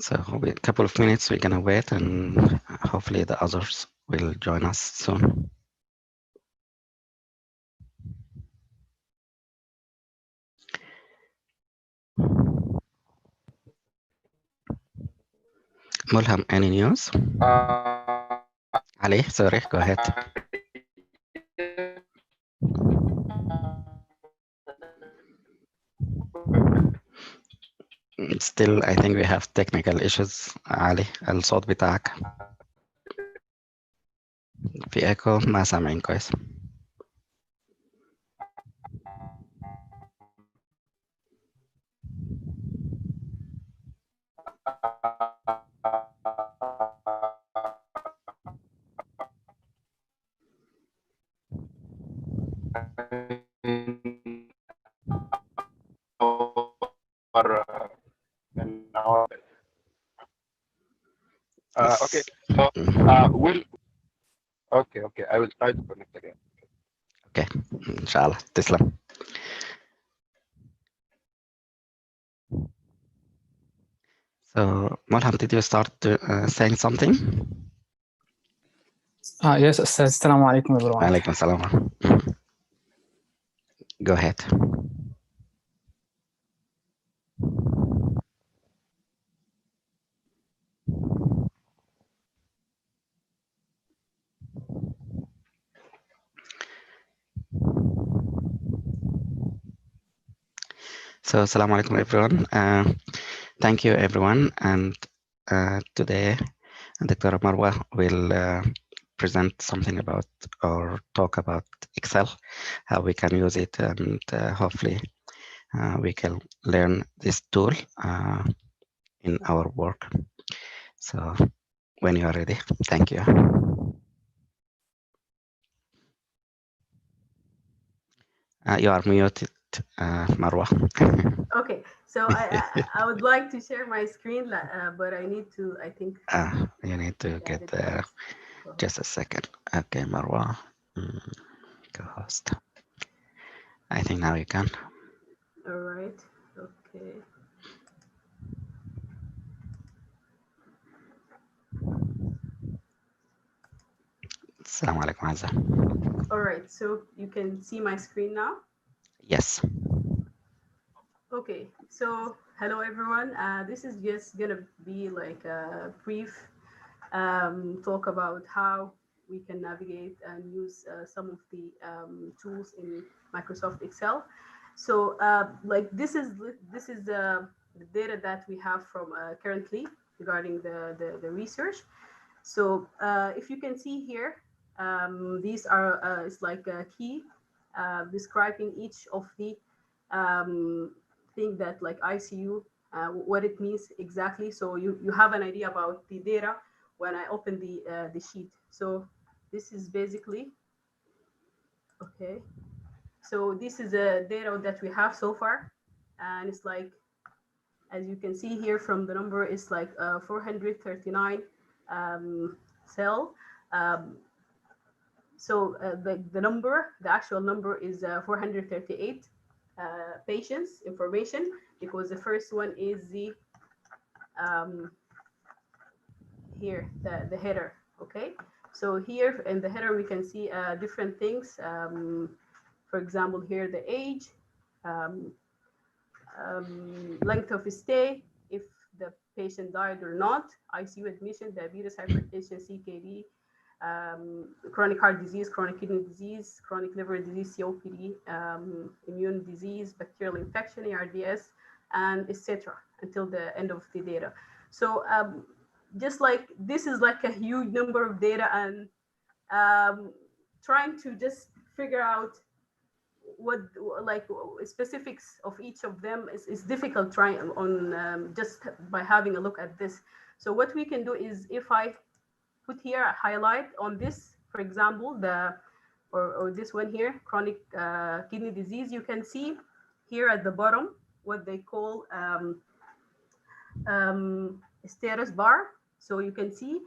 So a couple of minutes, we're gonna wait, and hopefully the others will join us soon. Mulham, any news? Ali, sorry, go ahead. Still, I think we have technical issues. Ali, الصوت بتاعك في ايكو، ما سامعين كويس. Okay, so okay, I will try to connect again. Okay, إن شاء الله. تسلم. So, Mulham, did you start saying something? Yes, Ustaz. Assalamu alaikum, everyone. Alaikum assalam. Go ahead. So, assalamu alaikum, everyone. Thank you, everyone. And today, Dr. Marwa will present something about or talk about Excel, how we can use it, and hopefully we can learn this tool in our work. So, when you are ready, thank you. You are muted, Marwa. Okay, so I would like to share my screen, but I need to, I think. You need to get there. Just a second. Okay, Marwa, co-host. I think now you can. All right. Okay. Assalamu alaikum, Azza. All right, so you can see my screen now? Yes. Okay, so hello everyone. This is just gonna be like a brief talk about how we can navigate and use some of the tools in Microsoft Excel. So like this is the data that we have from currently regarding the research. So if you can see here, these are it's like a key describing each of the thing that like ICU, what it means exactly. So you have an idea about the data when I open the sheet. So this is basically, okay. So this is the data that we have so far. And it's like, as you can see here from the number, it's like 439 cell. So the number, the actual number is 438 patients information, because the first one is the here the header. Okay, so here in the header we can see different things. For example, here the age, length of stay, if the patient died or not, ICU admission, diabetes, hypertension, CKD, chronic heart disease, chronic kidney disease, chronic liver disease, COPD, immune disease, bacterial infection, ARDS, and etc. until the end of the data. So just like this is like a huge number of data, and trying to just figure out what like specifics of each of them is difficult trying on just by having a look at this. So what we can do is, if I put here a highlight on this, for example, the or this one here, chronic kidney disease, you can see here at the bottom what they call status bar. So you can see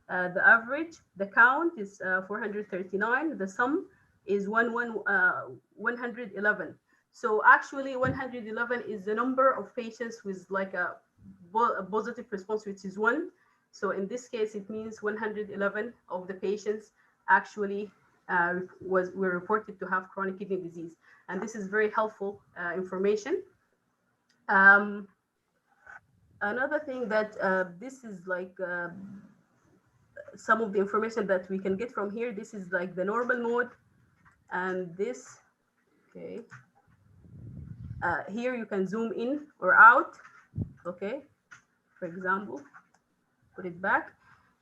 the average, the count is 439, the sum is 111. So actually 111 is the number of patients with like a a positive response, which is 1. So in this case, it means 111 of the patients actually were reported to have chronic kidney disease. And this is very helpful information. Another thing that this is like some of the information that we can get from here. This is like the normal mode, and this, okay. Here you can zoom in or out, okay. For example, put it back.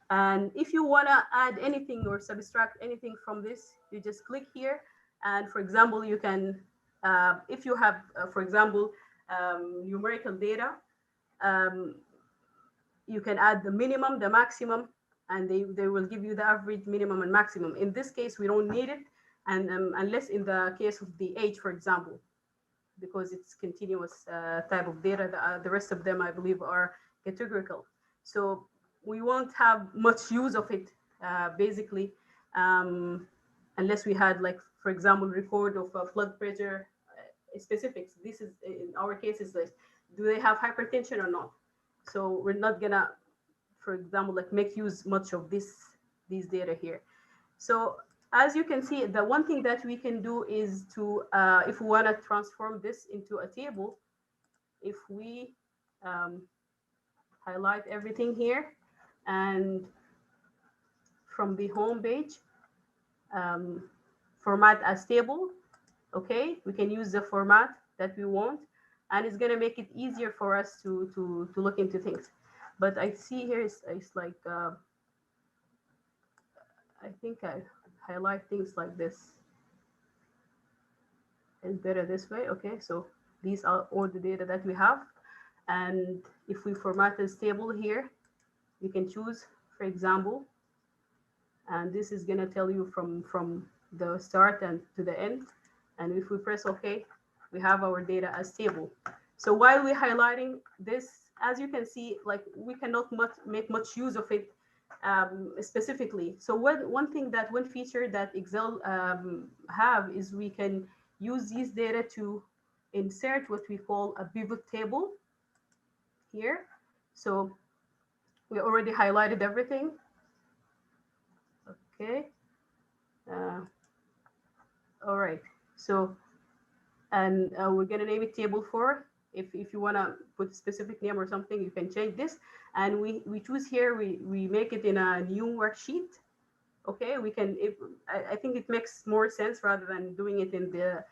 And if you want to add anything or subtract anything from this, you just click here. And for example, you can, if you have, for example, numerical data, you can add the minimum, the maximum, and they will give you the average, minimum, and maximum. In this case, we don't need it, and unless in the case of the age, for example, because it's continuous type of data. The rest of them, I believe, are categorical. So we won't have much use of it, basically, unless we had, like, for example, record of blood pressure specifics. This is, in our case, is like, do they have hypertension or not? So we're not gonna, for example, like make use much of these data here. So as you can see, the one thing that we can do is to, if we want to transform this into a table, if we highlight everything here, and from the home page, format as table, okay, we can use the format that we want, and it's going to make it easier for us to look into things. But I see here it's like, I think I highlight things like this. It's better this way. Okay, so these are all the data that we have. And if we format this table here, you can choose, for example, and this is going to tell you from the start and to the end. And if we press OK, we have our data as table. So while we're highlighting this, as you can see, like, we cannot make much use of it specifically. So one feature that Excel have is we can use these data to insert what we call a pivot table here. So we already highlighted everything. Okay. All right. So, and we're gonna name it table 4. If you wanna put a specific name or something, you can change this. And we choose here, we make it in a new worksheet. Okay, we can, I think it makes more sense rather than doing it in the,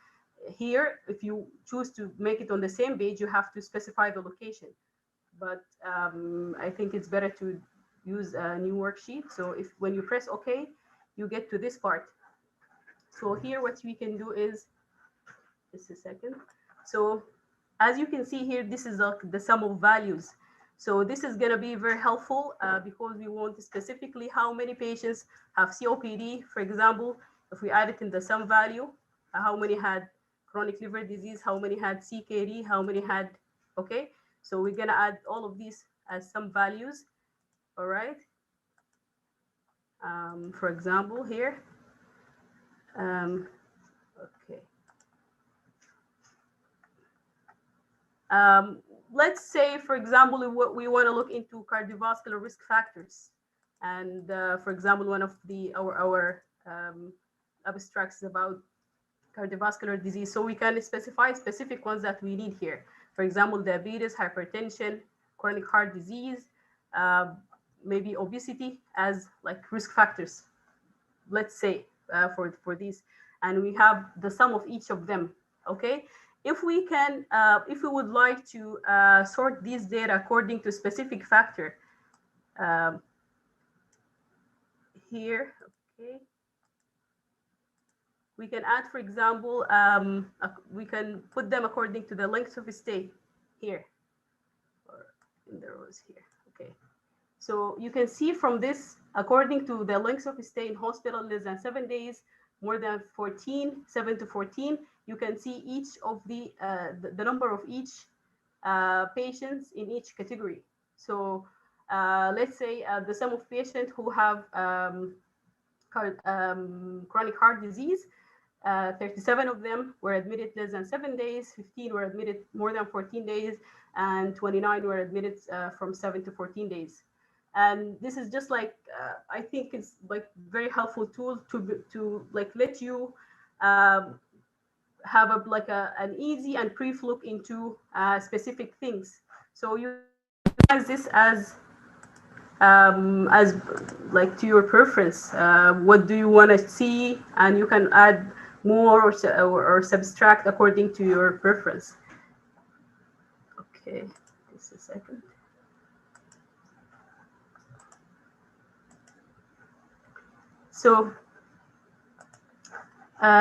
here, if you choose to make it on the same page, you have to specify the location. But I think it's better to use a new worksheet. So when you press OK, you get to this part. So here what we can do is, just a second. So as you can see here, this is the sum of values. So this is going to be very helpful because we want specifically how many patients have COPD, for example. If we add it in the sum value, how many had chronic liver disease, how many had CKD, how many had, okay. So we're going to add all of these as sum values, all right. For example, here, okay. Let's say, for example, we want to look into cardiovascular risk factors. And for example, one of our abstracts is about cardiovascular disease. So we can specify specific ones that we need here. For example, diabetes, hypertension, chronic heart disease, maybe obesity as like risk factors, let's say, for these. And we have the sum of each of them, okay? If we can, if we would like to sort these data according to specific factor, here, okay, we can add, for example, we can put them according to the length of stay here, or in the rows here, okay. So you can see from this, according to the length of stay in hospital, less than 7 days, more than 14, 7 to 14, you can see each of the number of each patients in each category. So let's say the sum of patients who have chronic heart disease, 37 of them were admitted less than 7 days, 15 were admitted more than 14 days, and 29 were admitted from 7 to 14 days. And this is just like, I think it's like very helpful tool to like let you have an easy and brief look into specific things. So you customize this as like to your preference. What do you want to see, and you can add more or subtract according to your preference. Okay, just a second. So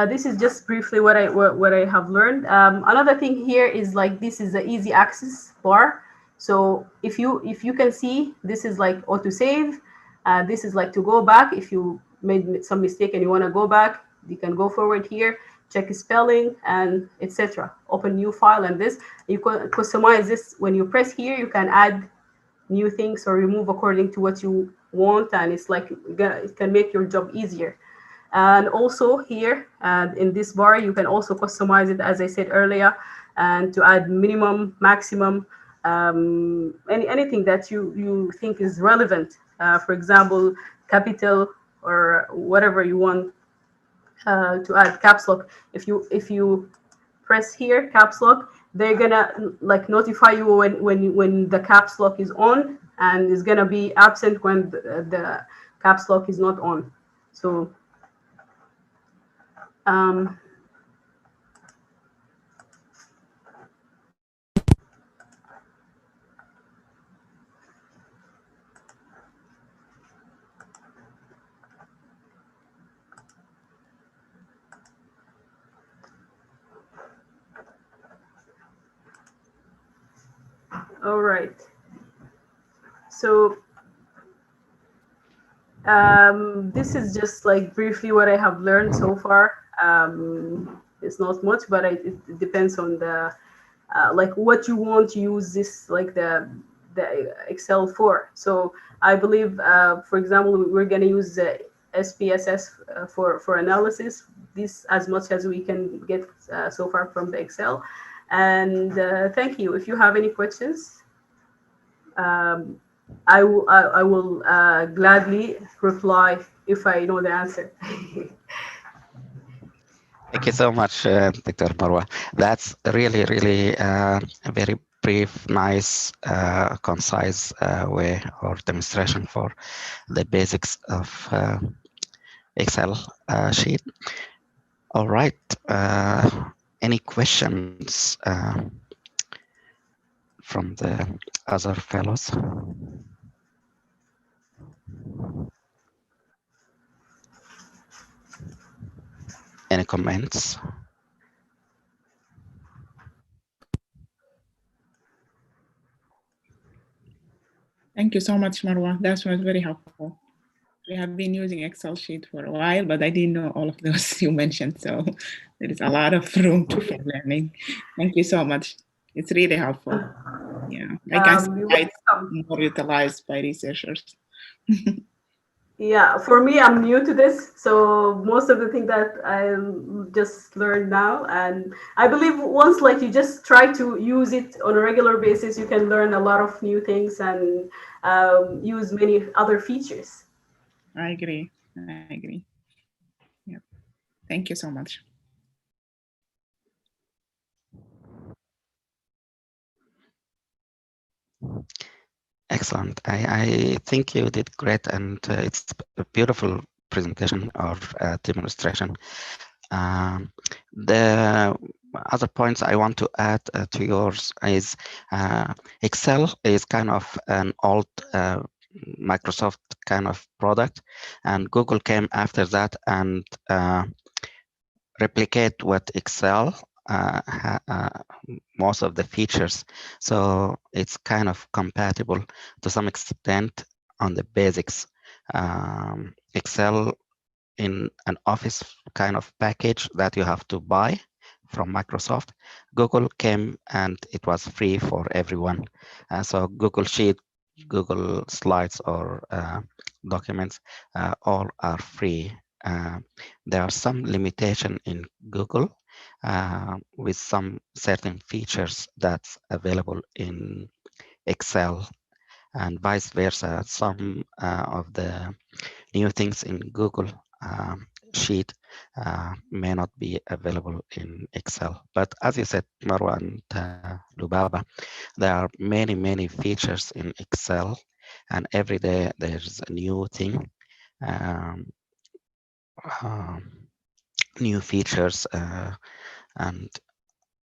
this is just briefly what I have learned. Another thing here is like this is the easy access bar. So if you can see, this is like autosave. This is like to go back. If you made some mistake and you want to go back, you can go forward here, check spelling and etc. Open new file, and this you can customize this. When you press here, you can add new things or remove according to what you want, and it's like it can make your job easier. And also here in this bar, you can also customize it, as I said earlier, and to add minimum, maximum, anything that you think is relevant. For example, capital or whatever you want to add. Caps lock. If you press here caps lock, they're gonna like notify you when the caps lock is on, and is gonna be absent when the caps lock is not on. So um, all right. So this is just like briefly what I have learned so far. It's not much, but it depends on the like what you want to use this like the Excel for. So I believe, for example, we're going to use the SPSS for analysis. This as much as we can get so far from the Excel. And thank you. If you have any questions, I will gladly reply if I know the answer. Thank you so much, Dr. Marwa. That's really, really a very brief, nice, concise way or demonstration for the basics of Excel sheet. All right. Any questions from the other fellows? Any comments? Thank you so much, Marwa. That was very helpful. We have been using Excel sheet for a while, but I didn't know all of those you mentioned. So there is a lot of room for learning. Thank you so much. It's really helpful. Yeah, I can see why it's more utilized by researchers. Yeah, for me, I'm new to this, so most of the things that I just learned now, and I believe once like you just try to use it on a regular basis, you can learn a lot of new things and use many other features. I agree. I agree. Yeah. Thank you so much. Excellent. I think you did great, and it's a beautiful presentation or demonstration. The other points I want to add to yours is Excel is kind of an old Microsoft kind of product, and Google came after that and replicate what Excel most of the features. So it's kind of compatible to some extent on the basics. Excel in an Office kind of package that you have to buy from Microsoft. Google came and it was free for everyone. So Google Sheet, Google Slides, or documents all are free there are some limitation in Google with some certain features that's available in Excel, and vice versa. Some of the new things in Google Sheet may not be available in Excel. But as you said, Marwa and Lubaba, there are many, many features in Excel, and every day there's a new thing, new features, and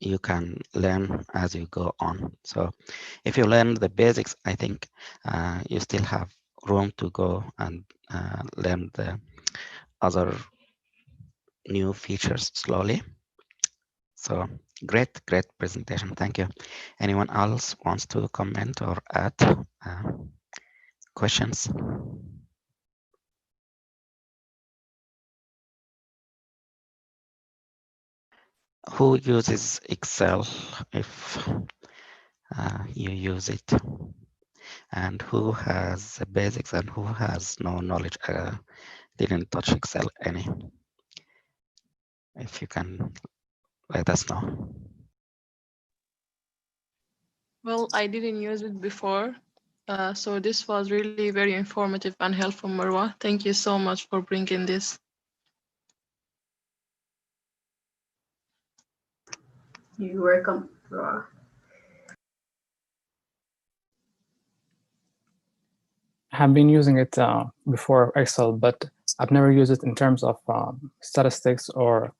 you can learn as you go on. So if you learn the basics, I think you still have room to go and learn the other new features slowly. So great presentation. Thank you. Anyone else wants to comment or add questions? Who uses Excel if you use it? And who has the basics and who has no knowledge, didn't touch Excel any? If you can let us know. Well, I didn't use it before, so this was really very informative and helpful, Marwa. Thank you so much for bringing this. You're welcome, Laura. I have been using it before Excel, but I've never used it in terms of statistics or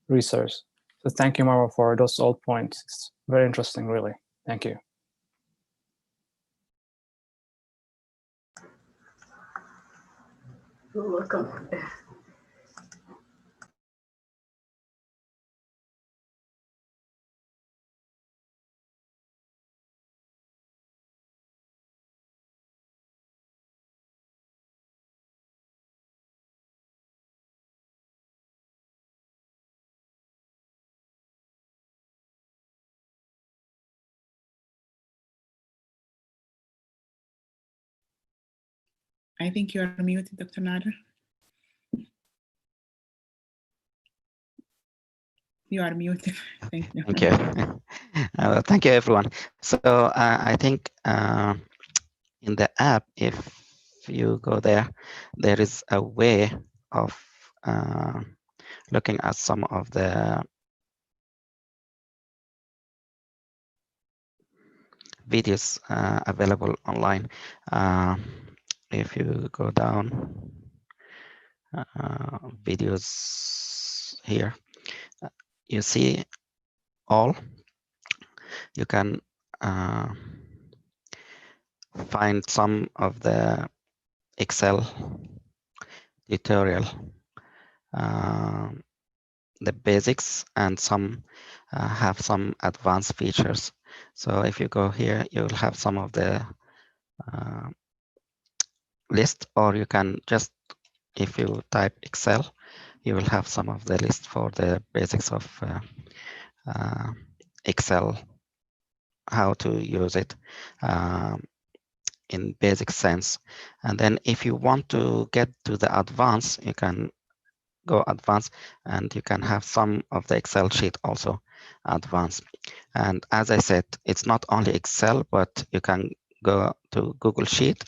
research. So thank you, Marwa, for those old points. It's very interesting, really. Thank you. You're welcome. I think you are muted, Dr. Nader. You are muted. Thank you. Thank you. Thank you, everyone. So I think in the app, if you go there, there is a way of looking at some of the videos available online. If you go down, videos here, you see all. You can find some of the Excel tutorial, the basics, and some have some advanced features. So if you go here, you'll have some of the list, or you can just, if you type Excel, you will have some of the list for the basics of Excel, how to use it in basic sense. And then if you want to get to the advanced, you can go advanced, and you can have some of the Excel sheet also advanced. And as I said, it's not only Excel, but you can go to Google Sheet,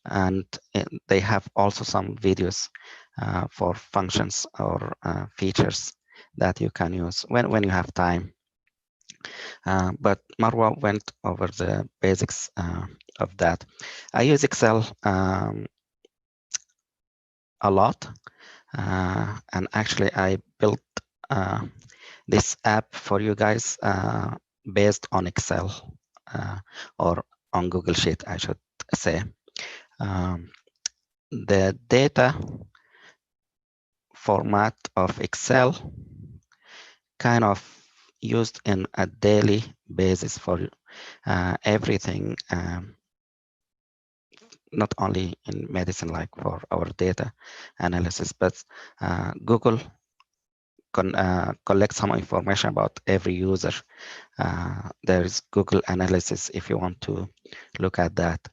and they have also some videos for functions or features that you can use when you have time. But Marwa went over the basics of that. I use Excel a lot, and actually I built this app for you guys based on Excel or on Google Sheet, I should say. The data format of Excel kind of used in a daily basis for everything, not only in medicine, like for our data analysis, but Google collect some information about every user. There is Google Analysis if you want to look at that.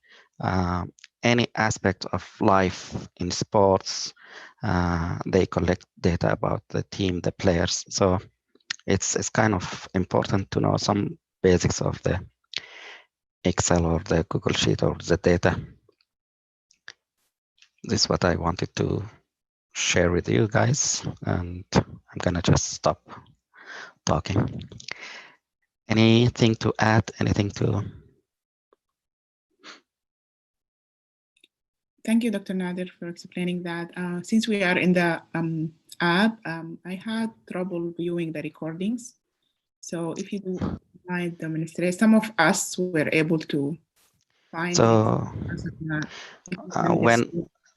Any aspect of life in sports, They collect data about the team, the players. So it's kind of important to know some basics of the Excel or the Google Sheet or the data. This is what I wanted to share with you guys, and I'm gonna just stop talking. Anything to add? Anything to? Thank you, Dr. Nader, for explaining that. Since we are in the app, I had trouble viewing the recordings. So if you do mind demonstrate, some of us were able to find So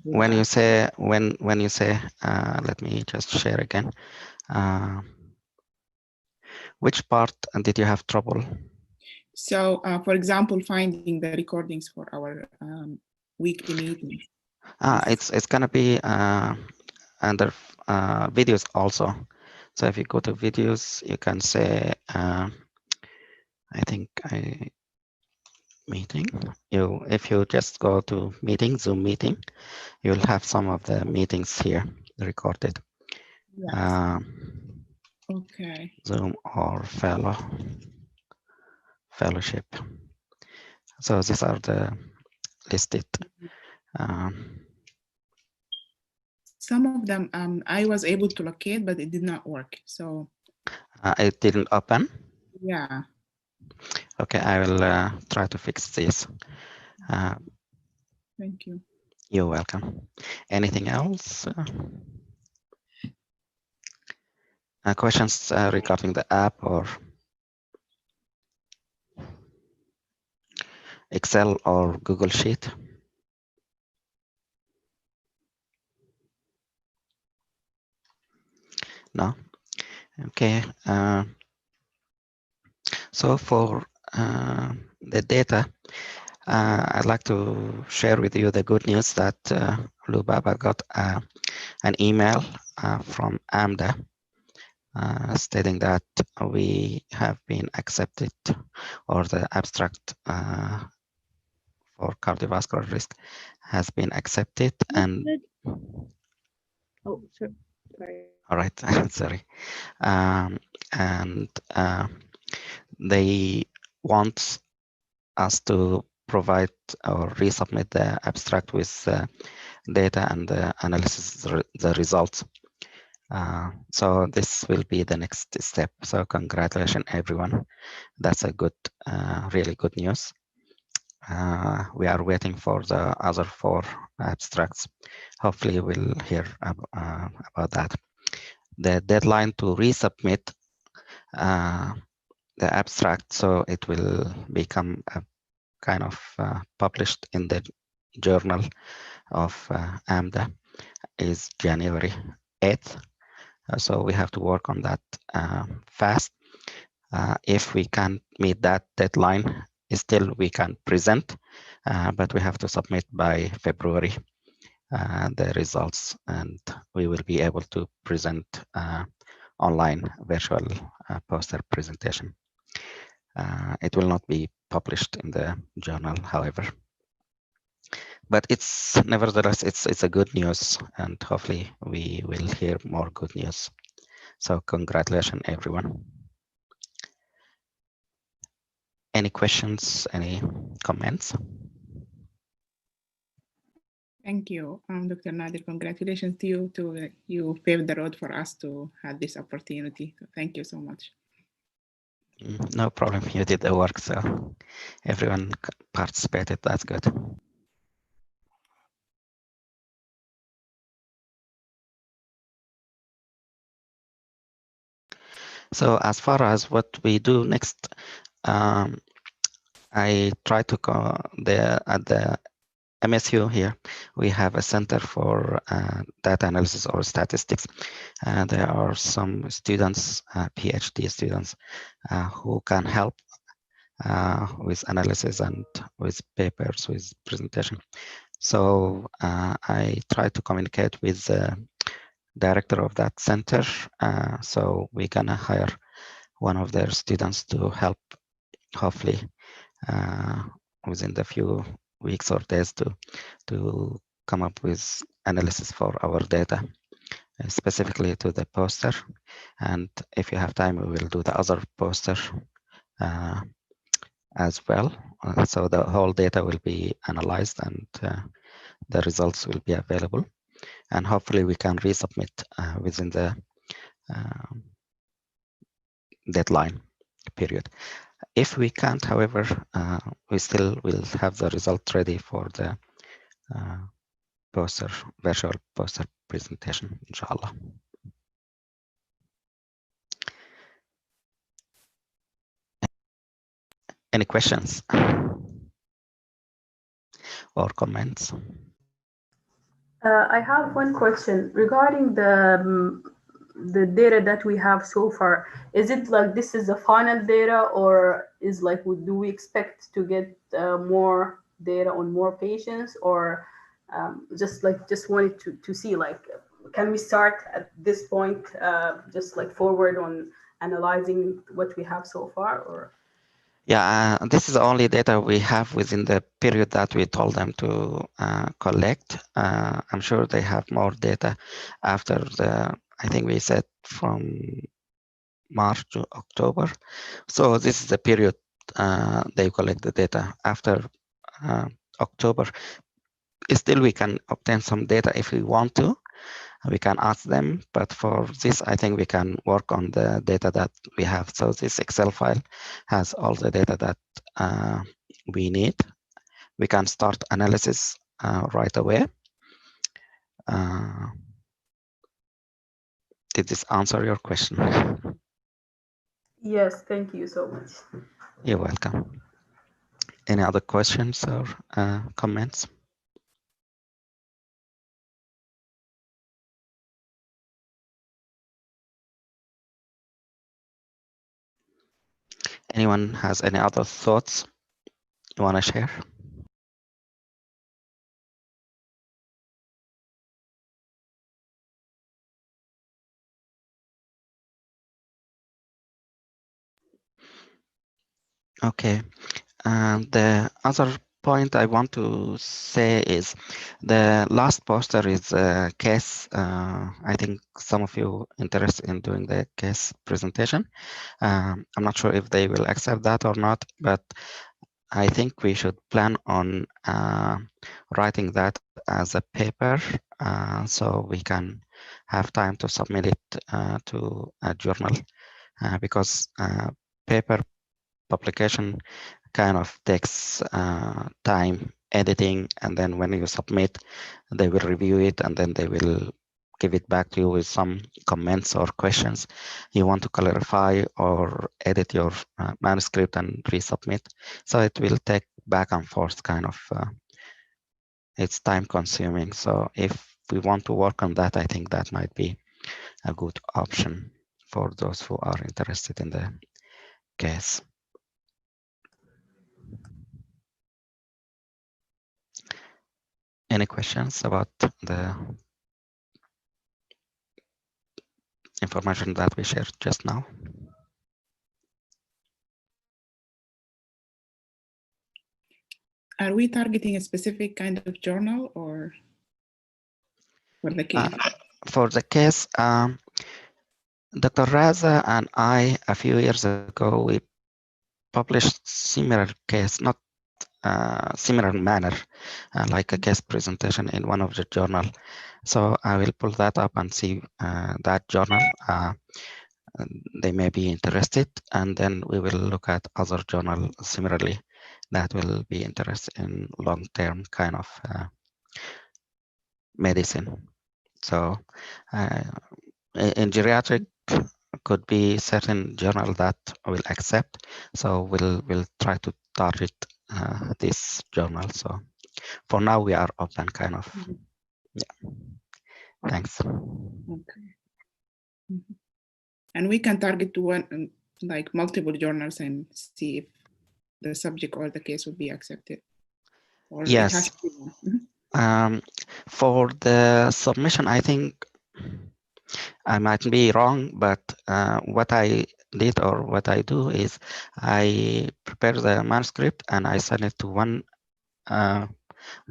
when you say let me just share again. Which part did you have trouble? So, for example, finding the recordings for our weekly meetings. It's gonna be under videos also. So if you go to videos, you can say I think meeting. If you just go to meeting, Zoom meeting, you'll have some of the meetings here recorded. Yes. Okay. Zoom or fellowship. So these are the listed. Some of them I was able to locate, but it did not work. So it didn't open. Yeah. Okay, I will try to fix this. Thank you. You're welcome. Anything else? Questions regarding the app or Excel or Google Sheet? No? Okay. So for the data, I'd like to share with you the good news that Lubaba got an email from AMDA stating that we have been accepted, or the abstract for cardiovascular risk has been accepted. And oh, sorry. All right, sorry. And they want us to provide or resubmit the abstract with data and the analysis, the results. So this will be the next step. So congratulations, everyone. That's a good, really good news. We are waiting for the other 4 abstracts. Hopefully we'll hear about that. The deadline to resubmit the abstract, so it will become a kind of published in the journal of AMDA, is January 8th. So we have to work on that fast. If we can't meet that deadline, still we can present, but we have to submit by February the results, and we will be able to present online virtual poster presentation. It will not be published in the journal, however. But it's nevertheless, it's a good news, and hopefully we will hear more good news. So congratulations, everyone. Any questions, any comments? Thank you, Dr. Nader. Congratulations to you. You paved the road for us to have this opportunity. So thank you so much. No problem. You did the work, so everyone participated. That's good. So as far as what we do next, I try to go there at the MSU here. We have a center for data analysis or statistics. There are some students, PhD students, who can help with analysis and with papers, with presentation. So I try to communicate with the director of that center. So we're gonna hire one of their students to help, hopefully within the few weeks or days, to come up with analysis for our data, specifically to the poster. And if you have time, we will do the other poster as well. So the whole data will be analyzed and the results will be available. And hopefully we can resubmit within the deadline period. If we can't, however, we still will have the result ready for the virtual poster presentation, inshallah. Any questions or comments? I have one question regarding the data that we have so far. Is it like this is the final data, or is like do we expect to get more data on more patients, or just wanted to see like can we start at this point just like forward on analyzing what we have so far, or? Yeah, this is the only data we have within the period that we told them to collect. I'm sure they have more data after I think we said from March to October. So this is the period they collect the data. After October, still we can obtain some data if we want to. We can ask them, but for this, I think we can work on the data that we have. So this Excel file has all the data that we need. We can start analysis right away. Did this answer your question? Yes, thank you so much. You're welcome. Any other questions or comments? Anyone has any other thoughts you want to share? Okay. The other point I want to say is the last poster is a case. I think some of you interested in doing the case presentation. I'm not sure if they will accept that or not, but I think we should plan on writing that as a paper so we can have time to submit it to a journal because paper publication kind of takes time editing, and then when you submit, they will review it and then they will give it back to you with some comments or questions you want to clarify or edit your manuscript and resubmit. So it will take back and forth kind of, it's time consuming. So if we want to work on that, I think that might be a good option for those who are interested in the case. Any questions about the information that we shared just now? Are we targeting a specific kind of journal or for the case? For the case, Dr. Raza and I, a few years ago, we published similar case, not similar manner, like a case presentation in one of the journal. So I will pull that up and see that journal. They may be interested, and then we will look at other journal similarly that will be interested in long-term kind of medicine. So in geriatric could be certain journal that will accept. So we'll try to target this journal. So for now we are open kind of. Yeah. Thanks. Okay. Mm-hmm. And we can target to one, like multiple journals and see if the subject or the case would be accepted. Or yes. It has to be one. For the submission, I think I might be wrong, but what I did or what I do is I prepare the manuscript and I send it to one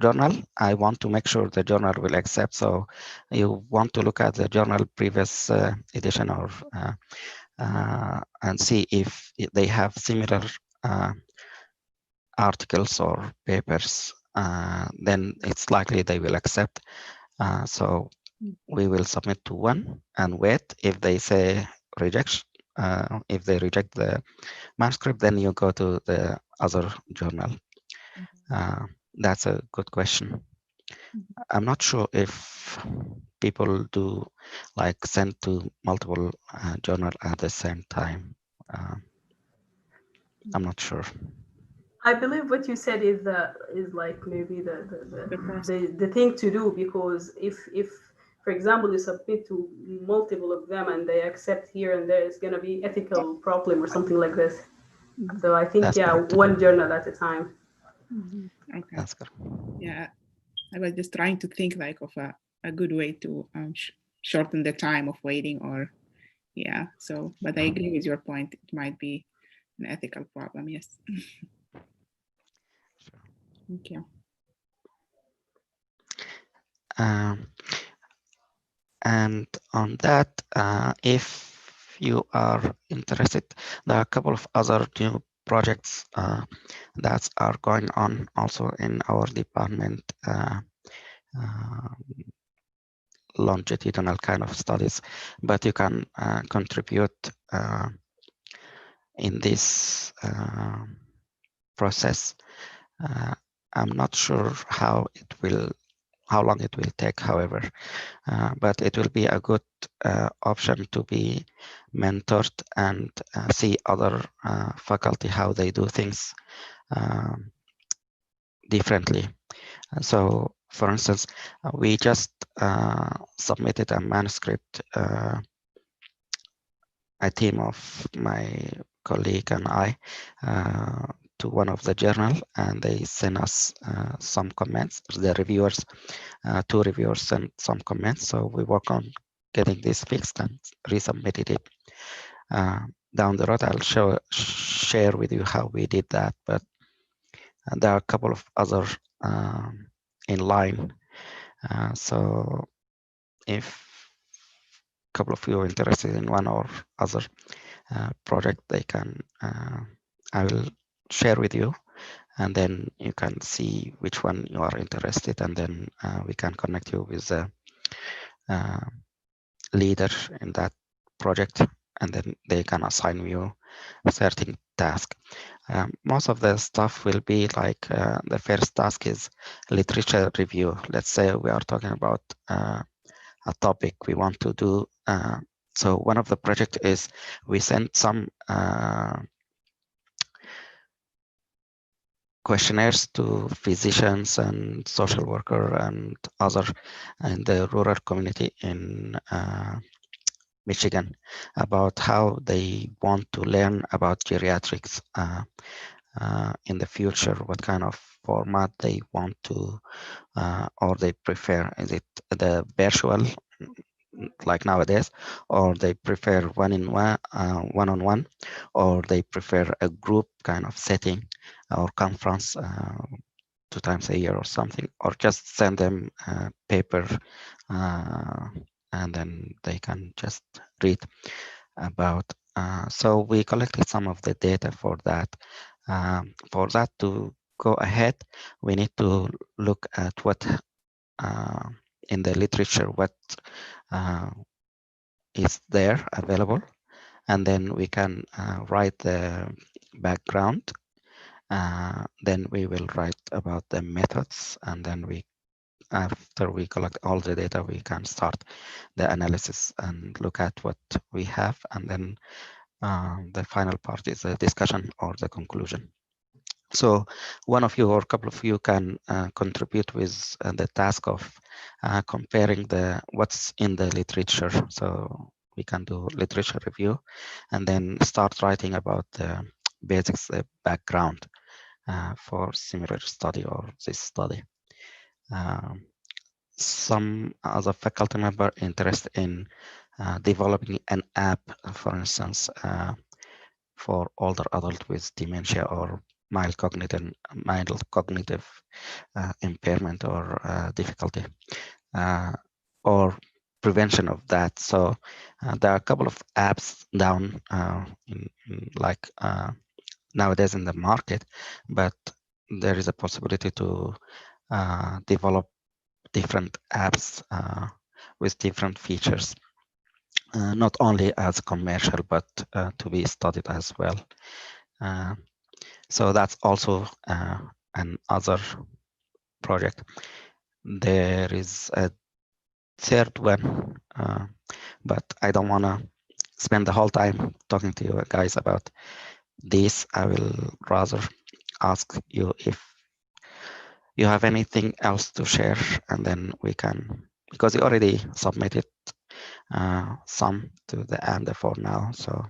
journal, I want to make sure the journal will accept. So you want to look at the journal previous edition or and see if they have similar articles or papers, then it's likely they will accept. So we will submit to one and wait. If they say rejection, if they reject the manuscript, then you go to the other journal. That's a good question. I'm not sure if people do like send to multiple journal at the same time. I'm not sure. I believe what you said is like maybe the thing to do, because if for example you submit to multiple of them and they accept here and there, it's gonna be ethical problem or something like this. So I think That's correct. one journal at a time. Okay. That's correct. Yeah, I was just trying to think like of a good way to shorten the time of waiting, or yeah. So, but I agree with your point. It might be an ethical problem. Yes. Thank you. And on that, if you are interested, there are a couple of other new projects that are going on also in our department, longitudinal kind of studies, but you can contribute in this process. I'm not sure how long it will take, however, but it will be a good option to be mentored and see other faculty how they do things differently. So, for instance, we just submitted a manuscript, a team of my colleague and I, to one of the journal, and they sent us some comments. The reviewers, two reviewers sent some comments, so we work on getting this fixed and resubmitted it. Down the road, I'll share with you how we did that, but there are a couple of other in line. So if a couple of you are interested in one or other project, they can, I will share with you, and then you can see which one you are interested, and then we can connect you with the leader in that project, and then they can assign you a certain task. Most of the stuff will be like the first task is literature review. Let's say we are talking about a topic we want to do. So one of the project is we send some questionnaires to physicians and social worker and other in the rural community in Michigan about how they want to learn about geriatrics in the future, what kind of format they want to or they prefer. Is it the virtual like nowadays, or they prefer one-on-one, or they prefer a group kind of setting or conference 2 times a year or something, or just send them a paper and then they can just read about. So we collected some of the data for that. For that to go ahead, we need to look at what in the literature, what is there available, and then we can write the background. Then we will write about the methods, and then after we collect all the data, we can start the analysis and look at what we have, and then the final part is the discussion or the conclusion. So one of you or a couple of you can contribute with the task of comparing what's in the literature. So we can do literature review and then start writing about the basics, the background for similar study or this study. Some other faculty member interested in developing an app, for instance, for older adult with dementia or mild cognitive impairment or difficulty, or prevention of that. So there are a couple of apps down like nowadays in the market, but there is a possibility to develop different apps with different features, not only as commercial, but to be studied as well. So that's also another project. There is a third one, but I don't want to spend the whole time talking to you guys about this. I will rather ask you if you have anything else to share, and then we can, because you already submitted some to the AMDA for now. So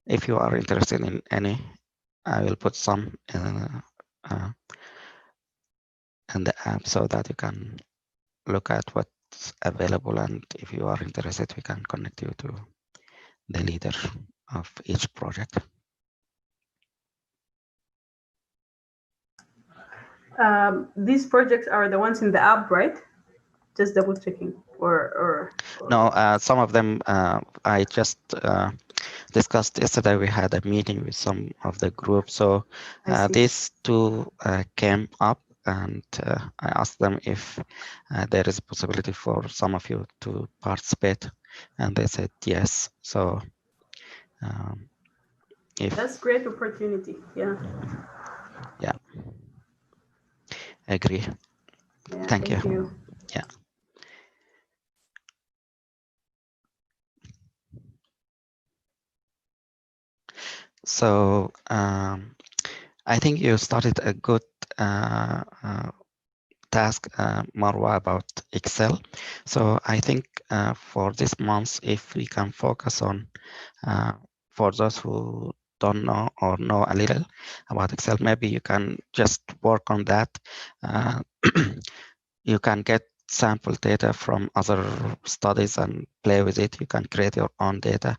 if you are interested in any, I will put some in the app so that you can look at what's available, and if you are interested, we can connect you to the leader of each project. These projects are the ones in the app, right? Just double checking, or No, some of them I just discussed yesterday. We had a meeting with some of the group, so these two came up, and I asked them if there is a possibility for some of you to participate, and they said yes. So if that's great opportunity. Yeah. Yeah, I agree. Yeah, Thank you. Yeah. So I think you started a good task, Marwa, about Excel. So I think for this month, if we can focus on, for those who don't know or know a little about Excel, maybe you can just work on that. You can get sample data from other studies and play with it. You can create your own data.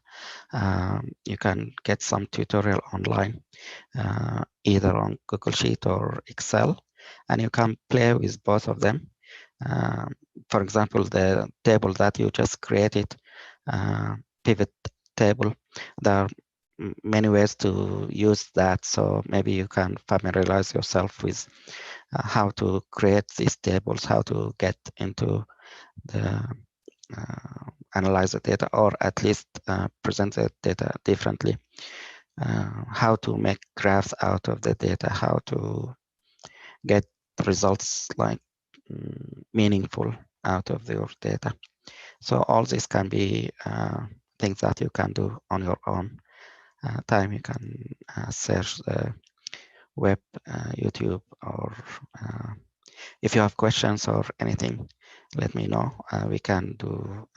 You can get some tutorial online, either on Google Sheet or Excel, and you can play with both of them. For example, the table that you just created, pivot table, there are many ways to use that. So maybe you can familiarize yourself with how to create these tables, how to get into the analyze the data, or at least present the data differently, how to make graphs out of the data, how to get results like meaningful out of your data. So all this can be things that you can do on your own time. You can search the web, YouTube, or if you have questions or anything, let me know. We can do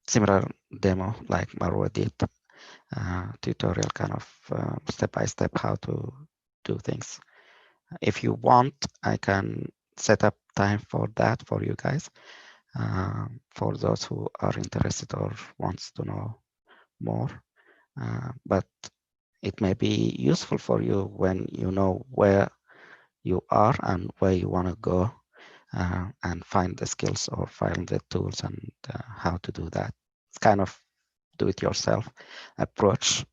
similar demo like Marwa did, tutorial kind of step-by-step how to do things. If you want, I can set up time for that for you guys, for those who are interested or wants to know more. But it may be useful for you when you know where you are and where you want to go, and find the skills or find the tools and how to do that. It's kind of do-it-yourself approach.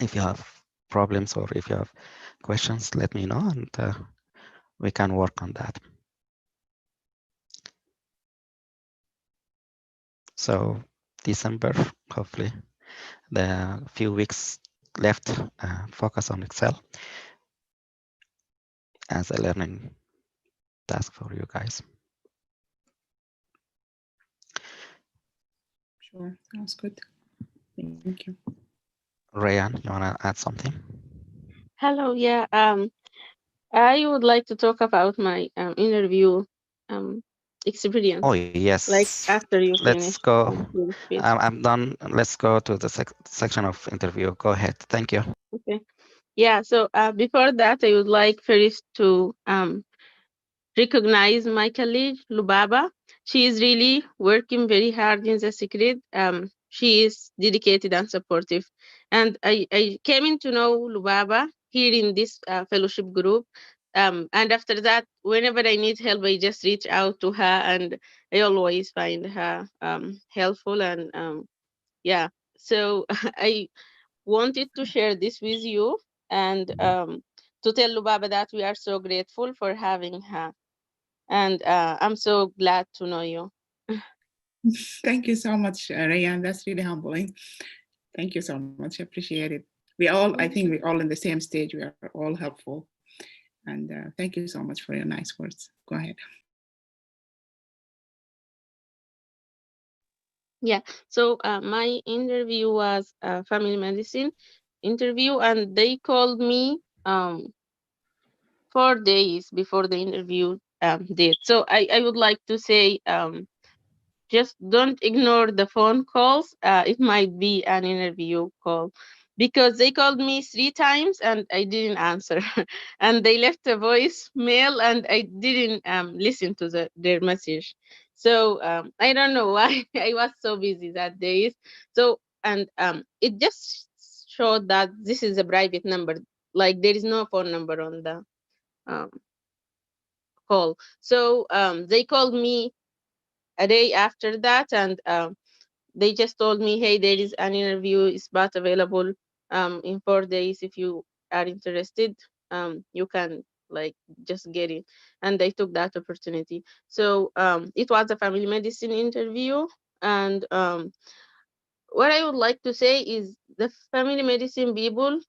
If you have problems or if you have questions, let me know, and we can work on that. So December, hopefully, the few weeks left, focus on Excel as a learning task for you guys. Sure, sounds good. Thank you. Rayan, you want to add something? Hello, yeah. I would like to talk about my interview experience. Oh Like yes, after you let's finish go. your speech. I'm done. Let's go to the section of interview. Go ahead. Thank you. Okay. Yeah. So before that, I would like first to recognize my colleague Lubaba. She is really working very hard in the secret. she is dedicated and supportive. And I came in to know Lubaba here in this fellowship group. And after that, whenever I need help, I just reach out to her, and I always find her helpful. And yeah, so I wanted to share this with you, and to tell Lubaba that we are so grateful for having her. And I'm so glad to know you. Thank you so much, Rayan. That's really humbling. Thank you so much. I appreciate it. I think we're all in the same stage. We are all helpful. And thank you so much for your nice words. Go ahead. Yeah, so my interview was a family medicine interview, and they called me 4 days before the interview date. So I would like to say, just don't ignore the phone calls. It might be an interview call, because they called me 3 times and I didn't answer, and they left a voicemail and I didn't listen to their message. So I don't know why. I was so busy that days. So, and it just showed that this is a private number. Like, there is no phone number on the um, call. So they called me a day after that, and they just told me, hey, there is an interview spot available in 4 days. If you are interested, you can like just get it. And I took that opportunity. So it was a family medicine interview. And what I would like to say is the family medicine people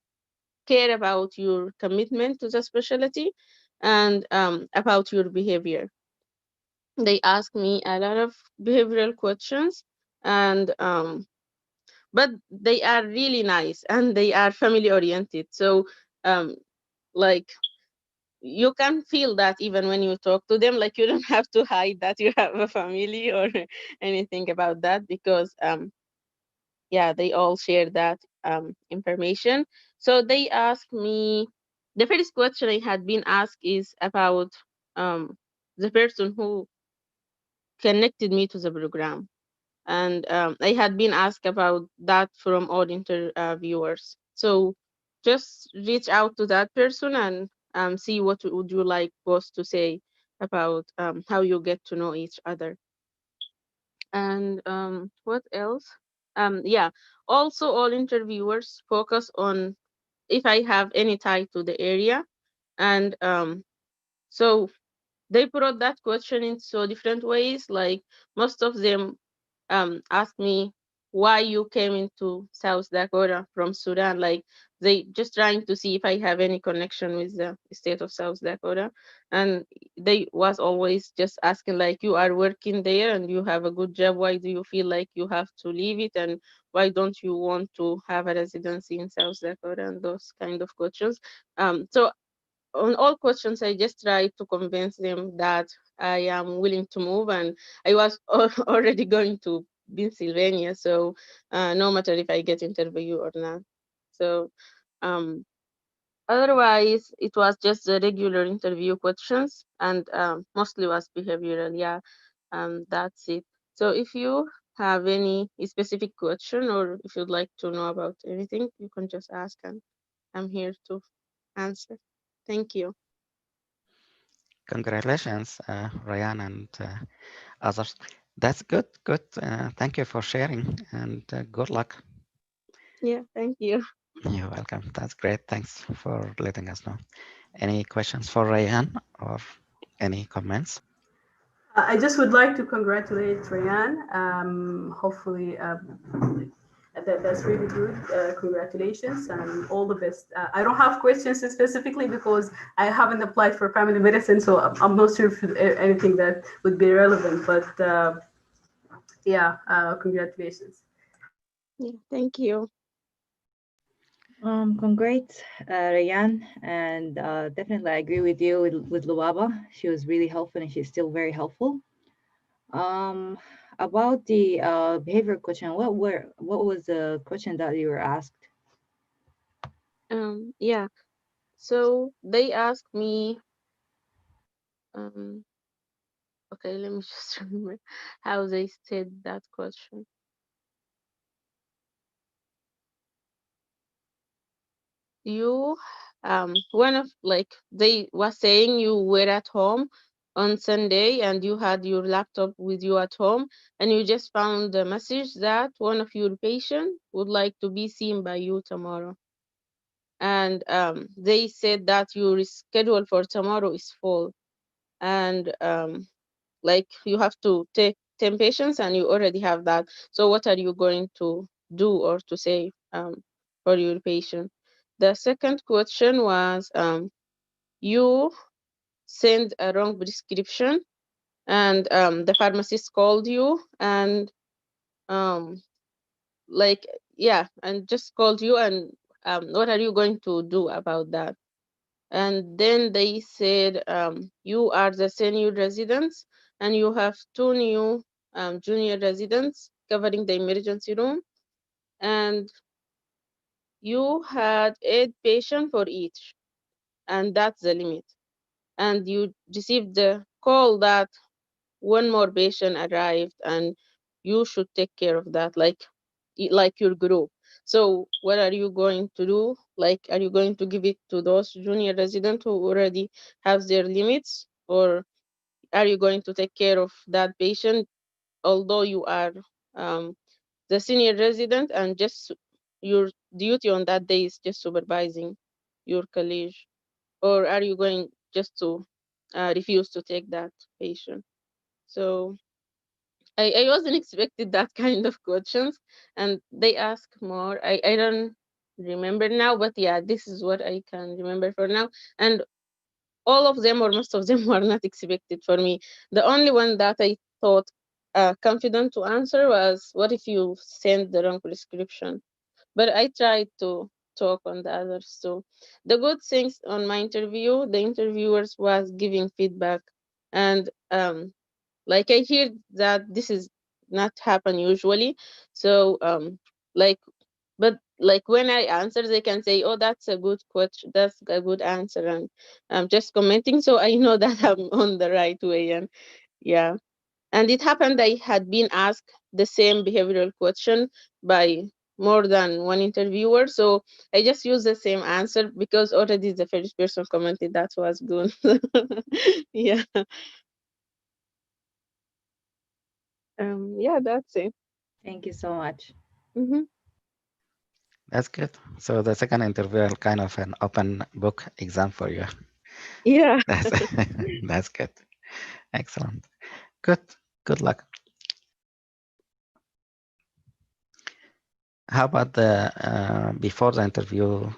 care about your commitment to the specialty, and about your behavior. They ask me a lot of behavioral questions, and but they are really nice and they are family oriented. So um like, you can feel that even when you talk to them, like, you don't have to hide that you have a family or anything about that, because yeah, they all share that information. So they asked me, the first question I had been asked is about the person who connected me to the program. And I had been asked about that from all interviewers. So just reach out to that person and see what would you like both to say about how you get to know each other. And what else? Yeah. Also, all interviewers focus on if I have any tie to the area, and so they brought that question in so different ways. Like, most of them asked me why you came into South Dakota from Sudan. Like, they just trying to see if I have any connection with the state of South Dakota. And they was always just asking, like, you are working there and you have a good job. Why do you feel like you have to leave it? And why don't you want to have a residency in South Dakota? And those kind of questions. So on all questions, I just try to convince them that I am willing to move, and I was already going to Pennsylvania, so no matter if I get interview or not. So um, otherwise, it was just the regular interview questions, and mostly was behavioral. Yeah, that's it. So if you have any specific question, or if you'd like to know about anything, you can just ask, and I'm here to answer. Thank you. Congratulations, Ryan and others. That's good. Good. Thank you for sharing and good luck. Yeah, thank you. You're welcome. That's great. Thanks for letting us know. Any questions for Ryan or any comments? I just would like to congratulate Rayan. Hopefully, that's really good. Congratulations and all the best. I don't have questions specifically because I haven't applied for family medicine, so I'm not sure if anything that would be relevant. But yeah, congratulations. Yeah, thank you. Congrats, Rayan, and definitely I agree with you with Luaba. She was really helpful and she's still very helpful. Um, about the behavior question, what was the question that you were asked? Yeah. So they asked me, um, okay, let me just remember how they said that question. you one of like they was saying you were at home on Sunday and you had your laptop with you at home and you just found a message that one of your patient would like to be seen by you tomorrow. And they said that your schedule for tomorrow is full and like you have to take 10 patients and you already have that. So what are you going to do or to say for your patient? The second question was you send a wrong prescription and the pharmacist called you and um, like yeah and just called you and what are you going to do about that? And then they said you are the senior residents and you have two new junior residents covering the emergency room and you had 8 patients for each and that's the limit. And you received the call that one more patient arrived and you should take care of that like your group. So what are you going to do? Like, are you going to give it to those junior residents who already have their limits, or are you going to take care of that patient although you are um, the senior resident and just your duty on that day is just supervising your colleague, or are you going just to refuse to take that patient? So I wasn't expected that kind of questions, and they ask more. I don't remember now, but yeah, this is what I can remember for now. And all of them or most of them were not expected for me. The only one that I thought confident to answer was, "What if you send the wrong prescription?" But I tried to talk on the others too. The good things on my interview, the interviewers was giving feedback, and like I hear that this is not happen usually. So like but like when I answer they can say, oh, that's a good question, that's a good answer, and I'm just commenting so I know that I'm on the right way. And yeah, and it happened I had been asked the same behavioral question by more than one interviewer, so I just used the same answer because already the first person commented that was good. Yeah. Yeah, that's it. Thank you so much. Hmm. That's good. So the second interview is kind of an open book exam for you. Yeah. That's that's good. Excellent. Good. Good luck. How about the before the interview?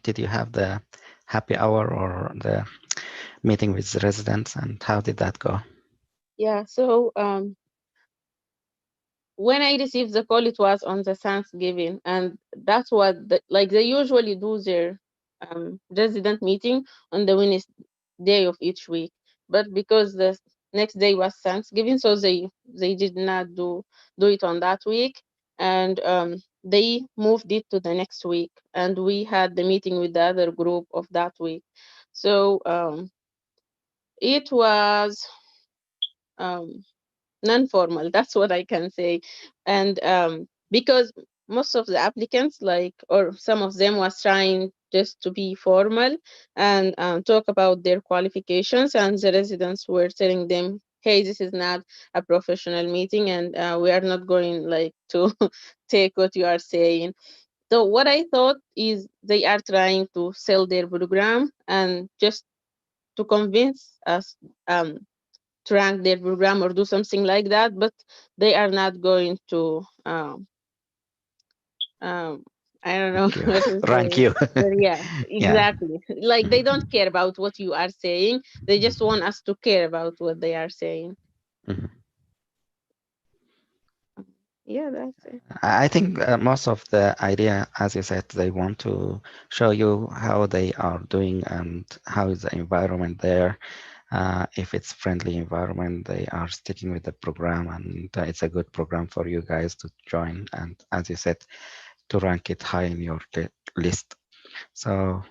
Did you have the happy hour or the meeting with the residents, and how did that go? Yeah, so when I received the call, it was on the Thanksgiving, and that's what like they usually do their resident meeting on the Wednesday day of each week. But because the next day was Thanksgiving, so they did not do it on that week, and they moved it to the next week, and we had the meeting with the other group of that week. So it was um, non-formal, that's what I can say. And because most of the applicants, like, or some of them was trying just to be formal and talk about their qualifications, and the residents were telling them, hey, this is not a professional meeting, and we are not going like to take what you are saying. So what I thought is they are trying to sell their program and just to convince us to rank their program or do something like that, but they are not going to um, I don't know Rank you. what to Rank say. you. But yeah, Yeah. exactly. Like they don't care about what you are saying. They just want us to care about what they are saying. Mhm. Yeah, that's it. I think most of the idea, as you said, they want to show you how they are doing and how is the environment there. If it's friendly environment, they are sticking with the program, and it's a good program for you guys to join. And as you said, to rank it high in your list. So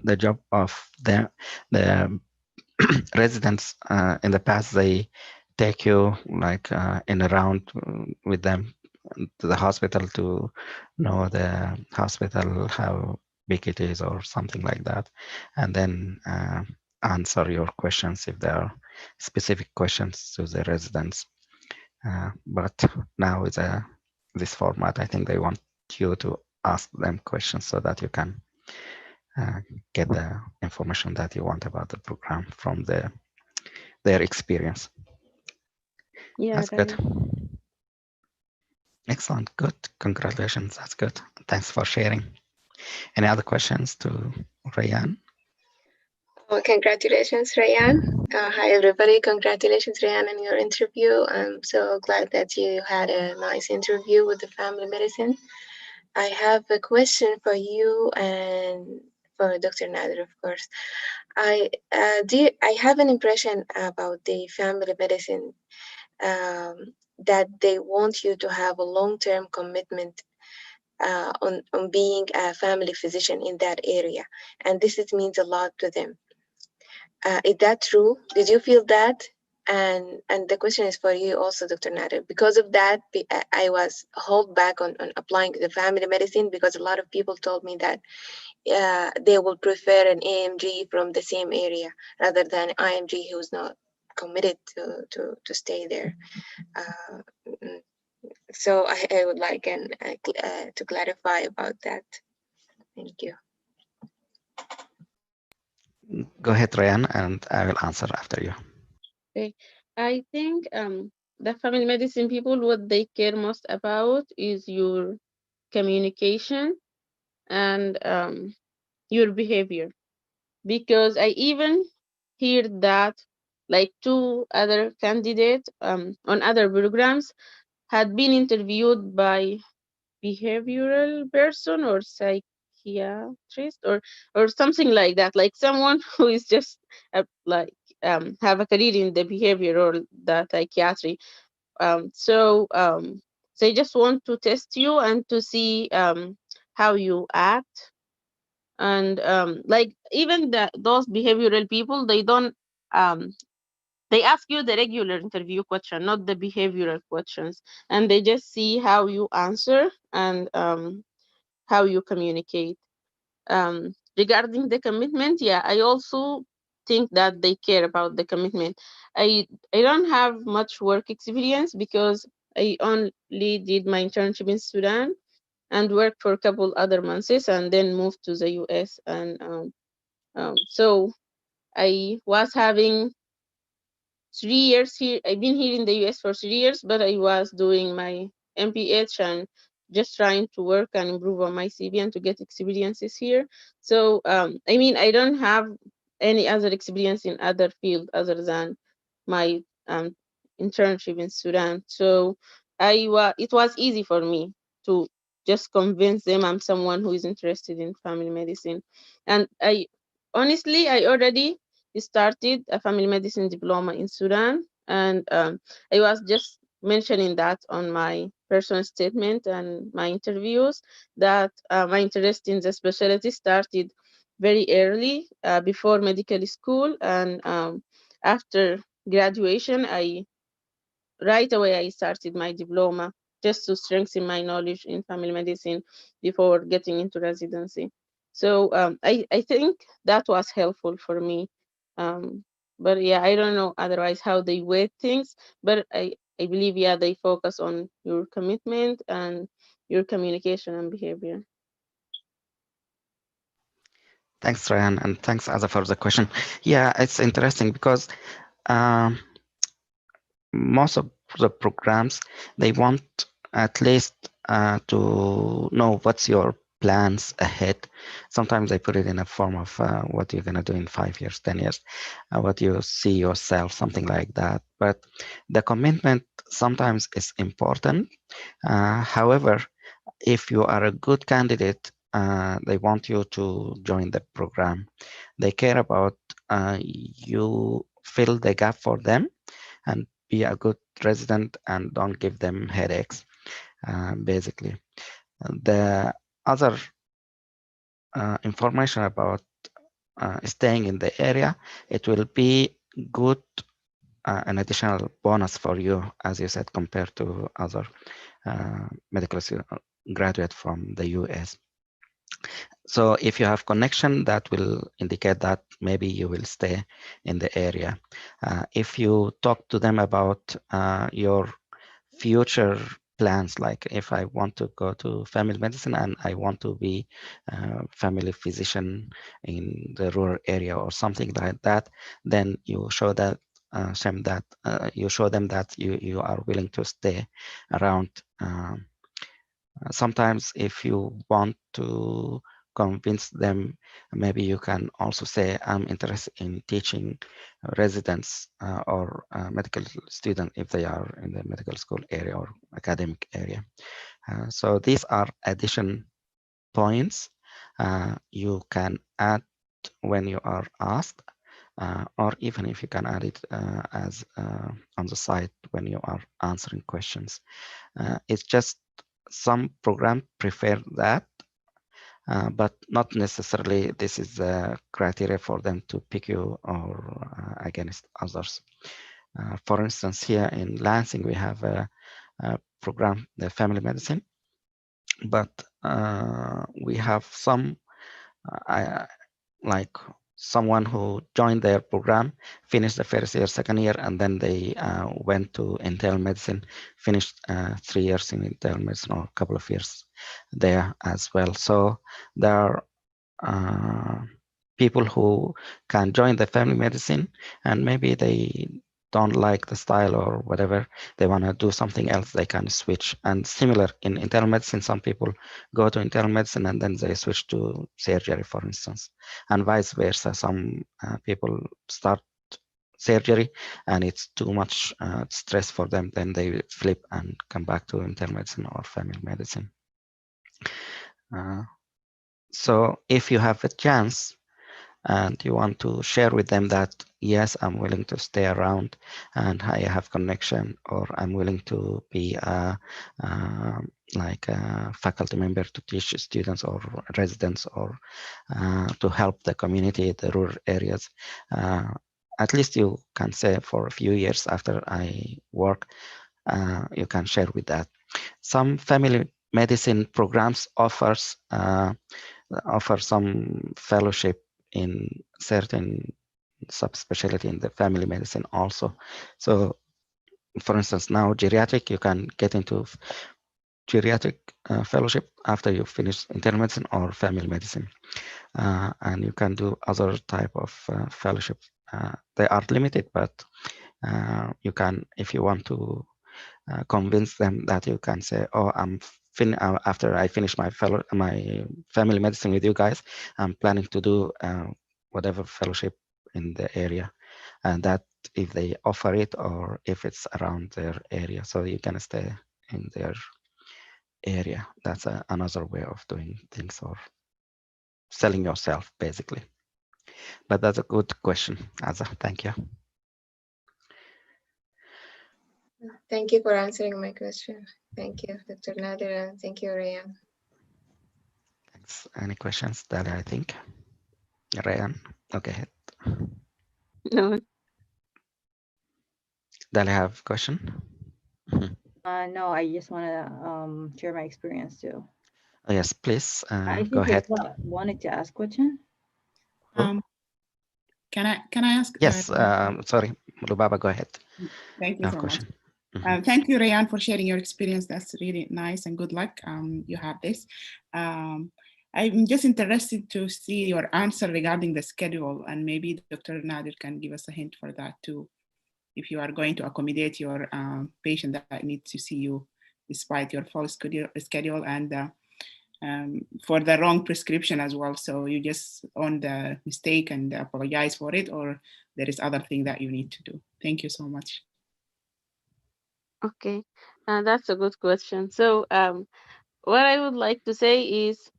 the job of the residents in the past, they take you like in a round with them to the hospital to know the hospital, how big it is or something like that, and then answer your questions if there are specific questions to the residents. But now with this format, I think they want you to ask them questions so that you can get the information that you want about the program from their experience. Yeah, That's right. good. Excellent. Good. Congratulations. That's good. Thanks for sharing. Any other questions to Rayan? Oh, congratulations, Rayan. Hi, everybody. Congratulations, Rayan, on your interview. I'm so glad that you had a nice interview with the family medicine. I have a question for you and for Dr. Nader, of course. I have an impression about the family medicine that they want you to have a long-term commitment on being a family physician in that area, and this means a lot to them. Is that true? Did you feel that? And the question is for you also, Dr. Nader. Because of that, I was held back on applying to the family medicine because a lot of people told me that they will prefer an AMG from the same area rather than IMG who's not committed to stay there. So I would like to clarify about that. Thank you. Go ahead, Rayan, and I will answer after you. Okay. I think the family medicine people, what they care most about is your communication and your behavior. Because I even hear that like 2 other candidates on other programs had been interviewed by behavioral person or psychiatrist or something like that, like someone who is just have a career in the behavior or the psychiatry. So they just want to test you and to see how you act. And like even those behavioral people, they don't they ask you the regular interview question, not the behavioral questions, and they just see how you answer and how you communicate. Regarding the commitment, yeah, I also think that they care about the commitment. I don't have much work experience because I only did my internship in Sudan and worked for a couple other months and then moved to the US. And so I was having 3 years here. I've been here in the US for 3 years, but I was doing my MPH and just trying to work and improve on my CV and to get experiences here. So, I mean, I don't have any other experience in other field other than my internship in Sudan. So it was easy for me to just convince them I'm someone who is interested in family medicine. And honestly, I already started a family medicine diploma in Sudan, and I was just mentioning that on my personal statement and my interviews that my interest in the specialty started very early before medical school, and after graduation, right away I started my diploma just to strengthen my knowledge in family medicine before getting into residency. So I think that was helpful for me. But yeah, I don't know otherwise how they weigh things, but I believe, yeah, they focus on your commitment and your communication and behavior. Thanks, Ryan, and thanks, Ada, for the question. Yeah, it's interesting because most of the programs, they want at least to know what's your plans ahead. Sometimes they put it in a form of what you're going to do in 5 years, 10 years, what you see yourself, something like that. But the commitment sometimes is important. However, if you are a good candidate, they want you to join the program. They care about you fill the gap for them and be a good resident and don't give them headaches, basically. The other information about staying in the area, it will be good, an additional bonus for you, as you said, compared to other medical graduate from the US. So if you have connection, that will indicate that maybe you will stay in the area. If you talk to them about your future plans, like if I want to go to family medicine and I want to be a family physician in the rural area or something like that, then you show that you show them that you are willing to stay around. Sometimes if you want to convince them, maybe you can also say, I'm interested in teaching residents or medical students if they are in the medical school area or academic area. So these are addition points you can add when you are asked, or even if you can add it as on the side when you are answering questions. It's just some programs prefer that, but not necessarily this is the criteria for them to pick you or against others. For instance, here in Lansing, we have a program, the family medicine, but we have some like someone who joined their program, finished the first year, second year, and then they went to internal medicine, finished 3 years in internal medicine or a couple of years there as well. So there are people who can join the family medicine and maybe they don't like the style or whatever, they want to do something else, they can switch. And similar in internal medicine, some people go to internal medicine and then they switch to surgery, for instance, and vice versa. Some people start surgery and it's too much stress for them, then they flip and come back to internal medicine or family medicine. So if you have a chance and you want to share with them that, yes, I'm willing to stay around and I have connection, or I'm willing to be like a faculty member to teach students or residents, or to help the community, the rural areas. At least you can say for a few years after I work, you can share with that. Some family medicine programs offer some fellowship in certain subspecialty in the family medicine also. So for instance, now geriatric, you can get into geriatric fellowship after you finish internal medicine or family medicine. And you can do other type of fellowship. They are limited, but you can, if you want to convince them, that you can say, oh, after I finish my family medicine with you guys, I'm planning to do whatever fellowship in the area, and that if they offer it or if it's around their area, so you can stay in their area. That's another way of doing things, or selling yourself basically. But that's a good question, Aza. Thank you. Thank you for answering my question. Thank you, Dr. Nader, and thank you, Rayan. Thanks. Any questions, Dalia? I think Rayan, okay. No. Dalia, have a question? No, I just want to share my experience too. Oh, yes, please I go think ahead. wanted to ask question. Can I ask? Yes, sorry, Lubaba, go ahead. Thank you so much. Mm-hmm. Thank you, Rayan, for sharing your experience. That's really nice, and good luck. You have this. I'm just interested to see your answer regarding the schedule, and maybe Dr. Nader can give us a hint for that too. If you are going to accommodate your patient that needs to see you despite your full schedule, and for the wrong prescription as well. So you just own the mistake and apologize for it, or there is other thing that you need to do. Thank you so much. Okay, that's a good question. So what I would like to say is,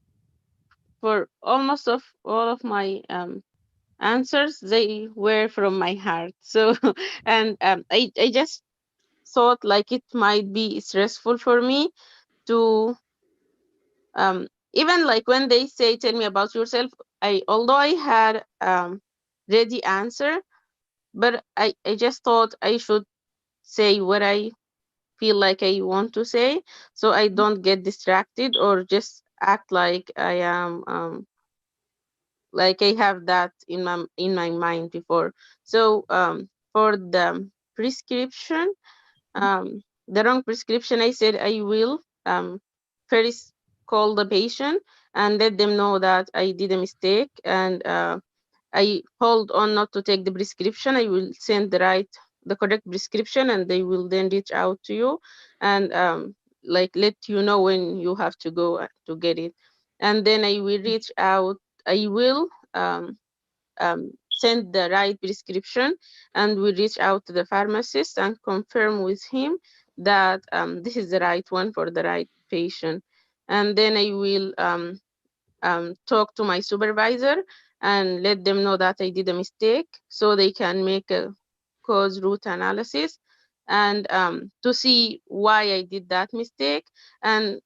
for almost of all of my answers, they were from my heart. So and I just thought like it might be stressful for me to even like when they say tell me about yourself, although I had ready answer, but I just thought I should say what I feel like I want to say, so I don't get distracted or just act like I am like I have that in my mind before. So for the prescription, the wrong prescription, I said I will first call the patient and let them know that I did a mistake, and I hold on not to take the prescription. I will send the correct prescription, and they will then reach out to you and like let you know when you have to go to get it. And then I will reach out. I will send the right prescription, and we reach out to the pharmacist and confirm with him that this is the right one for the right patient. And then I will talk to my supervisor and let them know that I did a mistake, so they can make a cause root analysis and to see why I did that mistake. And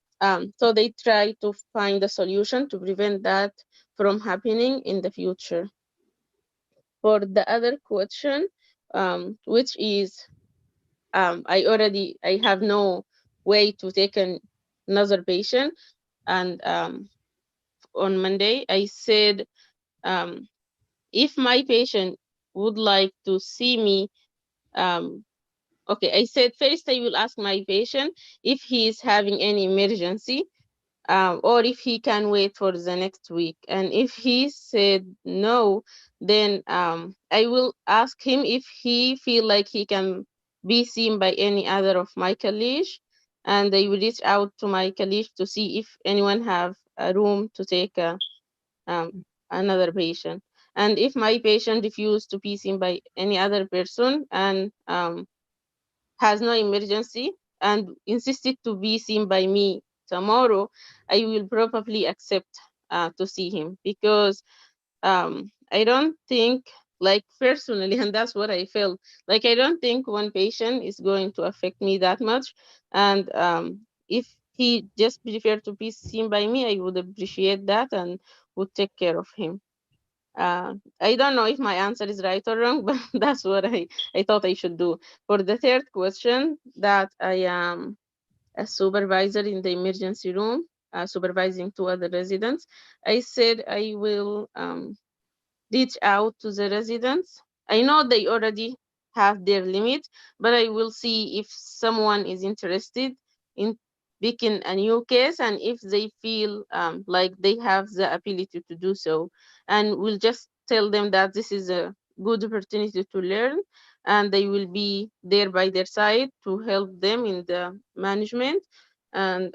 so they try to find a solution to prevent that from happening in the future. For the other question, which is I have no way to take another patient, and on Monday I said, if my patient would like to see me, okay, I said first I will ask my patient if he is having any emergency, or if he can wait for the next week. And if he said no, then I will ask him if he feel like he can be seen by any other of my colleagues, and I will reach out to my colleagues to see if anyone have a room to take another patient. And if my patient refused to be seen by any other person and has no emergency and insisted to be seen by me tomorrow, I will probably accept to see him, because I don't think, like personally, and that's what I felt, like I don't think one patient is going to affect me that much. And if he just prefer to be seen by me, I would appreciate that and would take care of him. I don't know if my answer is right or wrong, but that's what I thought I should do. For the third question, that I am a supervisor in the emergency room, supervising two other residents, I said I will reach out to the residents. I know they already have their limit, but I will see if someone is interested in picking a new case, and if they feel like they have the ability to do so. And we'll just tell them that this is a good opportunity to learn, and they will be there by their side to help them in the management, and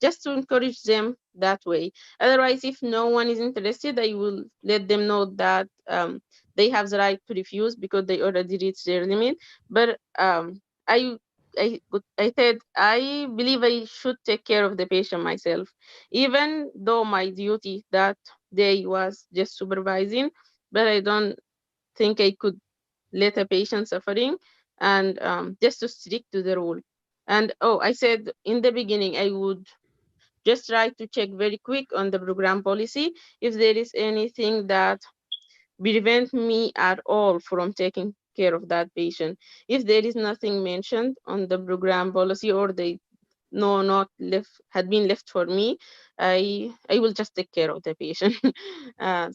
just to encourage them that way. Otherwise, if no one is interested, I will let them know that they have the right to refuse because they already reached their limit. But I, I said I believe I should take care of the patient myself, even though my duty that day was just supervising. But I don't think I could let a patient suffering, and just to stick to the rule. And oh, I said in the beginning I would just try to check very quick on the program policy if there is anything that prevent me at all from taking care of that patient. If there is nothing mentioned on the program policy, or they no not left had been left for me, I will just take care of the patient.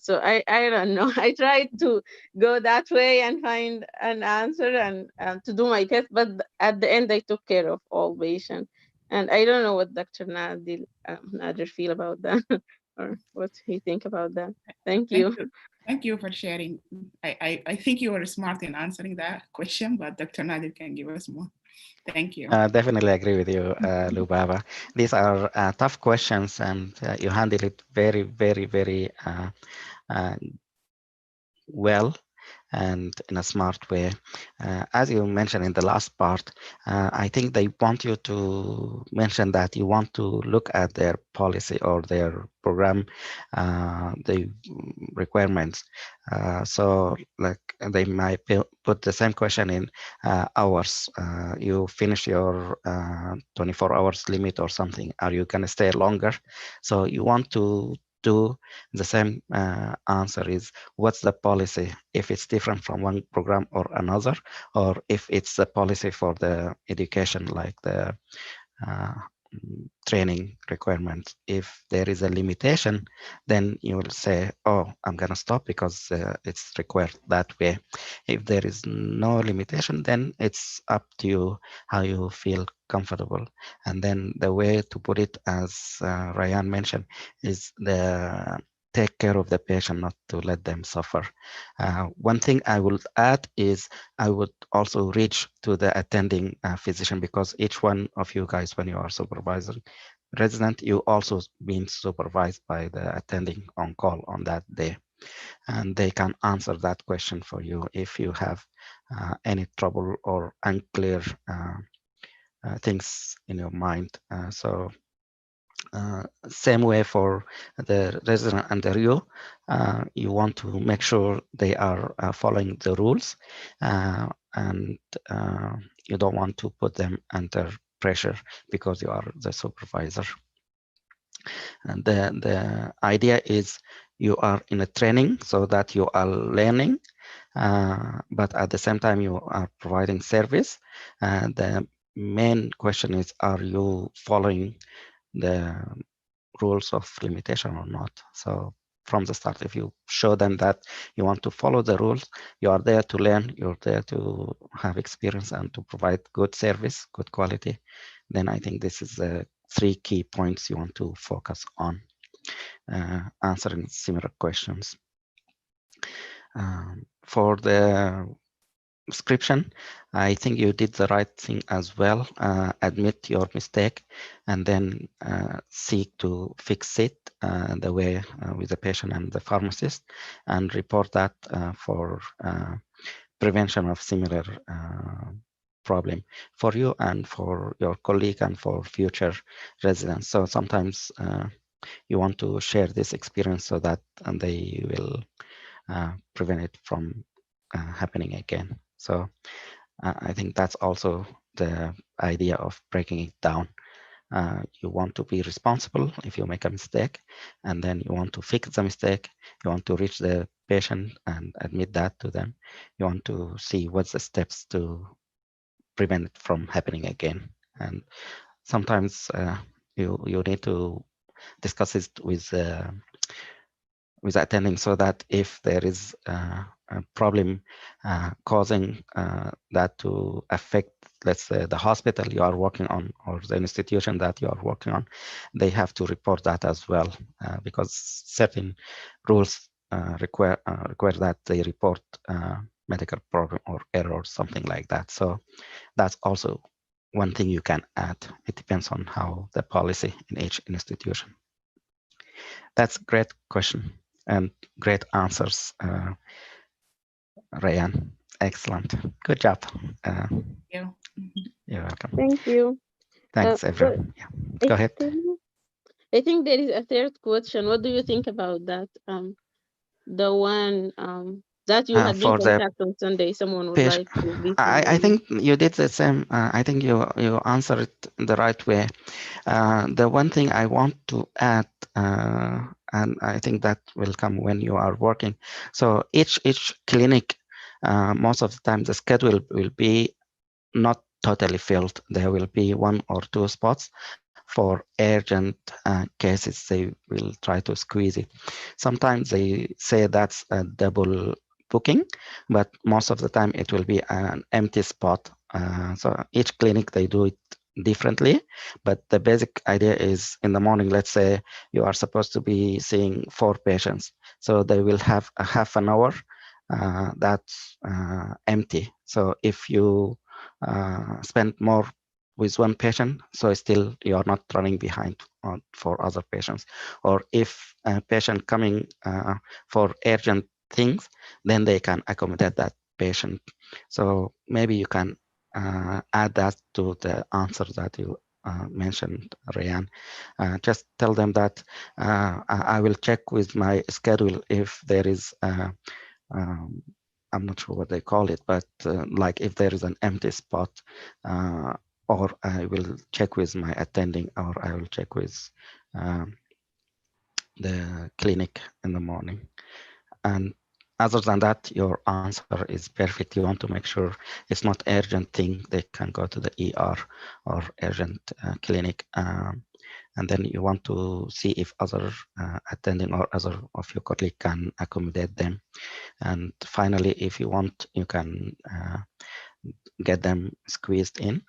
So I don't know. I tried to go that way and find an answer and to do my test, but at the end I took care of all patients. And I don't know what Dr. Nader feel about that or what he think about that. Thank you. Thank you for sharing. I think you were smart in answering that question, but Dr. Nadir can give us more. Thank you. Definitely agree with you, Lubaba. These are tough questions, and you handle it very, very, very well and in a smart way. As you mentioned in the last part, I think they want you to mention that you want to look at their policy or their program, the requirements. So like they might put the same question in hours. You finish your 24 hours limit or something. Are you going to stay longer? So you want to do the same answer is what's the policy, if it's different from one program or another, or if it's a policy for the education, like the training requirements. If there is a limitation, then you will say, oh, I'm going to stop because it's required that way. If there is no limitation, then it's up to you how you feel comfortable. And then the way to put it, as Rayan mentioned, is the take care of the patient, not to let them suffer. One thing I will add is I would also reach to the attending physician, because each one of you guys, when you are supervising resident, you also being supervised by the attending on call on that day. And they can answer that question for you if you have any trouble or unclear things in your mind. Same way for the resident under you, you want to make sure they are following the rules, and you don't want to put them under pressure because you are the supervisor. And the idea is you are in a training so that you are learning, but at the same time you are providing service. And the main question is, are you following the rules of limitation or not? So from the start, if you show them that you want to follow the rules, you are there to learn, you're there to have experience and to provide good service, good quality, then I think this is the 3 key points you want to focus on answering similar questions. For the description, I think you did the right thing as well. Admit your mistake and then seek to fix it the way with the patient and the pharmacist, and report that for prevention of similar problem for you and for your colleague and for future residents. So sometimes you want to share this experience so that they will prevent it from happening again. So I think that's also the idea of breaking it down. You want to be responsible if you make a mistake, and then you want to fix the mistake. You want to reach the patient and admit that to them. You want to see what's the steps to prevent it from happening again. And sometimes you need to discuss it with attending, so that if there is a problem causing that to affect, let's say, the hospital you are working on or the institution that you are working on, they have to report that as well, because certain rules require that they report medical problem or error or something like that. So that's also one thing you can add. It depends on how the policy in each institution. That's a great question and great answers, Rayan. Excellent. Good job. Yeah. You're welcome. Thank you. Thanks, everyone. Yeah. Go ahead. I think there is a third question. What do you think about that? The one that you had been For the contacted on Sunday. Someone would like to be. I think you did the same. I think you answered it the right way. The one thing I want to add, and I think that will come when you are working. So each clinic, most of the time the schedule will be not totally filled. There will be 1 or 2 spots for urgent cases. They will try to squeeze it. Sometimes they say that's a double booking, but most of the time it will be an empty spot. So each clinic, they do it differently, but the basic idea is in the morning, let's say you are supposed to be seeing 4 patients. So they will have a half an hour that's empty. So if you spend more with 1 patient, so still you are not running behind for other patients. Or if a patient coming for urgent things, then they can accommodate that patient. So maybe you can add that to the answer that you mentioned, Rayan. Just tell them that I will check with my schedule if there is I'm not sure what they call it, but like if there is an empty spot, or I will check with my attending, or I will check with the clinic in the morning. And other than that, your answer is perfect. You want to make sure it's not urgent thing. They can go to the ER or urgent clinic. And then you want to see if other attending or other of your colleagues can accommodate them. And finally, if you want, you can get them squeezed in.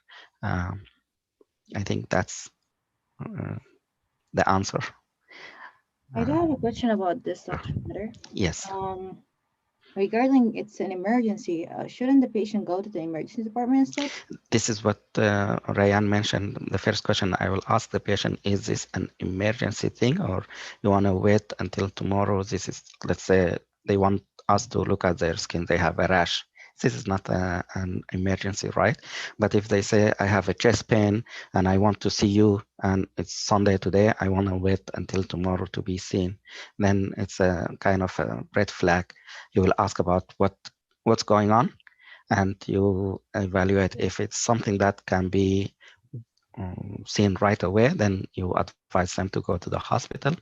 I think that's the answer. I do have a question about this, Dr. Matter. Yes. Regarding it's an emergency, shouldn't the patient go to the emergency department instead? This is what Rayan mentioned. The first question I will ask the patient, is this an emergency thing or you want to wait until tomorrow? This is, let's say they want us to look at their skin, they have a rash. This is not an emergency, right? But if they say, I have a chest pain and I want to see you and it's Sunday today, I want to wait until tomorrow to be seen, then it's a kind of a red flag. You will ask about what's going on, and you evaluate if it's something that can be seen right away, then you advise them to go to the hospital.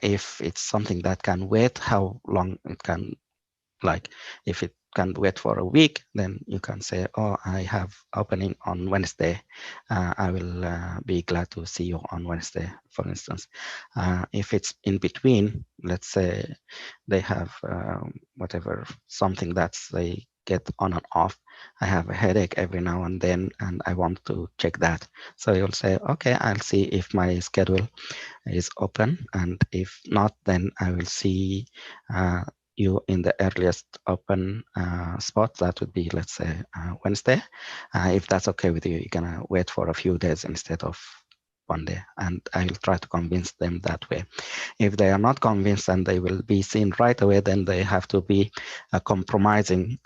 If it's something that can wait, how long it can, like if it can wait for a week, then you can say, oh, I have opening on Wednesday. I will be glad to see you on Wednesday, for instance. If it's in between, let's say they have whatever, something that's they get on and off. I have a headache every now and then, and I want to check that. So you'll say, okay, I'll see if my schedule is open, and if not, then I will see you in the earliest open spot. That would be, let's say, Wednesday. If that's okay with you, you're gonna wait for a few days instead of one day, and I will try to convince them that way. If they are not convinced and they will be seen right away, then they have to be a compromising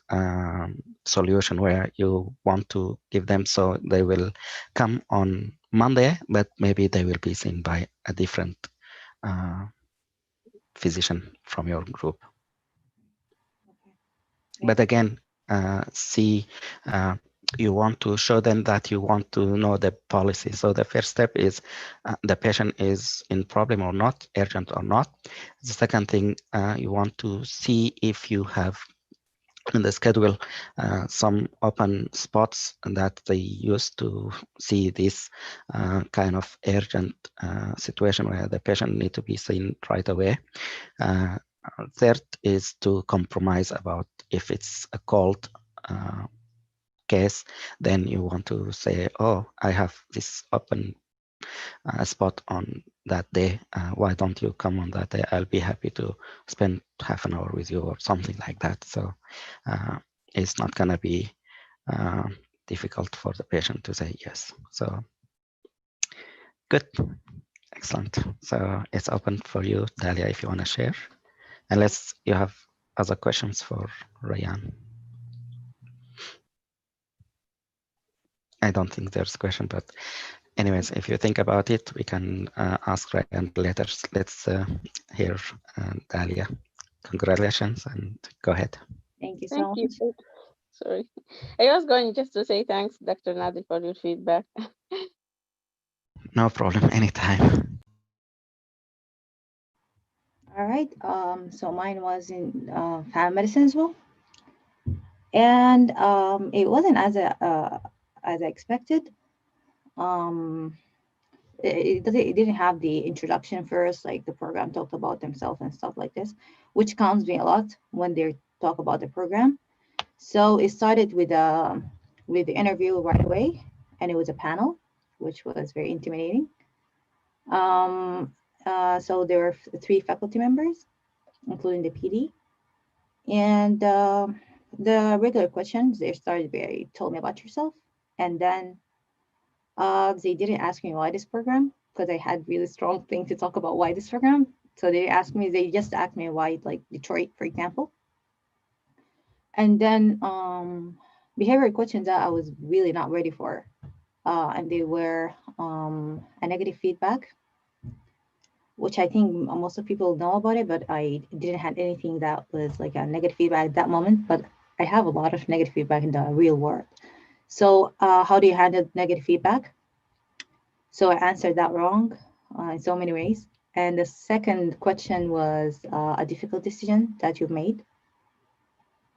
solution where you want to give them, so they will come on Monday, but maybe they will be seen by a different physician from your group. But again, you want to show them that you want to know the policy. So the first step is the patient is in problem or not, urgent or not. The second thing, you want to see if you have in the schedule some open spots that they use to see this kind of urgent situation where the patient need to be seen right away. Third is to compromise about if it's a cold case, then you want to say, oh, I have this open spot on that day. Why don't you come on that day? I'll be happy to spend half an hour with you or something like that. So it's not going to be difficult for the patient to say yes. So good. Excellent. So it's open for you, Dalia, if you want to share. Unless you have other questions for Rayan. I don't think there's a question, but anyways, if you think about it, we can ask Rayan later. Let's hear Dalia. Congratulations, and go ahead. Thank you so Thank much. you. Sorry. I was going just to say thanks, Dr. Nadi, for your feedback. No problem, anytime. All right. So mine was in family medicine as well, and it wasn't as I expected. It didn't have the introduction first, like the program talked about themselves and stuff like this, which calms me a lot when they talk about the program. So it started with the interview right away, and it was a panel, which was very intimidating. So there were 3 faculty members, including the PD, and the regular questions, they started very, told me about yourself, and then they didn't ask me why this program, because I had really strong thing to talk about why this program. So they just asked me why, like Detroit, for example. And then behavioral questions that I was really not ready for. And they were a negative feedback, which I think most of people know about it, but I didn't have anything that was like a negative feedback at that moment. But I have a lot of negative feedback in the real world. So how do you handle negative feedback? So I answered that wrong in so many ways. And the second question was a difficult decision that you made.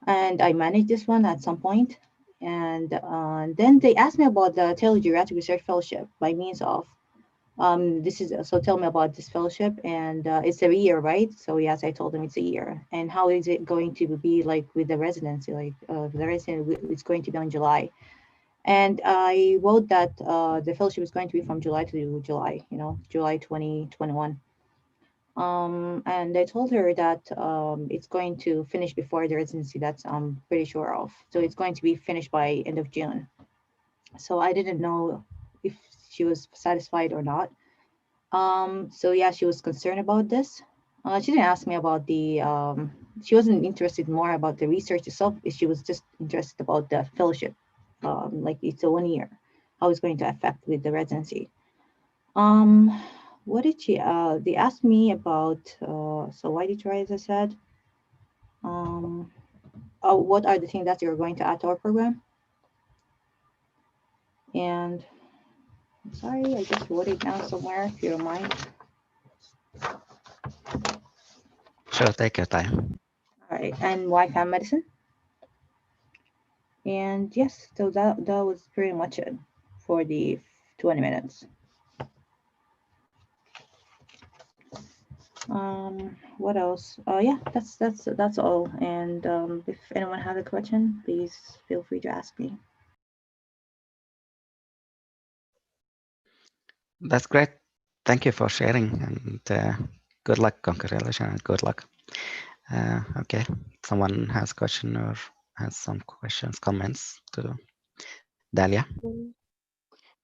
and I managed this one at some point. And then they asked me about the Telegeriatric Research Fellowship by means of this is so tell me about this fellowship, and it's a year, right? So yes, I told them it's a year. And how is it going to be like with the residency? Like the residency, it's going to be on July. And I wrote that the fellowship is going to be from July to July, July 2021. And I told her that it's going to finish before the residency. That's I'm pretty sure of. So it's going to be finished by end of June. So I didn't know if she was satisfied or not. So yeah, she was concerned about this. She didn't ask me about the. She wasn't interested more about the research itself. She was just interested about the fellowship. Like it's a 1 year, how it's going to affect with the residency. What did she? They asked me about. So why did you write? As I said. Oh, what are the things that you're going to add to our program? And I'm sorry, I just wrote it down somewhere. If you don't mind. Sure, take your time. All right, and why family medicine? And yes, so that was pretty much it for the 20 minutes. What else? Yeah, that's all. And if anyone has a question, please feel free to ask me. That's great. Thank you for sharing, and good luck, congratulations, and good luck. Okay, someone has a question or has some questions, comments to Dalia?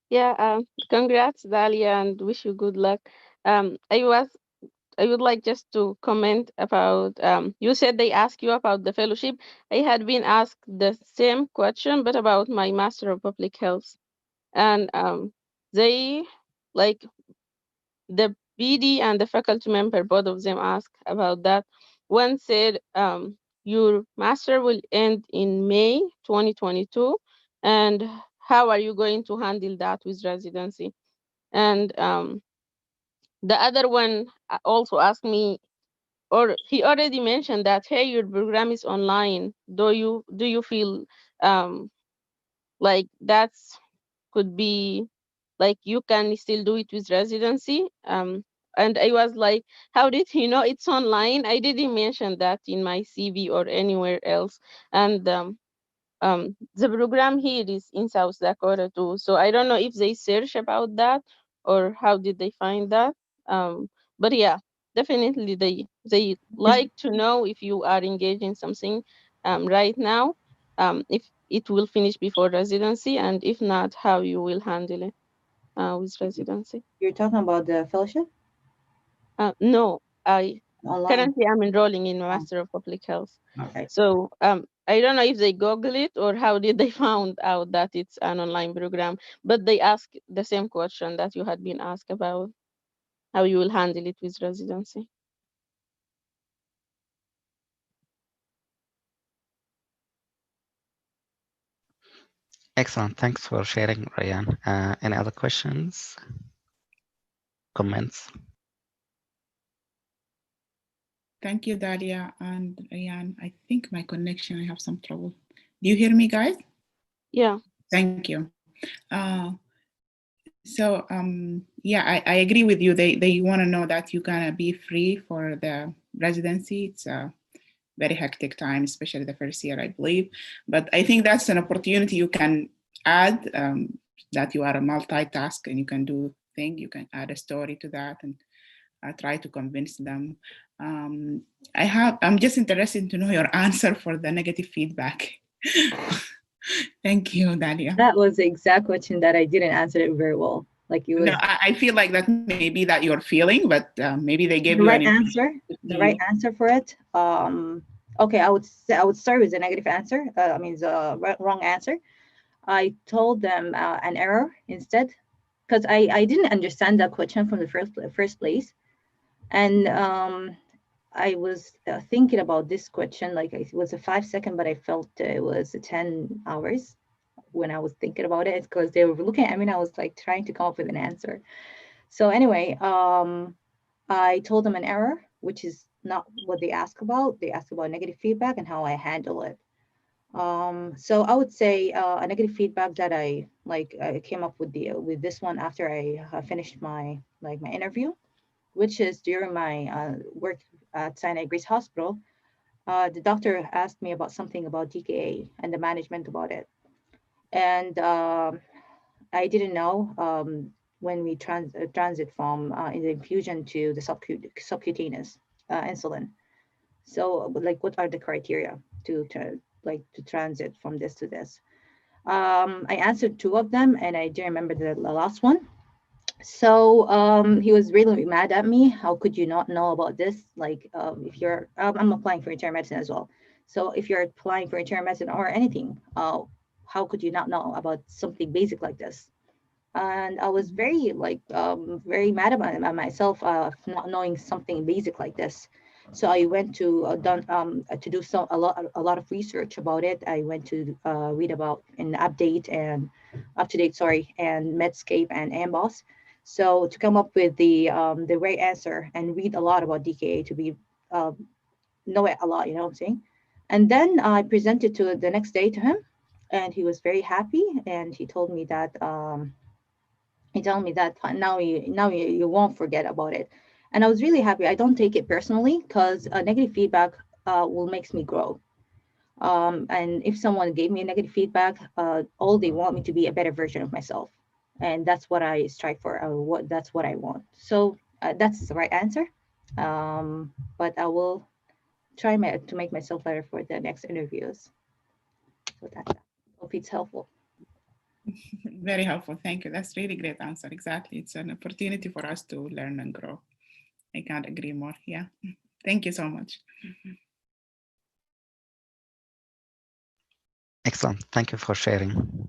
Yeah, congrats, Dalia, and wish you good luck. I would like just to comment about you said they asked you about the fellowship. I had been asked the same question, but about my Master of Public Health. And they, like the BD and the faculty member, both of them asked about that. One said, your master will end in May 2022, and how are you going to handle that with residency? And the other one also asked me, or he already mentioned that, hey, your program is online. Do you feel like that's could be like you can still do it with residency? And I was like, how did he know it's online? I didn't mention that in my CV or anywhere else. And the program here is in South Dakota too, so I don't know if they search about that or how did they find that. But yeah, definitely they like to know if you are engaged in something right now, if it will finish before residency, and if not, how you will handle it with residency. You're talking about the fellowship No, I online. currently am enrolling in Master of Public Health. Okay. So I don't know if they Google it or how did they found out that it's an online program, but they ask the same question that you had been asked about how you will handle it with residency. Excellent. Thanks for sharing, Rayan. Any other questions, comments? Thank you, Dalia and Rayan. I think my connection, I have some trouble. Do you hear me, guys? Yeah. Thank you. Yeah, I agree with you. They want to know that you're gonna be free for the residency. It's a very hectic time, especially the first year, I believe. But I think that's an opportunity you can add, that you are a multitask and you can do things. You can add a story to that and try to convince them. I'm just interested to know your answer for the negative feedback. Thank you, Dalia. That was the exact question that I didn't answer it very well. Like it was. No, I feel like that maybe that you're feeling, but maybe they gave the you right an answer. The right answer for it. Okay, I would start with the negative answer. I mean the wrong answer. I told them an error instead, because I didn't understand that question from the first place, and I was thinking about this question like it was a 5 second, but I felt it was 10 hours when I was thinking about it, because they were looking at me and I was like trying to come up with an answer. So anyway, I told them an error, which is not what they asked about. They asked about negative feedback and how I handle it. So I would say a negative feedback that I came up with this one after I finished my interview, which is during my work at Sinai Grace Hospital. The doctor asked me about something about DKA and the management about it, and I didn't know when we transit from in the infusion to the subcutaneous insulin. So, like, what are the criteria to transit from this to this? I answered two of them, and I do remember the last one. So he was really mad at me. How could you not know about this? Like, if you're, I'm applying for internal medicine as well. So if you're applying for internal medicine or anything, how could you not know about something basic like this? And I was very very mad about myself for not knowing something basic like this. So I went to do a lot of research about it. I went to read about an update and up to date, sorry, and Medscape and Amboss. So to come up with the right answer and read a lot about DKA to be know it a lot, you know what I'm saying? And then I presented to the next day to him, and he was very happy, and he told me that. He told me that you won't forget about it, and I was really happy. I don't take it personally because negative feedback will makes me grow. And if someone gave me a negative feedback, all they want me to be a better version of myself, and that's what I strive for. That's what I want. So that's the right answer. But I will try to make myself better for the next interviews. So that's that. Hope it's helpful. Very helpful. Thank you. That's really great answer. Exactly. It's an opportunity for us to learn and grow. I can't agree more. Yeah. Thank you so much. Excellent. Thank you for sharing.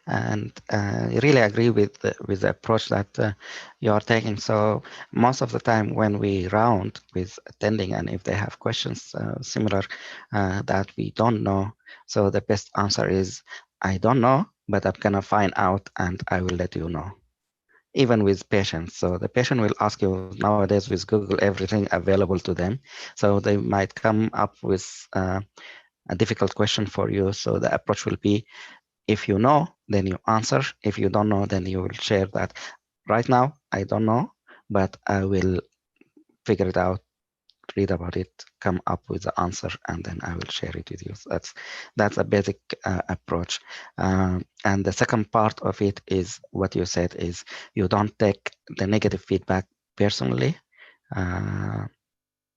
And I really agree with the approach that you are taking. So most of the time when we round with attending, and if they have questions similar that we don't know, so the best answer is, I don't know, but I'm gonna find out and I will let you know. Even with patients. So the patient will ask you nowadays with Google everything available to them. So they might come up with a difficult question for you. So the approach will be, if you know, then you answer. If you don't know, then you will share that. Right now, I don't know, but I will figure it out, read about it, come up with the answer, and then I will share it with you. So that's a basic approach. And the second part of it is what you said is you don't take the negative feedback personally.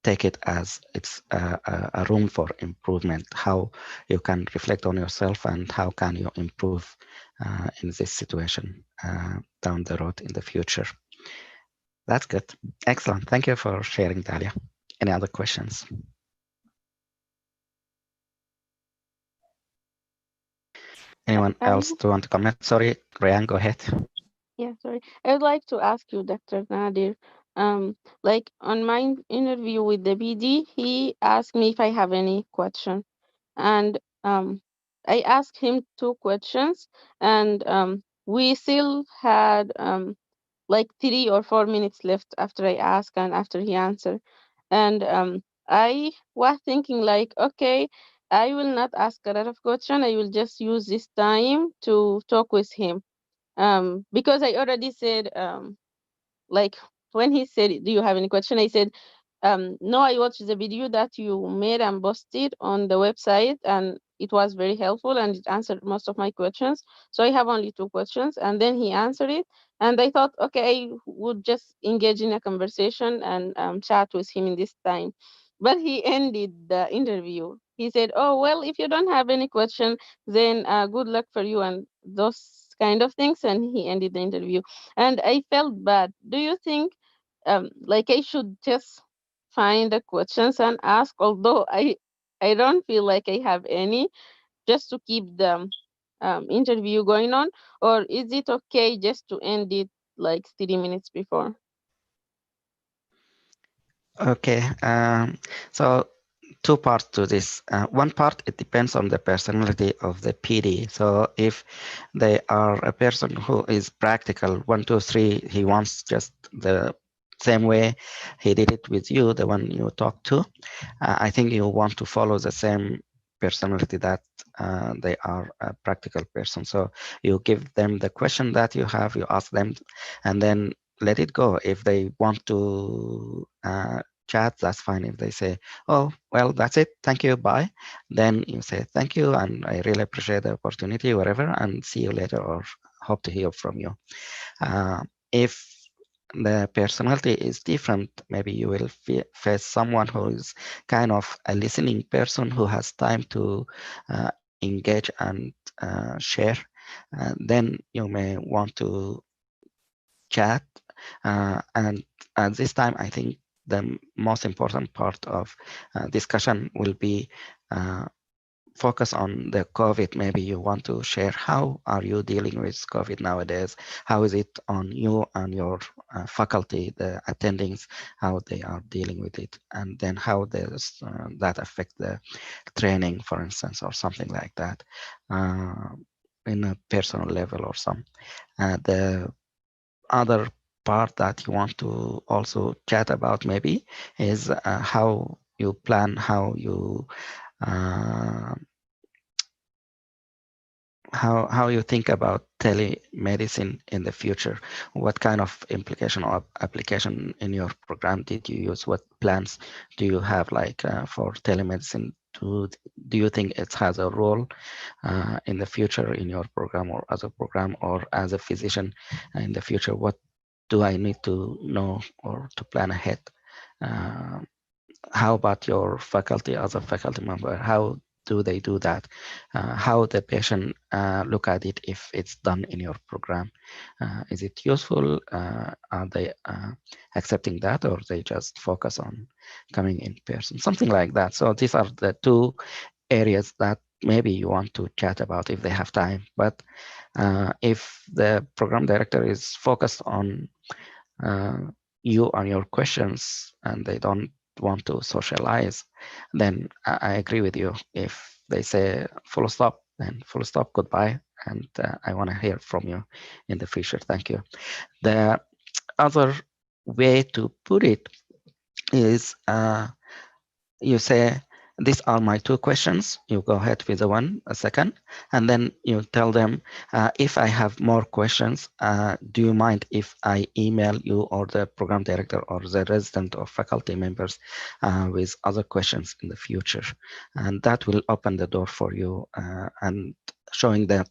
Take it as it's a room for improvement, how you can reflect on yourself and how can you improve in this situation down the road in the future. That's good. Excellent. Thank you for sharing, Dalia. Any other questions? Anyone else to want to comment? Sorry, Rayan, go ahead. Yeah, sorry. I would like to ask you, Dr. Nadir, like on my interview with the BD, he asked me if I have any question. And I asked him two questions, and we still had like 3 or 4 minutes left after I asked and after he answered. And I was thinking like, okay, I will not ask a lot of questions. I will just use this time to talk with him. Because I already said, like when he said, do you have any question? I said, no, I watched the video that you made and posted on the website, and it was very helpful and it answered most of my questions. So I have only 2 questions, and then he answered it. And I thought, okay, I would just engage in a conversation and chat with him in this time. But he ended the interview. He said, oh, well, if you don't have any question, then good luck for you and those kind of things. And he ended the interview. And I felt bad. Do you think like I should just find the questions and ask, although I don't feel like I have any, just to keep the interview going on, or is it okay just to end it like 30 minutes before? Okay, so two parts to this. One part, it depends on the personality of the PD. So if they are a person who is practical, 1, 2, 3, he wants just the same way he did it with you, the one you talked to. I think you want to follow the same personality that they are a practical person. So you give them the question that you have, you ask them, and then let it go. If they want to chat, that's fine. If they say, oh, well, that's it, thank you, bye, then you say thank you and I really appreciate the opportunity, whatever, and see you later, or hope to hear from you. If the personality is different, maybe you will face someone who is kind of a listening person who has time to engage and share. Then you may want to chat. And at this time, I think the most important part of discussion will be focus on the COVID. Maybe you want to share how are you dealing with COVID nowadays? How is it on you and your faculty, the attendings, how they are dealing with it? And then how does that affect the training, for instance, or something like that, in a personal level or some. The other part that you want to also chat about maybe is how you plan, how you uh, how you think about telemedicine in the future. What kind of implication or application in your program did you use? What plans do you have, like for telemedicine? Do you think it has a role in the future in your program or as a program, or as a physician in the future? What do I need to know or to plan ahead? Uh, how about your faculty, as a faculty member? How do they do that? How the patient look at it if it's done in your program? Is it useful? Are they accepting that, or they just focus on coming in person? Something like that. So these are the two areas that maybe you want to chat about if they have time. But if the program director is focused on uh, you and your questions and they don't want to socialize, then I agree with you. If they say full stop, then full stop, goodbye, and I want to hear from you in the future. Thank you. The other way to put it is you say, these are my two questions. You go ahead with the one, a second, and then you tell them, if I have more questions, do you mind if I email you or the program director or the resident or faculty members with other questions in the future? And that will open the door for you and showing that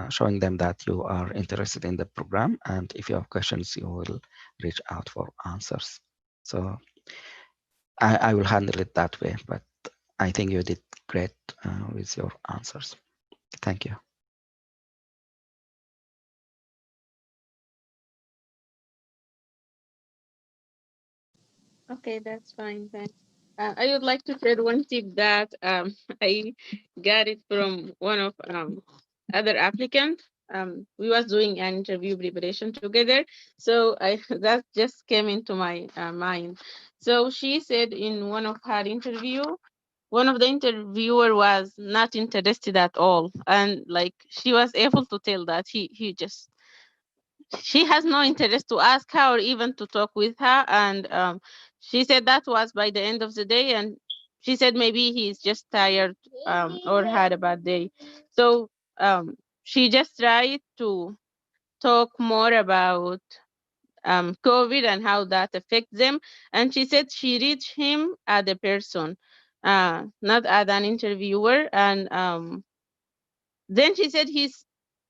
showing them that you are interested in the program, and if you have questions, you will reach out for answers. So I will handle it that way, but I think you did great with your answers. Thank you. Okay, that's fine. Thanks. I would like to share one tip that I got it from one of other applicant. We was doing an interview preparation together, so I that just came into my mind. So she said in one of her interview, one of the interviewer was not interested at all, and like she was able to tell that he just she has no interest to ask her or even to talk with her. And she said that was by the end of the day. And she said maybe he's just tired or had a bad day. So she just tried to talk more about COVID and how that affects them. And she said she reached him as a person, not as an interviewer. And then she said he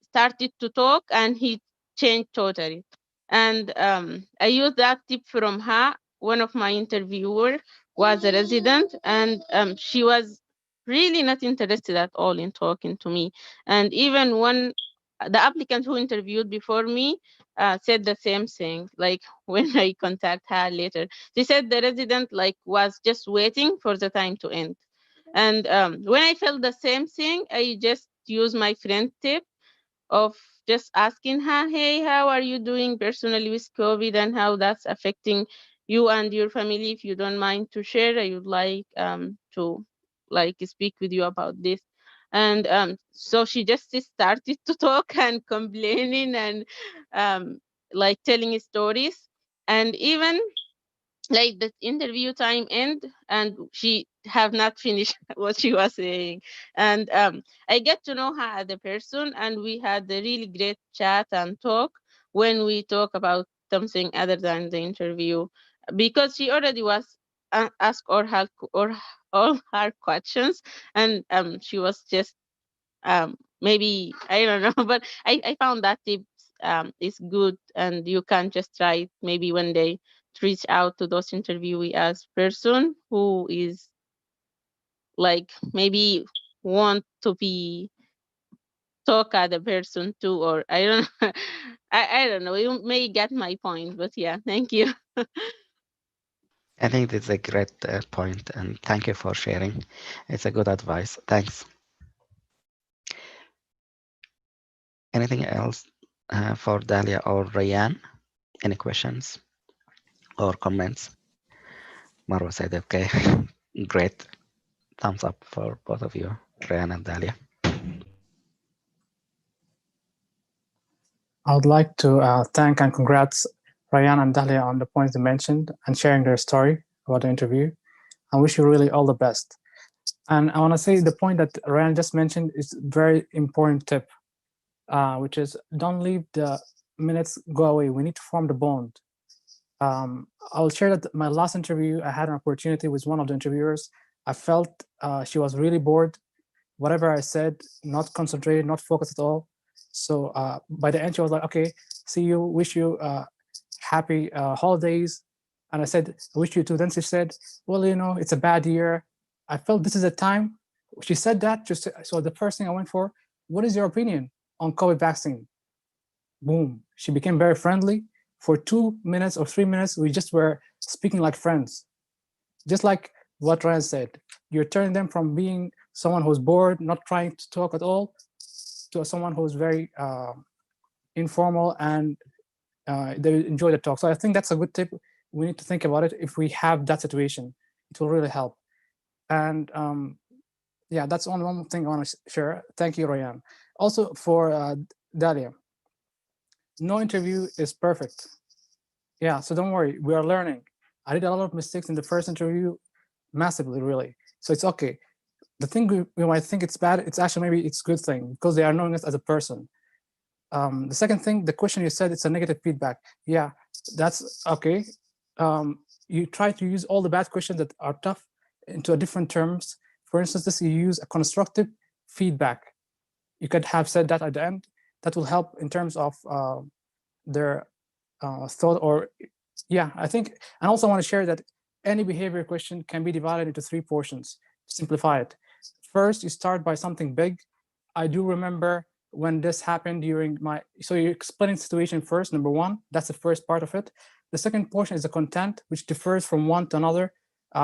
started to talk and he changed totally. And I used that tip from her. One of my interviewer was a resident, and she was really not interested at all in talking to me. And even when the applicant who interviewed before me said the same thing, like when I contact her later, she said the resident like was just waiting for the time to end. And when I felt the same thing, I just used my friend tip of just asking her, hey, how are you doing personally with COVID and how that's affecting you and your family? If you don't mind to share, I would like to like speak with you about this. And so she just started to talk and complaining and like telling stories. And even like the interview time end and she have not finished what she was saying. And I get to know her as a person, and we had a really great chat and talk when we talk about something other than the interview, because she already was asked all her questions, and she was just maybe I don't know, but I found that tips is good, and you can just try it maybe one day to reach out to those interviewee as person who is like maybe want to be talk at the person too, or I don't I don't know, you may get my point, but yeah, thank you. I think that's a great point, and thank you for sharing. It's a good advice. Thanks. Anything else for Dalia or Rayan? Any questions or comments? Marwa said, okay, great. Thumbs up for both of you, Rayan and Dalia. I would like to thank and congrats Rayan and Dahlia on the points they mentioned and sharing their story about the interview. I wish you really all the best. And I want to say the point that Rayan just mentioned is a very important tip, which is don't leave the minutes go away. We need to form the bond. I'll share that my last interview, I had an opportunity with one of the interviewers. I felt she was really bored. Whatever I said, not concentrated, not focused at all. So by the end, she was like, "Okay, see you. Wish you happy holidays." And I said, "I wish you too." Then she said, "Well, you know, it's a bad year. I felt this is a time." She said that. Just so the first thing I went for, what is your opinion on COVID vaccine? Boom. She became very friendly. For 2 minutes or 3 minutes, we just were speaking like friends. Just like what Ryan said, you're turning them from being someone who's bored, not trying to talk at all, to someone who's very informal and they enjoy the talk. So I think that's a good tip. We need to think about it. If we have that situation, it will really help. And yeah, that's only one thing I want to share. Thank you, Rayan. Also for Dalia, no interview is perfect. Yeah, so don't worry, we are learning. I did a lot of mistakes in the first interview, massively, really. So it's okay. The thing we might think it's bad, it's actually maybe it's a good thing because they are knowing us as a person. The second thing, the question you said, it's a negative feedback. Yeah, that's okay. You try to use all the bad questions that are tough into a different terms. For instance, you use a constructive feedback. You could have said that at the end. That will help in terms of their thought or, yeah, I think, and also want to share that any behavior question can be divided into 3 portions. Simplify it. First, you start by something big. I do remember when this happened during my, so you're explaining the situation first, number 1, that's the first part of it. The second portion is the content, which differs from one to another.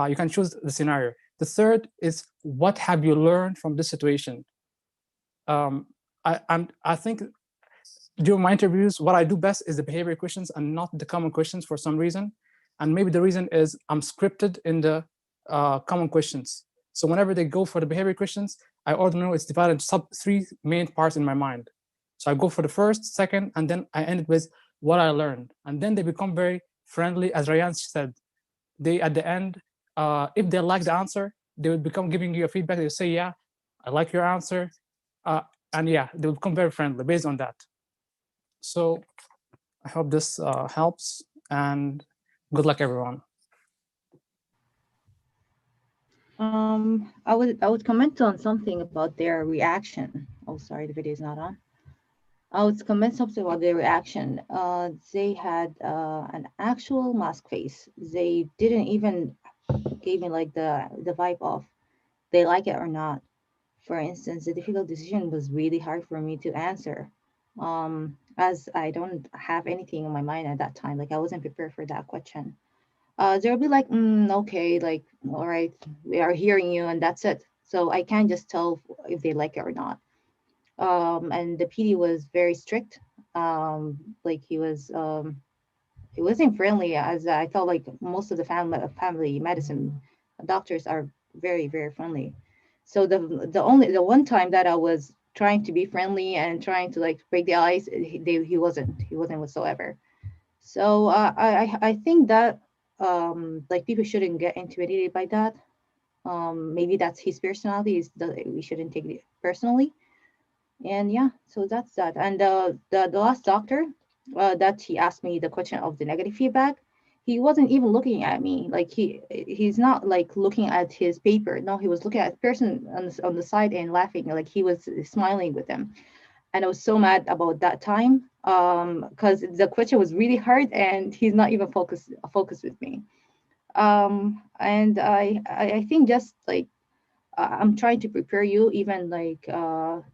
You can choose the scenario. The third is what have you learned from this situation? I think during my interviews, what I do best is the behavior questions and not the common questions for some reason. And maybe the reason is I'm scripted in the common questions. So whenever they go for the behavior questions, I already know it's divided into 3 main parts in my mind. So I go for the first, second, and then I end it with what I learned. And then they become very friendly, as Rayan said. They, at the end, if they like the answer, they will become giving you a feedback. They'll say, yeah, I like your answer. And yeah, they will become very friendly based on that. So I hope this helps, and good luck, everyone. I would comment on something about their reaction. Oh, sorry, the video is not on. I would comment something about their reaction. They had an actual mask face. They didn't even give me like the vibe of they like it or not. For instance, the difficult decision was really hard for me to answer, as I don't have anything in my mind at that time. Like I wasn't prepared for that question. They'll be like, okay, like, all right, we are hearing you, and that's it. So I can't just tell if they like it or not. And the PD was very strict. Like he wasn't friendly, as I felt like most of the family medicine doctors are very, very friendly. So the one time that I was trying to be friendly and trying to like break the ice, he wasn't whatsoever. So I think that like people shouldn't get intimidated by that. Maybe that's his personality. Is that we shouldn't take it personally. And yeah, so that's that. And the last doctor that he asked me the question of the negative feedback, he wasn't even looking at me. Like he's not like looking at his paper. No, he was looking at the person on the side and laughing. Like he was smiling with them. And I was so mad about that time because the question was really hard and he's not even focused with me. And I think just like I'm trying to prepare you, even like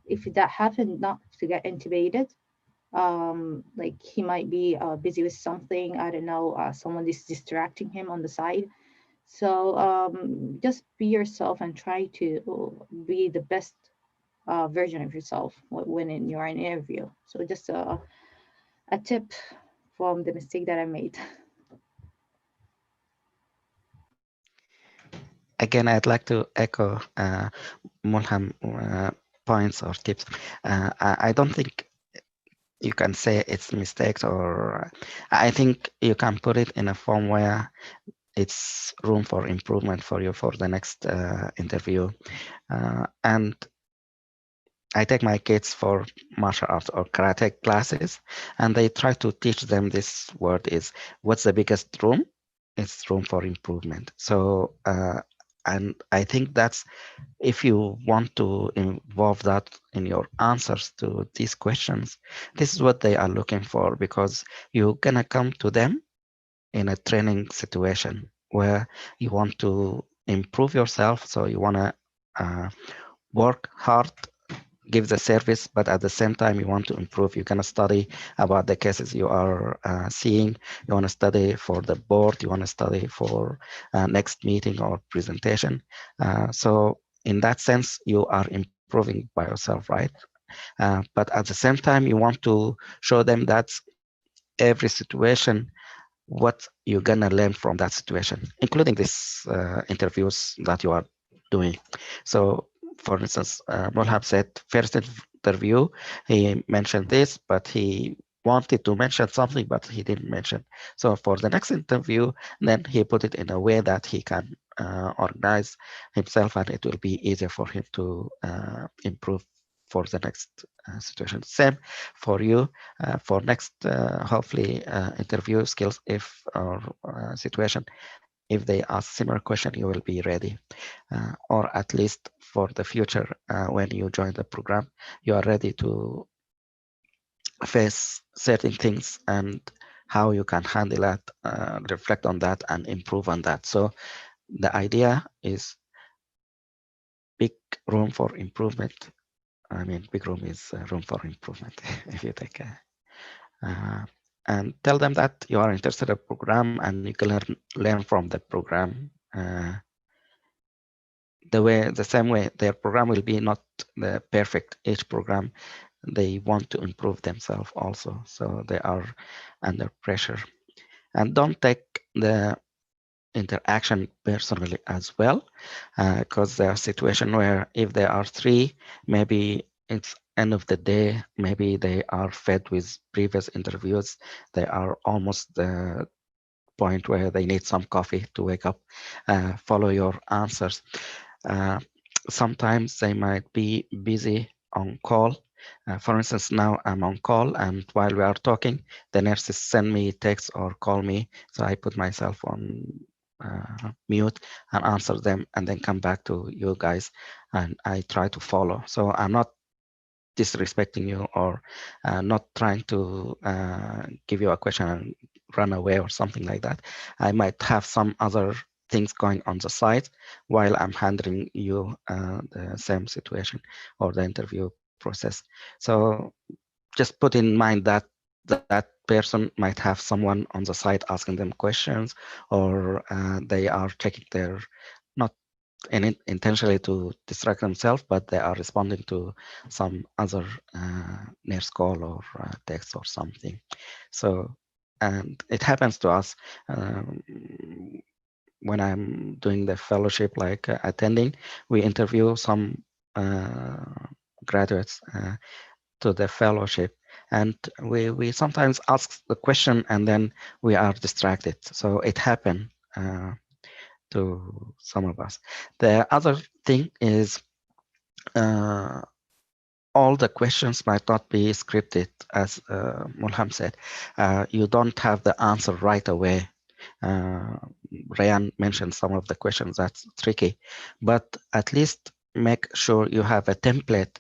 if that happened, not to get intubated. Like he might be busy with something. I don't know. Someone is distracting him on the side. So just be yourself and try to be the best version of yourself when you're in an interview. So just a tip from the mistake that I made. Again, I'd like to echo Mulham points or tips. I don't think you can say it's mistakes, or I think you can put it in a form where it's room for improvement for you for the next interview. And I take my kids for martial arts or karate classes, and they try to teach them this word is, what's the biggest room? It's room for improvement. So, and I think that's, if you want to involve that in your answers to these questions, this is what they are looking for, because you're gonna come to them in a training situation where you want to improve yourself. So you wanna work hard, give the service, but at the same time you want to improve. You're going to study about the cases you are seeing. You want to study for the board. You want to study for next meeting or presentation. So in that sense, you are improving by yourself, right? But at the same time, you want to show them that every situation, what you're going to learn from that situation, including these interviews that you are doing. So for instance, Mulham said first interview, he mentioned this, but he wanted to mention something, but he didn't mention. So for the next interview, then he put it in a way that he can organize himself, and it will be easier for him to improve for the next situation. Same for you for next, hopefully, interview skills, if or situation, if they ask similar question, you will be ready, or at least for the future, when you join the program, you are ready to face certain things and how you can handle that, reflect on that, and improve on that. So the idea is big room for improvement. I mean, big room is room for improvement. If you take and tell them that you are interested in the program and you can learn from the program. The same way their program will be not the perfect. Each program, they want to improve themselves also, so they are under pressure. And don't take the interaction personally as well, because there are situations where if there are three, maybe it's end of the day, maybe they are fed with previous interviews, they are almost the point where they need some coffee to wake up, follow your answers. Sometimes they might be busy on call. For instance, now I'm on call, and while we are talking, the nurses send me text or call me. So I put myself on mute and answer them, and then come back to you guys, and I try to follow. So I'm not disrespecting you, or not trying to give you a question and run away or something like that. I might have some other things going on the side while I'm handling you the same situation or the interview process. So just put in mind that that person might have someone on the side asking them questions, or they are checking their, not intentionally to distract themselves, but they are responding to some other nurse call or text or something. So, and it happens to us when I'm doing the fellowship, like attending, we interview some graduates to the fellowship, and we sometimes ask the question and then we are distracted. So it happened to some of us. The other thing is all the questions might not be scripted, as Mulham said. You don't have the answer right away. Rayan mentioned some of the questions that's tricky, but at least make sure you have a template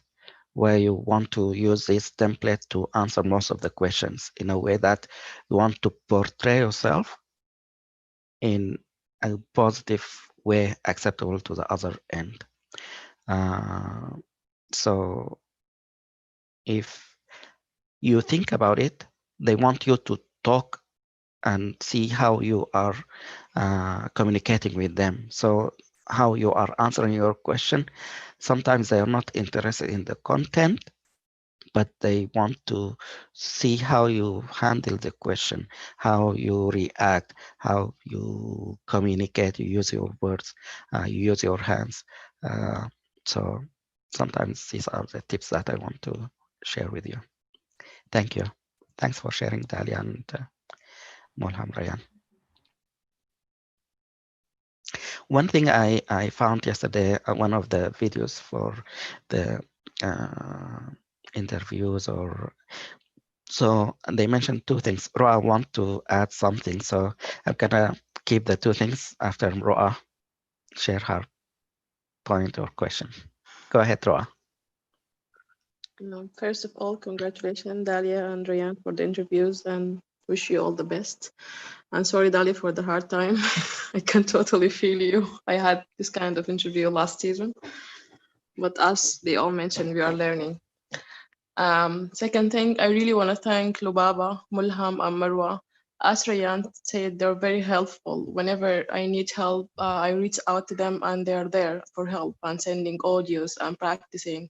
where you want to use this template to answer most of the questions in a way that you want to portray yourself in a positive way acceptable to the other end. So if you think about it, they want you to talk and see how you are communicating with them. So how you are answering your question. Sometimes they are not interested in the content, but they want to see how you handle the question, how you react, how you communicate, you use your words, you use your hands. So sometimes these are the tips that I want to share with you. Thank you. Thanks for sharing, Dalia and Mulham, Rayan. One thing I found yesterday, one of the videos for the interviews, or so they mentioned two things. Roa want to add something, so I'm gonna keep the two things after Roa share her point or question. Go ahead, Roa. First of all, congratulations, Dalia and Rayan, for the interviews, and wish you all the best. And sorry, Dalia, for the hard time. I can totally feel you. I had this kind of interview last season, but as they all mentioned, we are learning. Second thing, I really want to thank Lubaba, Mulham, and Marwa. As Rayan said, they're very helpful. Whenever I need help, I reach out to them and they're there for help and sending audios and practicing.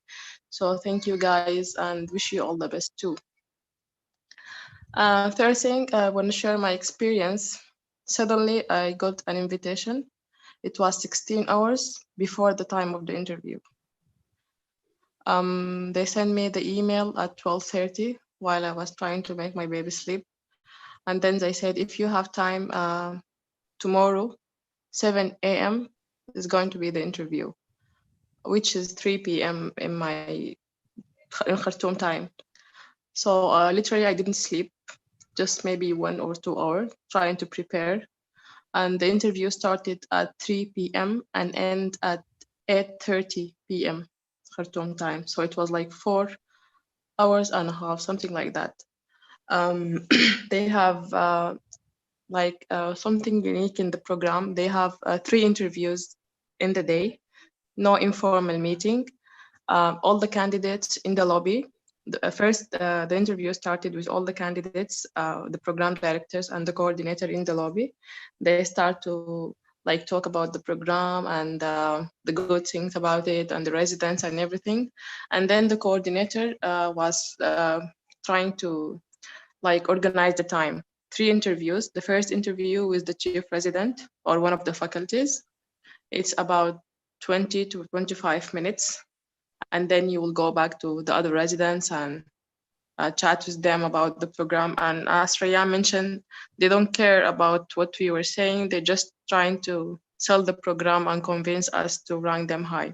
So thank you guys and wish you all the best too. Third thing, I want to share my experience. Suddenly, I got an invitation. It was 16 hours before the time of the interview. They sent me the email at 12:30 while I was trying to make my baby sleep. And then they said, if you have time tomorrow, 7 a.m. is going to be the interview, which is 3 p.m. in Khartoum time. So literally I didn't sleep, just maybe 1 or 2 hours trying to prepare. And the interview started at 3 p.m. and ended at 8:30 p.m. Khartoum time. So it was like 4 hours and a half, something like that. They have something unique in the program. They have 3 interviews in the day, no informal meeting. All the candidates in the lobby. The interview started with all the candidates, the program directors and the coordinator in the lobby. They start to talk about the program and the good things about it and the residents and everything. And then the coordinator was trying to organize the time. 3 interviews. The first interview with the chief resident or one of the faculties. It's about 20 to 25 minutes. And then you will go back to the other residents and chat with them about the program. And as Rayan mentioned, they don't care about what we were saying. They're just trying to sell the program and convince us to rank them high.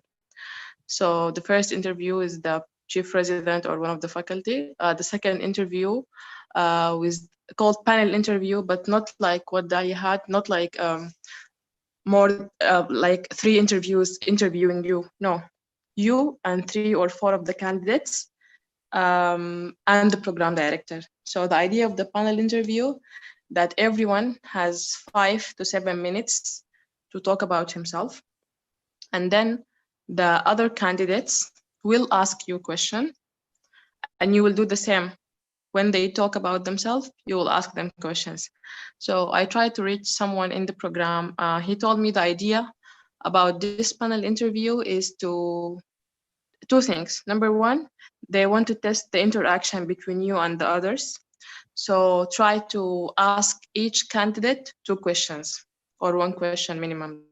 So the first interview is the chief resident or one of the faculty. The second interview was called panel interview, but not like what Dalia had, not like more like 3 interviews interviewing you. No, you and 3 or 4 of the candidates and the program director. So the idea of the panel interview that everyone has 5 to 7 minutes to talk about himself. And then the other candidates will ask you a question and you will do the same. When they talk about themselves, you will ask them questions. So I tried to reach someone in the program. He told me the idea about this panel interview is 2 things. Number 1, they want to test the interaction between you and the others. So try to ask each candidate 2 questions or 1 question minimum.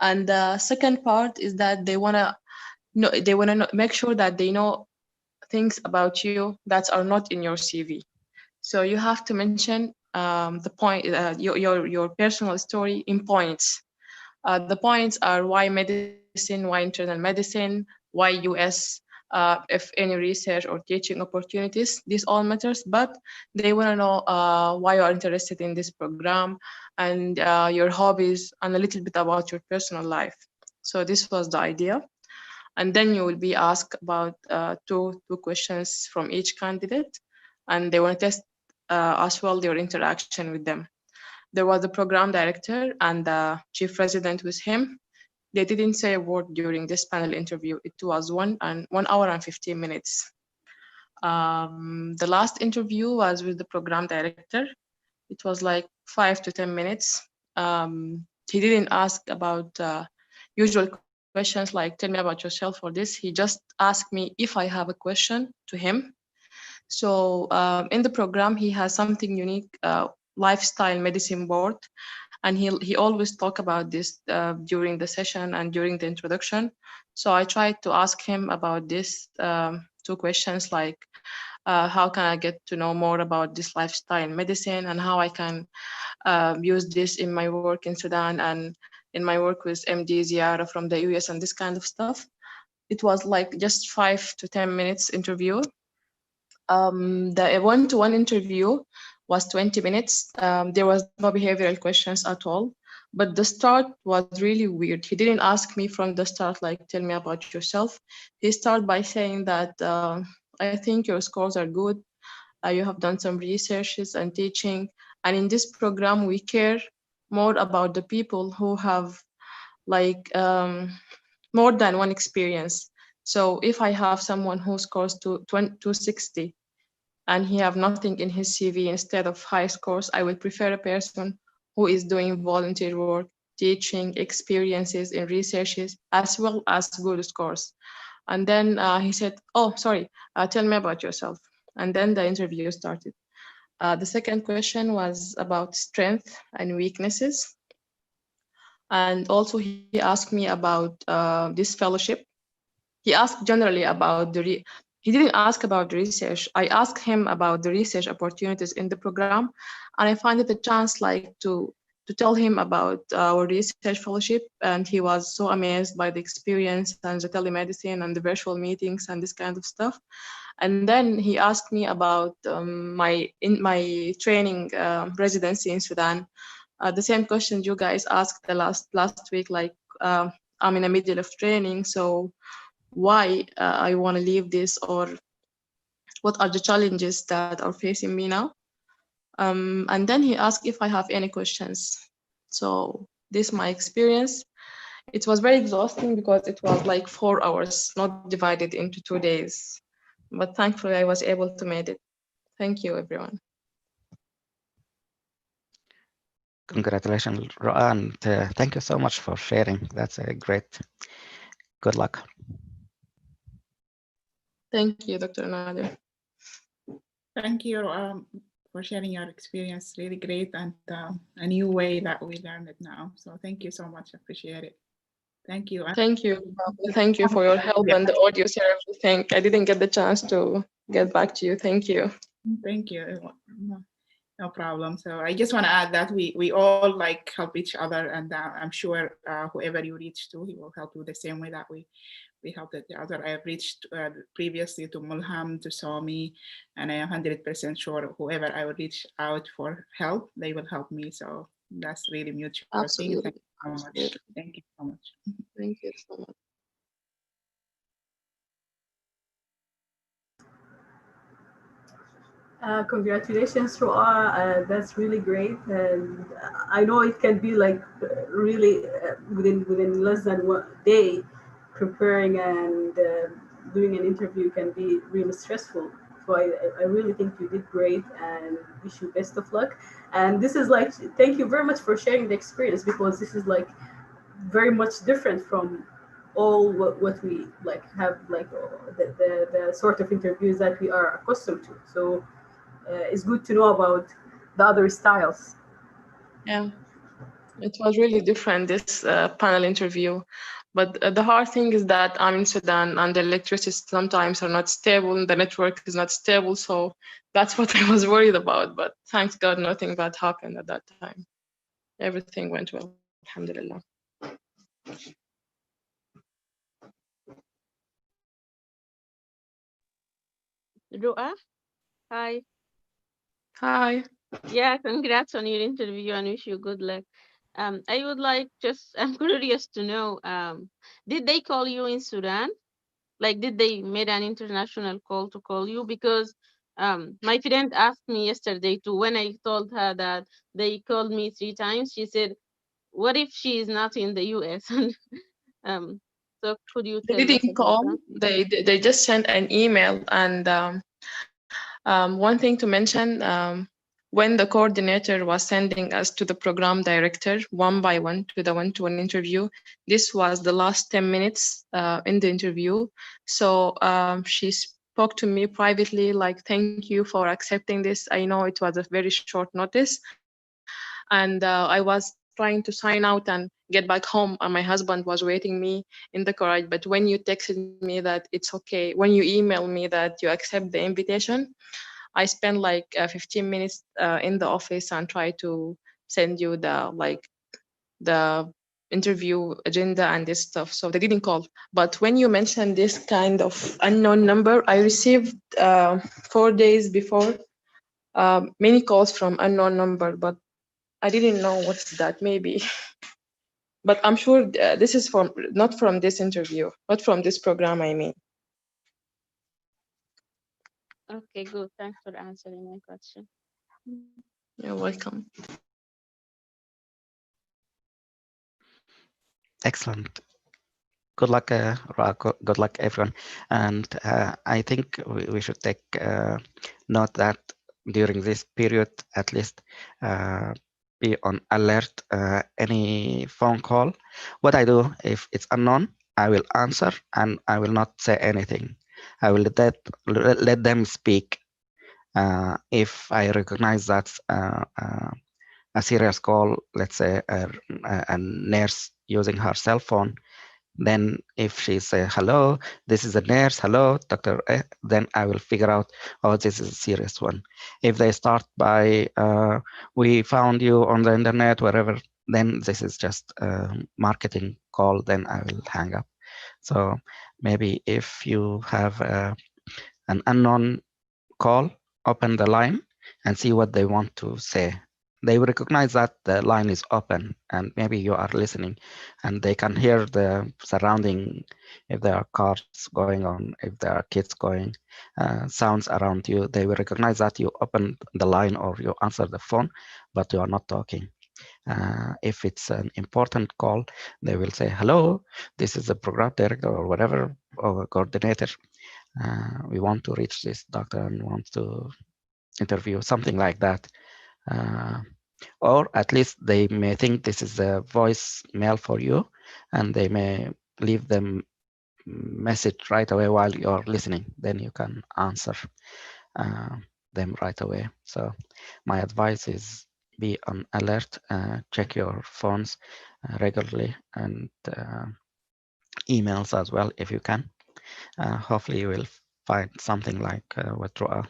And the second part is that they want to make sure that they know things about you that are not in your CV. So you have to mention the point, your personal story in points. The points are why medicine, why internal medicine, why US, if any research or teaching opportunities. This all matters, but they want to know why you are interested in this program and your hobbies and a little bit about your personal life. So this was the idea. And then you will be asked about two questions from each candidate, and they want to test as well your interaction with them. There was the program director and the chief resident with him. They didn't say a word during this panel interview. It was 1 hour and 15 minutes. The last interview was with the program director. It was like 5 to 10 minutes. He didn't ask about usual questions like tell me about yourself or this. He just asked me if I have a question to him. So in the program, he has something unique, lifestyle medicine board. And he always talk about this during the session and during the introduction. So I tried to ask him about this two questions like, how can I get to know more about this lifestyle medicine and how I can use this in my work in Sudan and in my work with MD Ziara from the US and this kind of stuff. It was like just 5 to 10 minutes interview. The one-to-one interview was 20 minutes. There was no behavioral questions at all, but the start was really weird. He didn't ask me from the start, like, tell me about yourself. He started by saying that, I think your scores are good. You have done some researches and teaching. And in this program, we care more about the people who have like more than one experience. So if I have someone who scores 260 and he have nothing in his CV instead of high scores, I would prefer a person who is doing volunteer work, teaching, experiences in researches, as well as good scores. And then he said, oh, sorry, tell me about yourself. And then the interview started. The second question was about strength and weaknesses. And also he asked me about this fellowship. He asked generally about he didn't ask about the research. I asked him about the research opportunities in the program, and I find it a chance like to tell him about our research fellowship, and he was so amazed by the experience and the telemedicine and the virtual meetings and this kind of stuff. And then he asked me about my training residency in Sudan. The same question you guys asked the last week, like I'm in the middle of training, so why I want to leave this, or what are the challenges that are facing me now. And then he asked if I have any questions. So this is my experience. It was very exhausting because it was like 4 hours, not divided into 2 days. But thankfully I was able to make it. Thank you, everyone. Congratulations, Rayan. Thank you so much for sharing. That's a great. Good luck. Thank you, Dr. Nader. Thank you for sharing your experience. Really great, and a new way that we learn it now. So thank you so much. Appreciate it. Thank you. Thank you. Thank you for your help and the audio and everything. I didn't get the chance to get back to you. Thank you. Thank you. No problem. So I just want to add that we all like help each other, and I'm sure whoever you reach to, he will help you the same way that we helped each other. I have reached previously to Mulham, to Somi, and I am 100% sure whoever I will reach out for help, they will help me. So that's really mutual. Absolutely. Thank you so much. Thank you so much. Thank you so much. Congratulations, Roa. That's really great, and I know it can be like really within less than 1 day, preparing and doing an interview can be really stressful. So I really think you did great, and wish you best of luck. And this is like, thank you very much for sharing the experience, because this is like very much different from all what we like have, like the sort of interviews that we are accustomed to. So it's good to know about the other styles. Yeah, it was really different, this panel interview. But the hard thing is that I'm in Sudan and the electricity sometimes are not stable and the network is not stable. So that's what I was worried about. But thanks God, nothing bad happened at that time. Everything went well, alhamdulillah. Ru'a, hi. Hi. Yeah, congrats on your interview and wish you good luck. I would like I'm curious to know, did they call you in Sudan? Like, did they made an international call to call you? Because my friend asked me yesterday too, when I told her that they called me 3 times, she said, what if she is not in the US? um, so could you They tell us didn't about call. that? They just sent an email. And one thing to mention, when the coordinator was sending us to the program director one by one to the one-to-one interview, this was the last 10 minutes in the interview. So she spoke to me privately, like, thank you for accepting this. I know it was a very short notice. And I was trying to sign out and get back home, and my husband was waiting me in the garage. But when you texted me that it's okay, when you emailed me that you accept the invitation, I spent like 15 minutes in the office and tried to send you the interview agenda and this stuff. So they didn't call. But when you mentioned this kind of unknown number, I received 4 days before many calls from unknown number, but I didn't know what's that. Maybe. But I'm sure this is from not from this interview, not from this program, I mean. Okay, good. Thanks for answering my question. You're welcome. Excellent. Good luck, Ra. Good luck, everyone. And I think we should take note that during this period, at least, be on alert. Any phone call, what I do if it's unknown, I will answer and I will not say anything. I will let them speak. If I recognize that's a serious call, let's say a nurse using her cell phone, then if she say, hello, this is a nurse, hello, doctor, then I will figure out, oh, this is a serious one. If they start by, we found you on the internet, wherever, then this is just a marketing call, then I will hang up. So maybe if you have an unknown call, open the line and see what they want to say. They will recognize that the line is open and maybe you are listening and they can hear the surrounding, if there are cars going on, if there are kids going, sounds around you. They will recognize that you opened the line or you answer the phone, but you are not talking. If it's an important call, they will say, hello, this is the program director or whatever, or coordinator. We want to reach this doctor and want to interview, something like that. Or at least they may think this is a voicemail for you and they may leave them message right away while you're listening. Then you can answer them right away. So my advice is be on alert, check your phones regularly and emails as well if you can. Hopefully you will find something like what Roa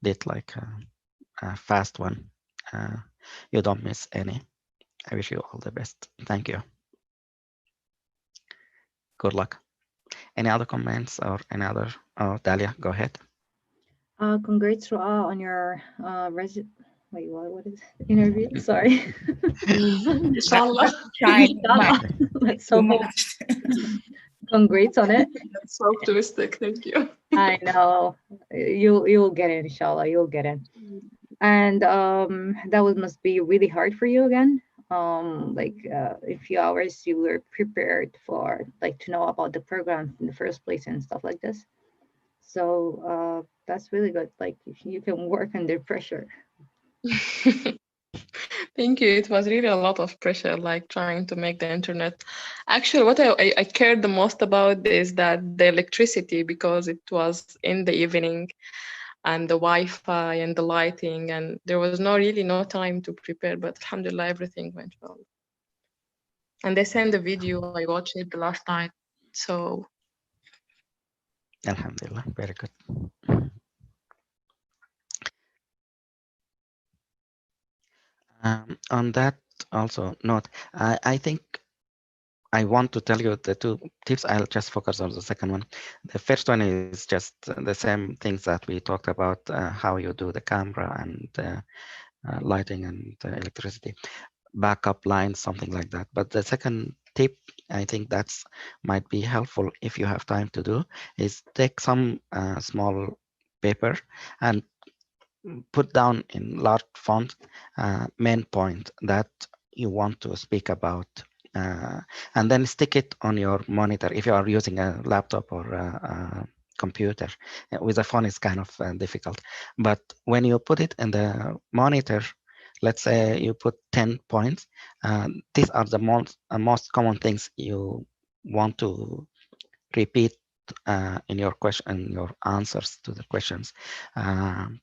did, like a fast one. You don't miss any. I wish you all the best. Thank you. Good luck. Any other comments or any other? Oh, Dalia, go ahead. Congrats, Roa, on your wait, what is it? Interview? Sorry. Inshallah. Inshallah. Let's Too hope. much. Congrats on it. That's so optimistic. Thank you. I know you'll get it, inshallah. You'll get it. And that must be really hard for you again. Like in a few hours you were prepared for like to know about the program in the first place and stuff like this. So that's really good. Like you can work under pressure. Thank you. It was really a lot of pressure, like trying to make the internet. Actually, what I cared the most about is that the electricity, because it was in the evening, and the Wi-Fi and the lighting, and there was no time to prepare. But alhamdulillah, everything went well. And they sent the video. I watched it the last night. So Alhamdulillah, very good. On that also note, I think I want to tell you the two tips. I'll just focus on the second one. The first one is just the same things that we talked about, how you do the camera and lighting and electricity, backup lines, something like that. But the second tip, I think that's might be helpful if you have time to do, is take some small paper and put down in large font main point that you want to speak about, and then stick it on your monitor if you are using a laptop or a computer. With a phone it's kind of difficult, but when you put it in the monitor, let's say you put 10 points, these are the most common things you want to repeat in your question, your answers to the questions.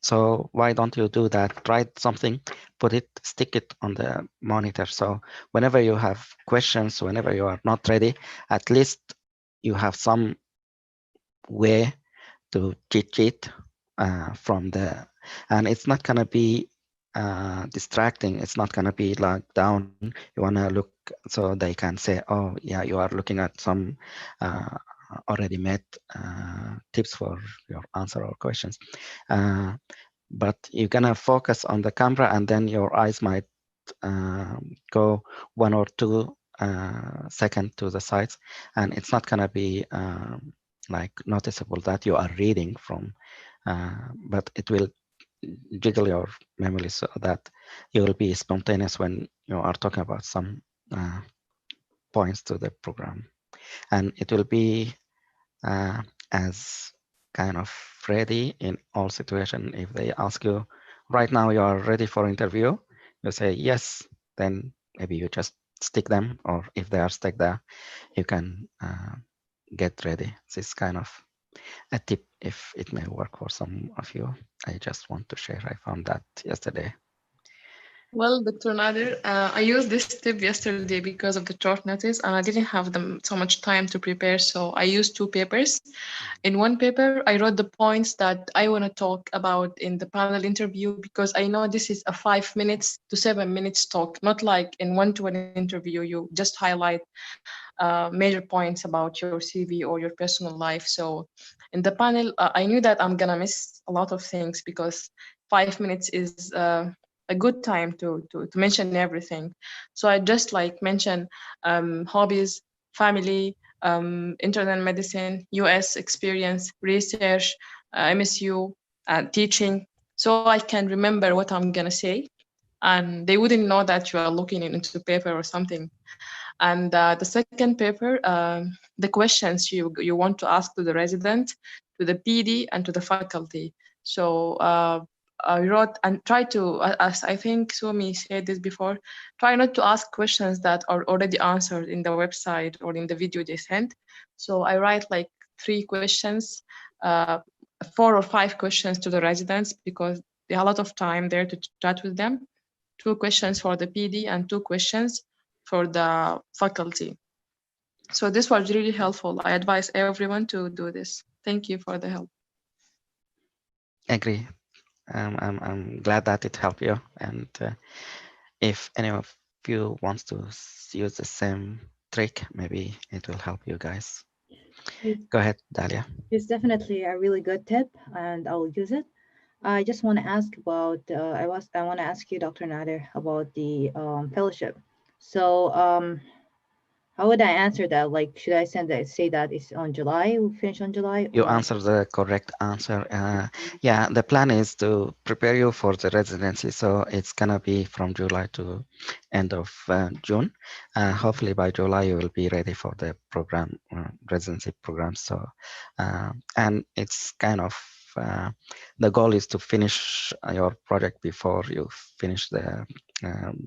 So why don't you do that? Write something, put it, stick it on the monitor. So whenever you have questions, whenever you are not ready, at least you have some way to cheat sheet from the, and it's not gonna be distracting. It's not gonna be like down. You wanna look so they can say, oh yeah, you are looking at some already made tips for your answer or questions. But you're gonna focus on the camera, and then your eyes might go 1 or 2 seconds to the sides, and it's not gonna be like noticeable that you are reading from, but it will jiggle your memory so that you will be spontaneous when you are talking about some points to the program, and it will be as kind of ready in all situations. If they ask you right now you are ready for interview, you say yes, then maybe you just stick them, or if they are stuck there, you can get ready. This is kind of a tip if it may work for some of you. I just want to share. I found that yesterday. well, Dr. Nader, I used this tip yesterday because of the short notice, and I didn't have so much time to prepare. So I used 2 papers. In one paper, I wrote the points that I want to talk about in the panel interview, because I know this is a 5 minutes to 7 minutes talk, not like in one-to-one interview, you just highlight major points about your CV or your personal life. So in the panel, I knew that I'm gonna miss a lot of things, because 5 minutes is a good time to mention everything. So I just like mention hobbies, family, internal medicine, US experience, research, MSU, teaching, so I can remember what I'm gonna say, and they wouldn't know that you are looking into paper or something. And the second paper, the questions you want to ask to the resident, to the PD, and to the faculty. So I wrote and try to, as I think Sumi said this before, try not to ask questions that are already answered in the website or in the video they sent. So I write like 3 questions, 4 or 5 questions to the residents, because they have a lot of time there to chat with them. 2 questions for the PD and 2 questions for the faculty. So this was really helpful. I advise everyone to do this. Thank you for the help. Agree. I'm glad that it helped you. And if any of you wants to use the same trick, maybe it will help you guys. Go ahead, Dalia. It's definitely a really good tip, and I'll use it. I just want to ask about. I want to ask you, Dr. Nader, about the fellowship. So, how would I answer that? Like, should I say that it's on July? We finish on July? You or- answer the correct answer. Yeah, the plan is to prepare you for the residency. So it's gonna be from July to end of June. Hopefully by July you will be ready for the program, residency program. So, and it's kind of, the goal is to finish your project before you finish the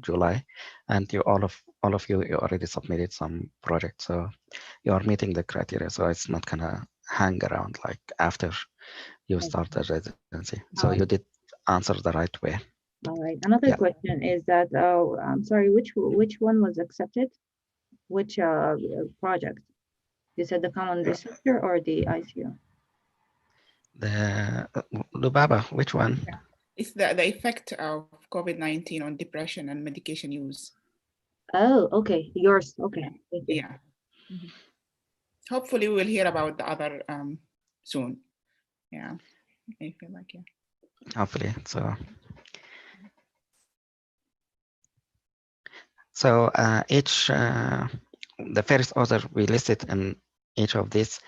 July, and all of you already submitted some projects, so you are meeting the criteria. So it's not gonna hang around like after you start the residency. So you did answer the right way. All right. Another question is that I'm sorry, which one was accepted? which project? You said the common receptor or the ICU? The Lubaba, which one? Yeah. It's the effect of COVID-19 on depression and medication use. Oh, okay. Yours. Okay. Thank you. Yeah. Hopefully we will hear about the other soon. Yeah, I feel like, yeah. Hopefully. So each, the first author we listed in each of these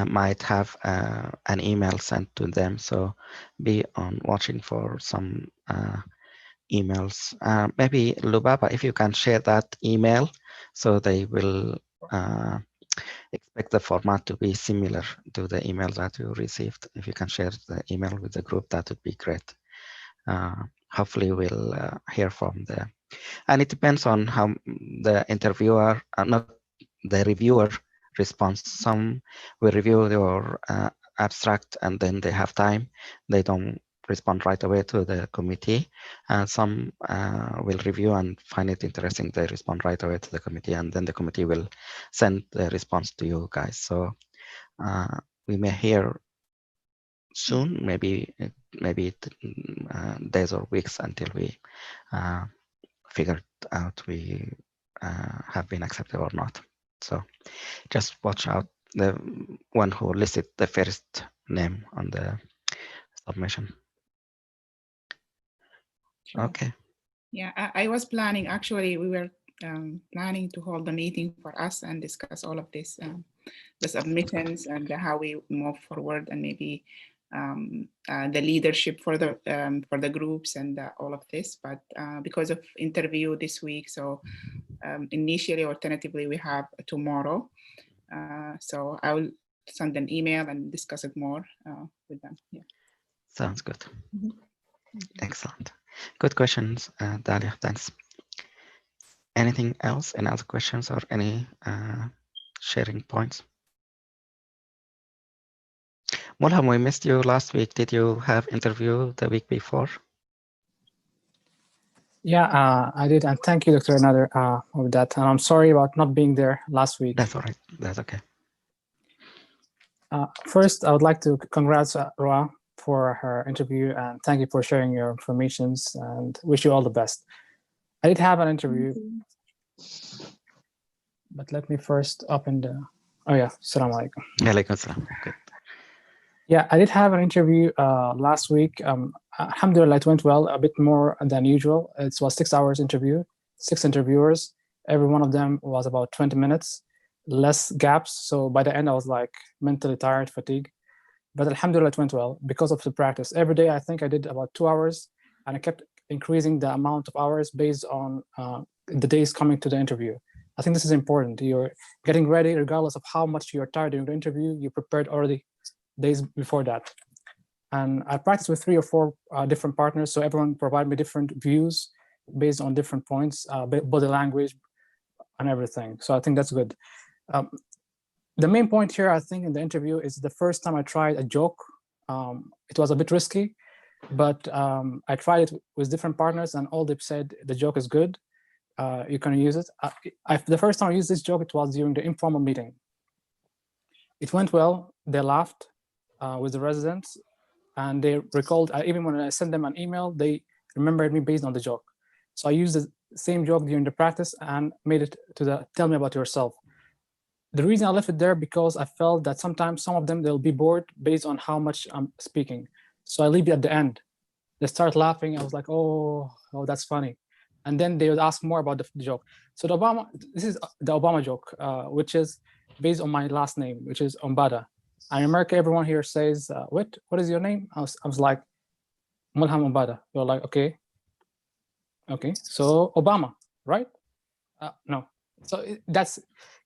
might have an email sent to them. So be on watching for some emails. Maybe Lubaba, if you can share that email, so they will expect the format to be similar to the email that you received. If you can share the email with the group, that would be great. Hopefully we'll hear from them. And it depends on how the interviewer, not the reviewer, responds. Some will review your abstract and then they have time. They don't respond right away to the committee. Some will review and find it interesting. They respond right away to the committee, and then the committee will send the response to you guys. So we may hear soon, maybe days or weeks until we figured out we have been accepted or not. So just watch out, the one who listed the first name on the submission. Sure. Okay. Yeah, I was planning, actually, we were planning to hold a meeting for us and discuss all of this, the submissions and how we move forward, and maybe the leadership for the groups and all of this. But because of interview this week, so initially or tentatively we have tomorrow. So I will send an email and discuss it more with them. Yeah. Sounds good. Excellent. Good questions, Dalia. Thanks. Anything else? Any other questions or any sharing points? Mulham, we missed you last week. Did you have interview the week before? Yeah, I did. And thank you, Dr. Nader, for that. And I'm sorry about not being there last week. That's all right. That's okay. First, I would like to congratulate Rawa for her interview, and thank you for sharing your informations, and wish you all the best. I did have an interview, but let me first open the, oh yeah, Assalamu alaikum. Alaikum salam. Good. Yeah, I did have an interview last week. Alhamdulillah, it went well, a bit more than usual. It was 6 hours interview, 6 interviewers. Every one of them was about 20 minutes, less gaps. So by the end, I was like mentally tired, fatigued. But alhamdulillah, it went well because of the practice. Every day, I think I did about 2 hours, and I kept increasing the amount of hours based on the days coming to the interview. I think this is important. You're getting ready regardless of how much you're tired during the interview. You prepared already days before that. And I practiced with 3 or 4 different partners, so everyone provided me different views based on different points, body language and everything. So I think that's good. The main point here, I think, in the interview is the first time I tried a joke. It was a bit risky, but I tried it with different partners, and all they said, the joke is good. You can use it. The first time I used this joke, it was during the informal meeting. It went well. They laughed with the residents, and they recalled, even when I sent them an email, they remembered me based on the joke. So I used the same joke during the practice and made it to the tell me about yourself. The reason I left it there because I felt that sometimes some of them, they'll be bored based on how much I'm speaking. So I leave it at the end. They start laughing. I was like, oh, that's funny. And then they would ask more about the joke. So this is the Obama joke, which is based on my last name, which is Ombada. In America, everyone here says, what is your name? I was like, Mulham Ombada. They're like, okay. So Obama, right? No. So that's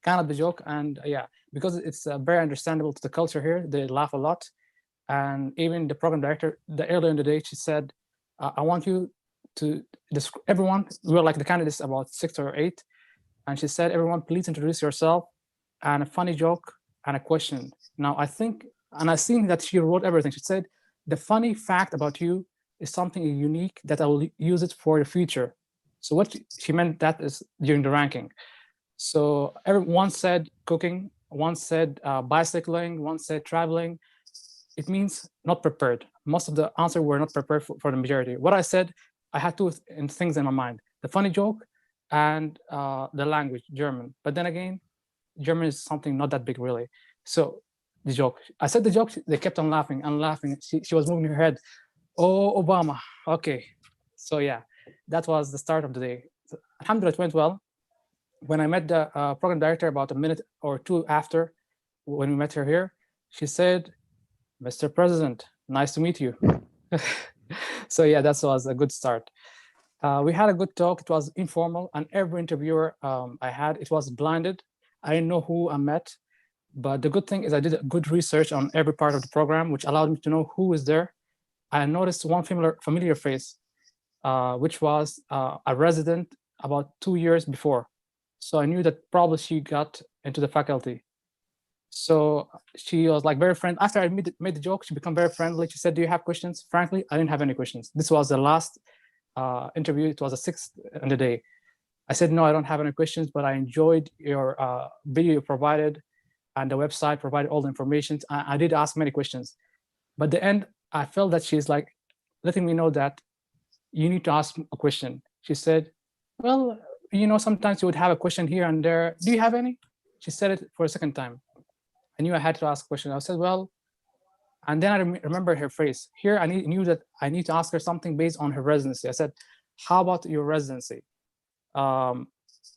kind of the joke. And yeah, because it's very understandable to the culture here, they laugh a lot. And even the program director, earlier in the day, she said, I want you to describe everyone. We were like the candidates, about 6 or 8. And she said, everyone, please introduce yourself, and a funny joke and a question. Now, I think, and I've seen that she wrote everything. She said, the funny fact about you is something unique that I will use it for the future. So what she meant that is during the ranking. So everyone said cooking, one said bicycling, one said traveling. It means not prepared. Most of the answers were not prepared for the majority. What I said, I had two things in my mind: the funny joke and the language, German. But then again, German is something not that big, really. So the joke, I said the joke, they kept on laughing and laughing. She was moving her head. Oh, Obama. Okay. So yeah, that was the start of the day. So, alhamdulillah, it went well. When I met the program director about a minute or two after, when we met her here, she said, "Mr. President, nice to meet you." So yeah, that was a good start. We had a good talk. It was informal, and every interviewer I had, it was blinded. I didn't know who I met, but the good thing is I did good research on every part of the program, which allowed me to know who is there. I noticed one familiar face, which was a resident about 2 years before. So I knew that probably she got into the faculty. So she was like very friendly. After I made the joke, she became very friendly. She said, "Do you have questions?" Frankly, I didn't have any questions. This was the last interview. It was the 6th in the day. I said, "No, I don't have any questions, but I enjoyed your video you provided, and the website provided all the information. I did ask many questions, but at the end, I felt that she's like letting me know that you need to ask a question." She said, "Well, you know, sometimes you would have a question here and there. Do you have any?" She said it for a second time. I knew I had to ask a question. I said, "Well," and then I remember her phrase. Here, I knew that I need to ask her something based on her residency. I said, "How about your residency?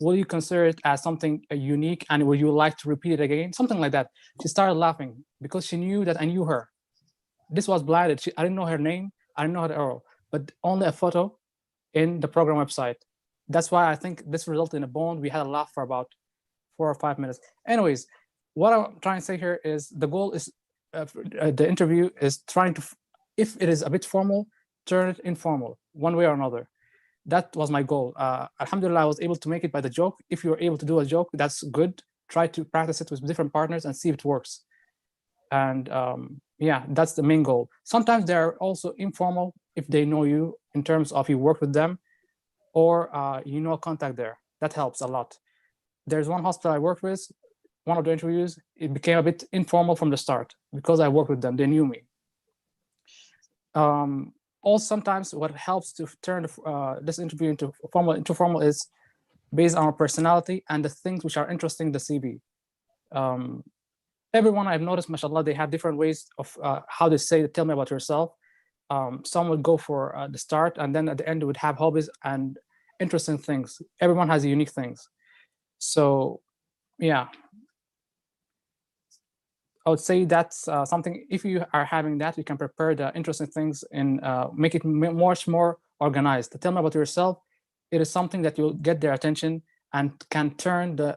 Will you consider it as something unique, and would you like to repeat it again?" Something like that. She started laughing because she knew that I knew her. This was blinded. I didn't know her name. I didn't know her at all, but only a photo in the program website. That's why I think this resulted in a bond. We had a laugh for about 4 or 5 minutes. Anyways, what I'm trying to say here is the goal is the interview is trying to, if it is a bit formal, turn it informal, one way or another. That was my goal. Alhamdulillah, I was able to make it by the joke. If you're able to do a joke, that's good. Try to practice it with different partners and see if it works. And yeah, that's the main goal. Sometimes they're also informal if they know you in terms of you work with them, or you know a contact there. That helps a lot. There's one hospital I worked with, one of the interviews, it became a bit informal from the start because I worked with them, they knew me. Also, sometimes what helps to turn this interview into formal is based on our personality and the things which are interesting in the CV. Everyone I've noticed, mashallah, they have different ways of how they say, "Tell me about yourself." Some would go for the start, and then at the end, they would have hobbies and interesting things. Everyone has unique things. So yeah, I would say that's something, if you are having that, you can prepare the interesting things and make it much more organized. To tell me about yourself, it is something that you'll get their attention and can turn the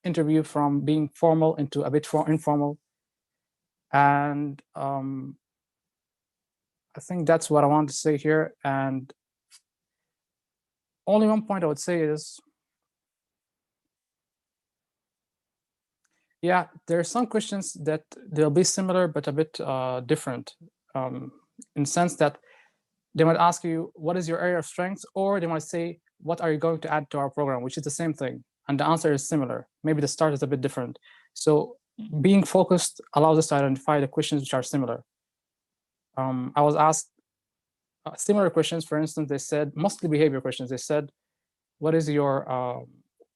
interview from being formal into a bit informal. And I think that's what I want to say here. And only one point I would say is, yeah, there are some questions that they'll be similar, but a bit different in the sense that they might ask you, what is your area of strength? Or they might say, what are you going to add to our program? Which is the same thing. And the answer is similar. Maybe the start is a bit different. So being focused allows us to identify the questions which are similar. I was asked similar questions. For instance, they said, mostly behavior questions. They said, what is your,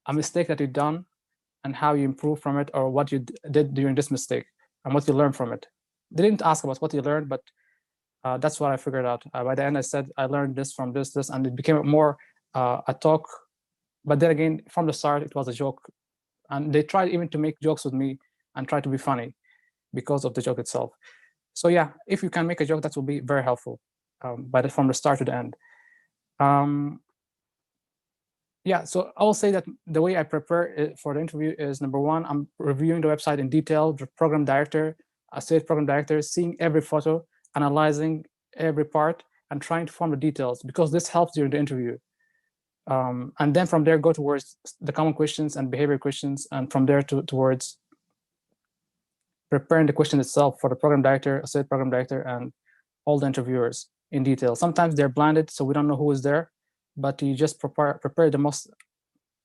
a mistake that you've done and how you improve from it, or what you did during this mistake and what you learned from it. They didn't ask about what you learned, but that's what I figured out. By the end, I said, I learned this from this, and it became more a talk. But then again, from the start, it was a joke. And they tried even to make jokes with me and try to be funny because of the joke itself. So yeah, if you can make a joke, that will be very helpful, from the start to the end. Yeah, so I will say that the way I prepare for the interview is, number one, I'm reviewing the website in detail, the program director, associate program director, seeing every photo, analyzing every part, and trying to form the details, because this helps during the interview. And then from there, go towards the common questions and behavior questions, and from there towards preparing the question itself for the program director, associate program director, and all the interviewers in detail. Sometimes they're blinded, so we don't know who is there, but you just prepare the most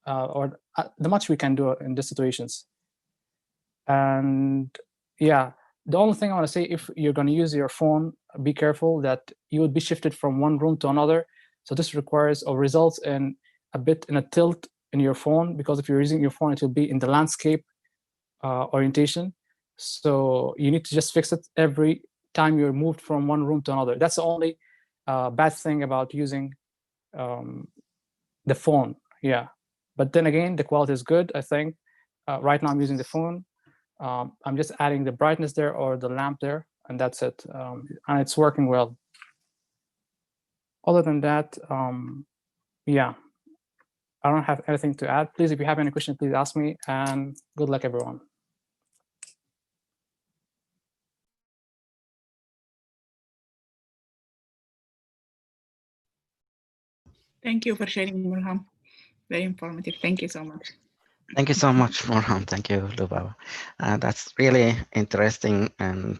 or the much we can do in these situations. And yeah, the only thing I want to say, if you're going to use your phone, be careful that you would be shifted from one room to another. So this requires or results in a bit in a tilt in your phone, because if you're using your phone, it will be in the landscape orientation. So you need to just fix it every time you're moved from one room to another. That's the only bad thing about using the phone. Yeah, but then again, the quality is good. I think right now I'm using the phone. I'm just adding the brightness there or the lamp there, and that's it. And it's working well. Other than that, yeah, I don't have anything to add. Please, if you have any questions, please ask me, and good luck, everyone. Thank you for sharing, Mulham. Very informative. Thank you so much. Thank you so much, Morham. Thank you, Lubaba. That's really interesting, and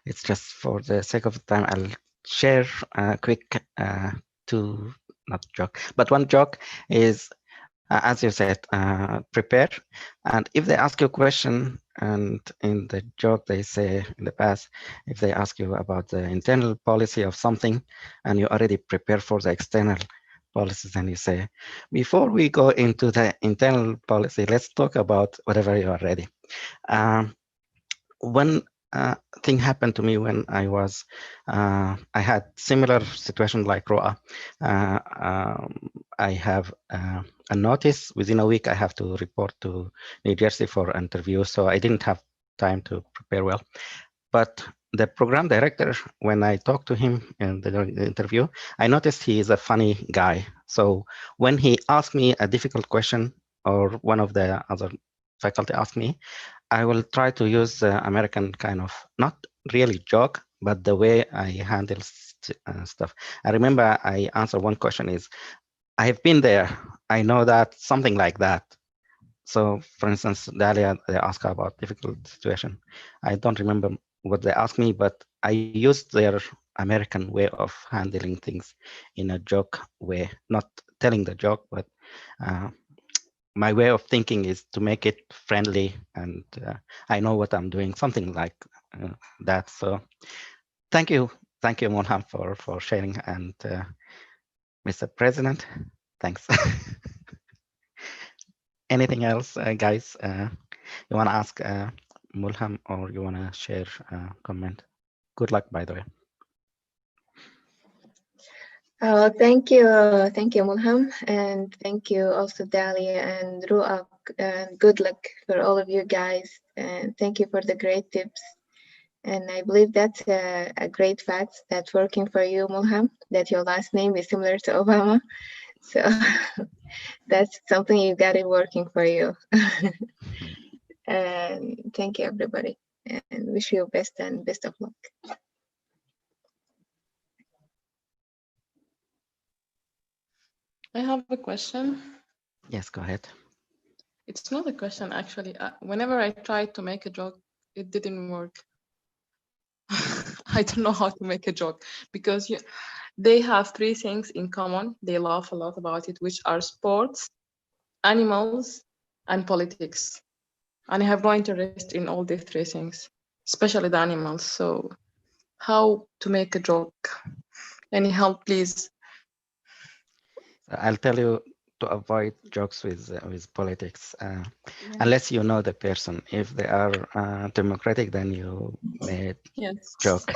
it's just for the sake of time, I'll share a quick two, not joke, but one joke is, as you said, prepare. And if they ask you a question, and in the joke they say in the past, if they ask you about the internal policy of something, and you already prepare for the external policies, and you say, before we go into the internal policy, let's talk about whatever you are ready. One thing happened to me when I was, I had similar situation like Roa. I have a notice within a week. I have to report to New Jersey for interview, so I didn't have time to prepare well. But the program director, when I talked to him in the interview, I noticed he is a funny guy. So when he asked me a difficult question, or one of the other faculty asked me, I will try to use the American kind of, not really joke, but the way I handle stuff. I remember I answered one question is, I have been there. I know that, something like that. So for instance, Dalia, they asked about difficult situation. I don't remember what they asked me, but I used their American way of handling things in a joke way, not telling the joke, but my way of thinking is to make it friendly, and I know what I'm doing, something like that. So thank you, Monham, for sharing, and Mr. President, thanks. Anything else, guys? You want to ask Mulham, or you want to share a comment? Good luck, by the way. Thank you, Mulham, and thank you also Dalia and Ruak. Good luck for all of you guys, and thank you for the great tips. And I believe that's a great fact that's working for you, Mulham, that your last name is similar to Obama. So that's something you got it working for you. And thank you, everybody, and wish you best and best of luck. I have a question. Yes, go ahead. It's not a question, actually. Whenever I tried to make a joke, it didn't work. I don't know how to make a joke, because they have three things in common. They laugh a lot about it, which are sports, animals, and politics. And I have no interest in all these three things, especially the animals. So how to make a joke? Any help, please? I'll tell you to avoid jokes with politics, unless you know the person. If they are democratic, then you may Yes. joke.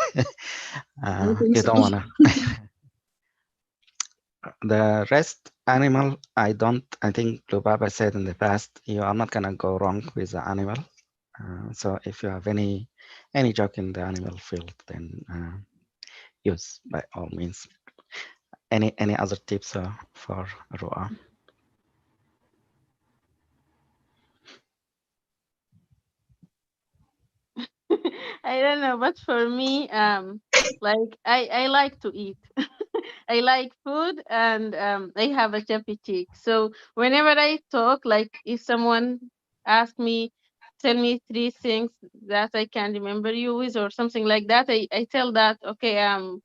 I think You so. don't want to. The rest animal, I think Lubaba said in the past, you are not gonna go wrong with the animal. So if you have any joke in the animal field, then use by all means. Any other tips for Roa? I don't know, but for me, like I like to eat. I like food, and I have a appetite. So whenever I talk, like if someone asks me, tell me three things that I can remember you with, or something like that, I tell that, okay, I'm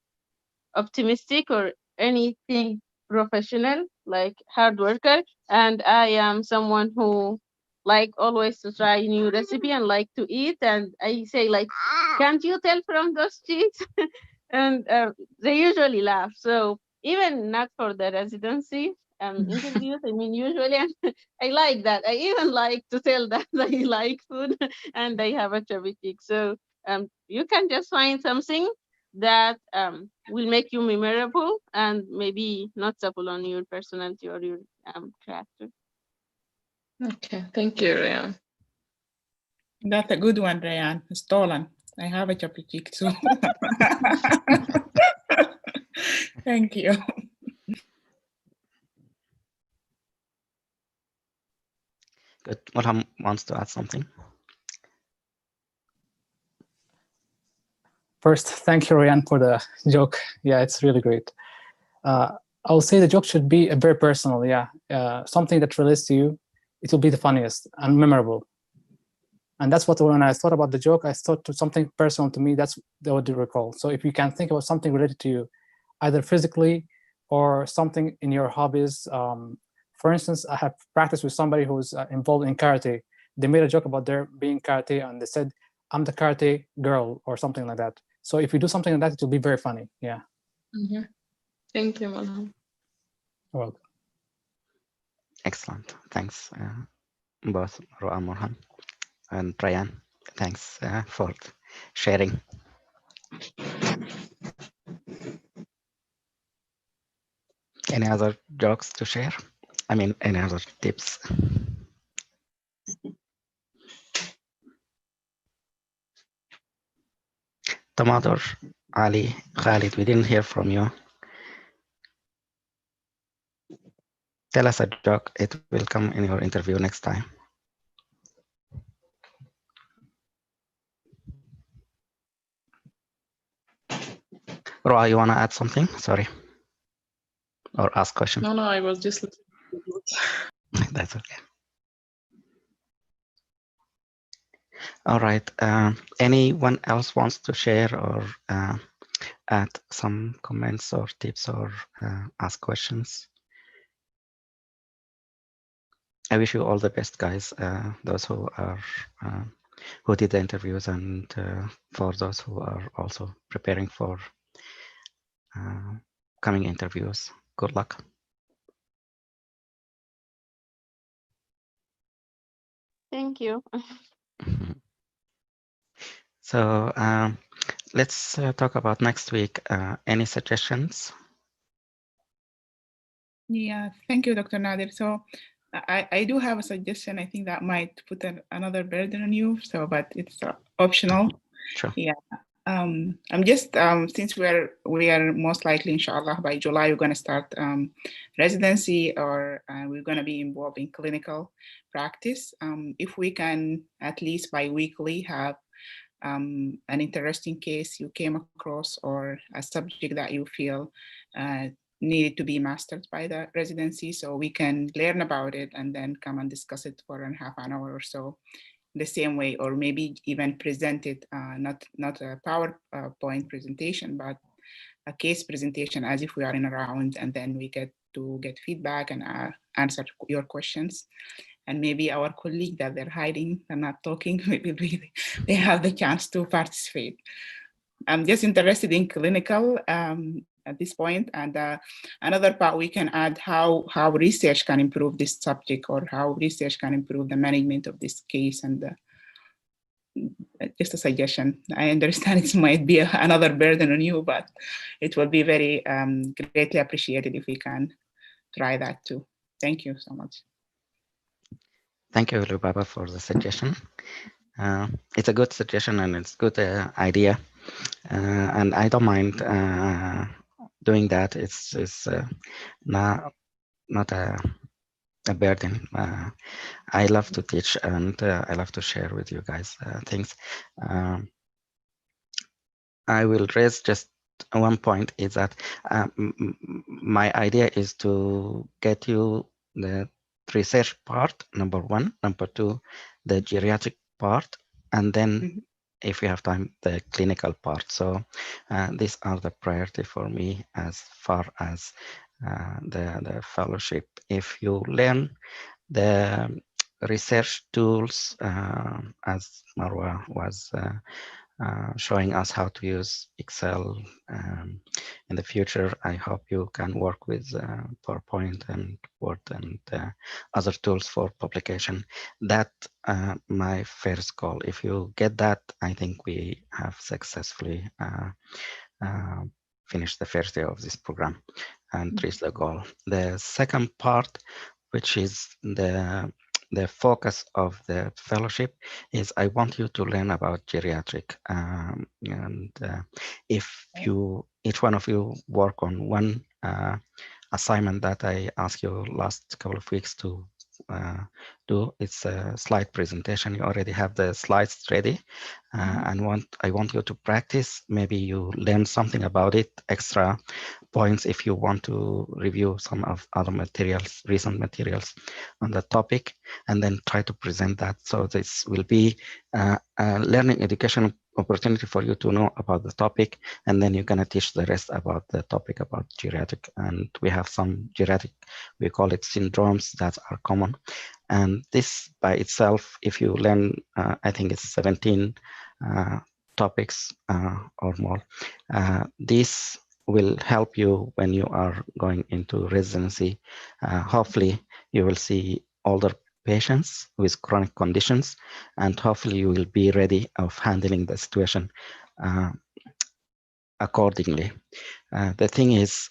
optimistic, or anything professional, like hard worker, and I am someone who like always to try new recipe and like to eat. And I say like, can't you tell from those cheeks? And they usually laugh. So even not for the residency interviews, I mean, usually I like that. I even like to tell that I like food and I have a chubby cheek. So you can just find something that will make you memorable and maybe noticeable on your personality or your character. Okay, thank you, Rayan. That's a good one, Rayan. Stolen. I have a choppy cheek too. Thank you. Good. Mulham wants to add something. First, thank you, Rayan, for the joke. Yeah, it's really great. I'll say the joke should be very personal. Yeah, something that relates to you. It will be the funniest and memorable. And that's what, when I thought about the joke, I thought to something personal to me. That's what I recall. So if you can think about something related to you, either physically or something in your hobbies. For instance, I have practiced with somebody who's involved in karate. They made a joke about their being karate, and they said, "I'm the karate girl," or something like that. So if you do something like that, it will be very funny. Yeah. Mm-hmm. Thank you, Malham. You're welcome. Excellent. Thanks, both Marwa and Mulham, and Rayan. Thanks for sharing. Any other jokes to share? I mean, any other tips? Tamador, Ali, Khalid, we didn't hear from you. Tell us a joke. It will come in your interview next time. Roa, you want to add something? Sorry. Or ask question? No, I was just listening. That's okay. All right. Anyone else wants to share or add some comments or tips or ask questions? I wish you all the best, guys. Those who are who did the interviews, and for those who are also preparing for coming interviews. Good luck. Thank you. So let's talk about next week. Any suggestions? Yeah, thank you, Dr. Nadir. So I do have a suggestion. I think that might put another burden on you. So, but it's optional. Sure. Yeah. I'm just since we are most likely, inshallah, by July we're going to start residency, or we're going to be involved in clinical practice. If we can at least bi-weekly have an interesting case you came across, or a subject that you feel needed to be mastered by the residency, so we can learn about it and then come and discuss it for a half an hour or so the same way, or maybe even present it, not a PowerPoint presentation, but a case presentation as if we are in a round, and then we get to get feedback and answer your questions. And maybe our colleague that they're hiding and not talking, maybe they have the chance to participate. I'm just interested in clinical at this point. And another part we can add how research can improve this subject, or how research can improve the management of this case. And just a suggestion. I understand it might be another burden on you, but it will be very greatly appreciated if we can try that too. Thank you so much. Thank you, Lubaba, for the suggestion. It's a good suggestion and it's a good idea. And I don't mind doing that. It's not a burden. I love to teach, and I love to share with you guys things. I will raise just one point, is that my idea is to get you the research part, number one, number two, the geriatric part, and then if we have time, the clinical part. So these are the priority for me as far as the fellowship. If you learn the research tools, as Marwa was showing us how to use Excel in the future, I hope you can work with PowerPoint and Word and other tools for publication. That my first goal. If you get that, I think we have successfully finished the first day of this program and reached the goal. The second part, which is the focus of the fellowship, is I want you to learn about geriatric. And if you, each one of you, work on one assignment that I asked you last couple of weeks to do, it's a slide presentation. You already have the slides ready, and I want you to practice. Maybe you learn something about it, extra points if you want to review some of other materials, recent materials on the topic, and then try to present that. So this will be a learning education opportunity for you to know about the topic, and then you're going to teach the rest about the topic about geriatric. And we have some geriatric, we call it syndromes, that are common. And this by itself, if you learn, I think it's 17 topics or more, this will help you when you are going into residency. Hopefully you will see older patients with chronic conditions, and hopefully you will be ready of handling the situation accordingly. The thing is,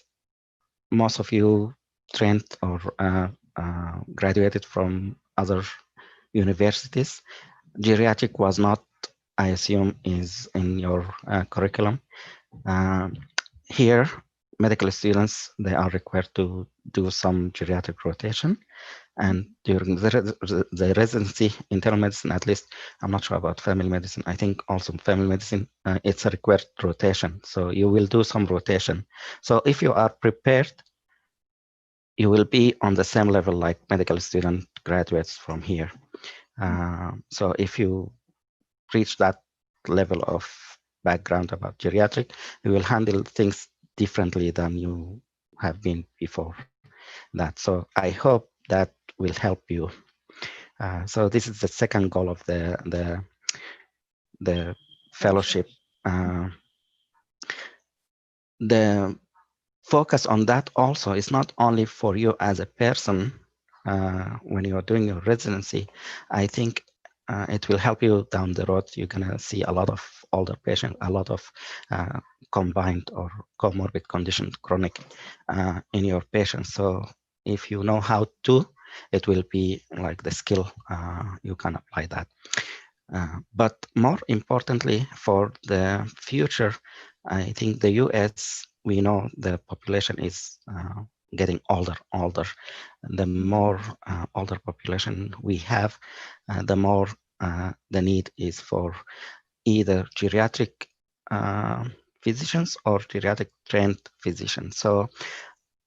most of you trained or graduated from other universities. Geriatric was not, I assume, is in your curriculum. Here, medical students, they are required to do some geriatric rotation. And during the residency, internal medicine, at least, I'm not sure about family medicine. I think also family medicine, it's a required rotation. So you will do some rotation. So if you are prepared, you will be on the same level like medical student graduates from here. So if you reach that level of background about geriatric, you will handle things differently than you have been before that. So I hope that will help you. So this is the second goal of the fellowship. The focus on that also is not only for you as a person when you are doing your residency. I think it will help you down the road. You're gonna see a lot of older patients, a lot of combined or comorbid conditions, chronic in your patients. So if you know how to, it will be like the skill, you can apply that. But more importantly, for the future, I think the US, we know the population is getting older. The more older population we have, the more the need is for either geriatric physicians or geriatric trained physicians. So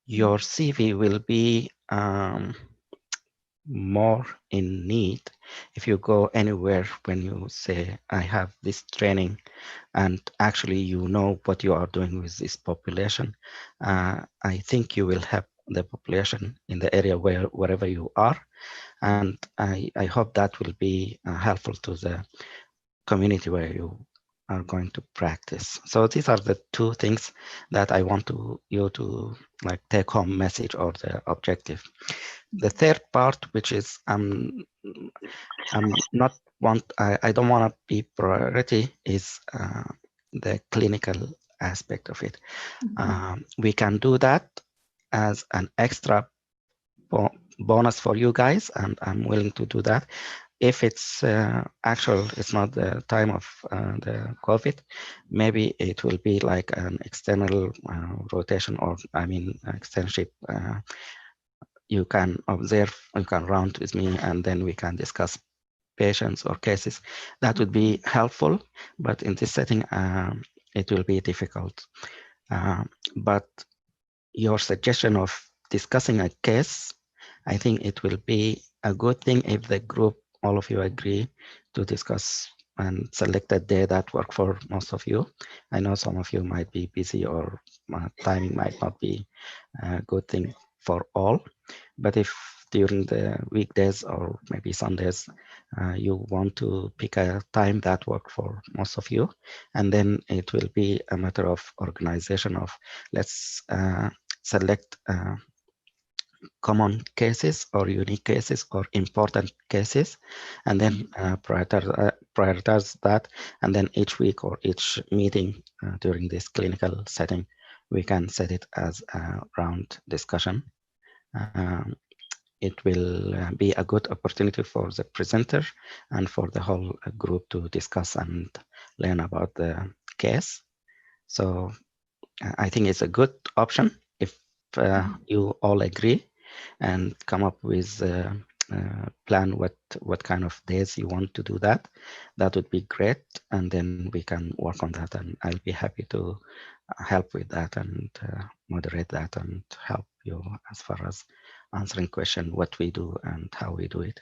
your CV will be more in need if you go anywhere when you say, I have this training, and actually you know what you are doing with this population. I think you will help the population in the area wherever you are. And I hope that will be helpful to the community where you are going to practice. So these are the two things that I want you to like take home message or the objective. The third part, which is I don't want to be priority, is the clinical aspect of it. We can do that as an extra bonus for you guys, and I'm willing to do that. If it's it's not the time of the COVID, maybe it will be like an external rotation, or externship. You can observe, you can round with me, and then we can discuss patients or cases. That would be helpful, but in this setting, it will be difficult. But your suggestion of discussing a case, I think it will be a good thing if the group, all of you, agree to discuss and select a day that work for most of you. I know some of you might be busy or timing might not be a good thing for all. But if during the weekdays or maybe Sundays, you want to pick a time that works for most of you, and then it will be a matter of organization of let's select common cases or unique cases or important cases, and then prioritize that. And then each week or each meeting during this clinical setting, we can set it as a round discussion. It will be a good opportunity for the presenter and for the whole group to discuss and learn about the case. So I think it's a good option if you all agree and come up with a plan what kind of days you want to do that. That would be great, and then we can work on that, and I'll be happy to help with that and moderate that and help you as far as answering question what we do and how we do it.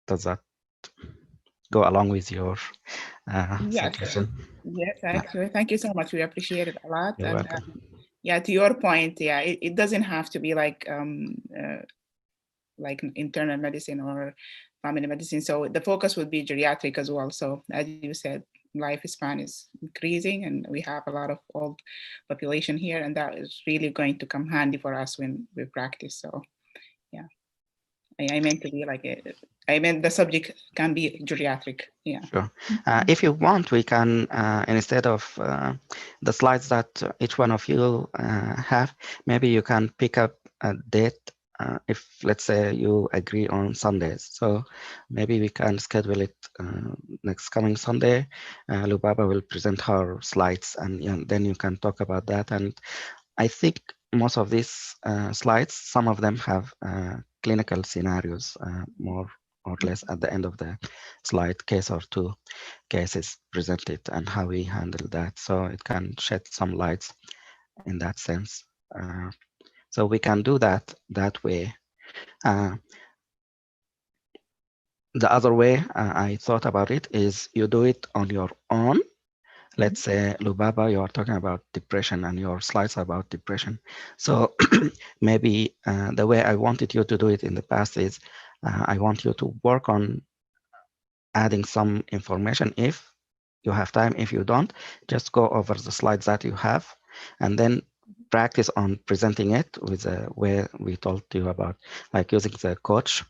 Does that go along with your suggestion? Yes, actually, thank you so much. We appreciate it a lot. You're and welcome. yeah, to your point, yeah, it doesn't have to be like internal medicine or family medicine. So the focus would be geriatric as well. So as you said, lifespan is increasing and we have a lot of old population here, and that is really going to come handy for us when we practice. So yeah, I meant to be like I meant the subject can be geriatric. Yeah. Sure. If you want, we can, instead of the slides that each one of you have, maybe you can pick up a date if, let's say, you agree on Sundays. So maybe we can schedule it next coming Sunday. Lubaba will present her slides, and then you can talk about that. And I think most of these slides, some of them have clinical scenarios, more or less at the end of the slide, case or two cases presented and how we handle that. So it can shed some lights in that sense. So we can do that way. The other way I thought about it is you do it on your own. Let's say, Lubaba, you are talking about depression and your slides are about depression. So maybe the way I wanted you to do it in the past is I want you to work on adding some information if you have time. If you don't, just go over the slides that you have and then practice on presenting it with the way we told you about, like using the coach,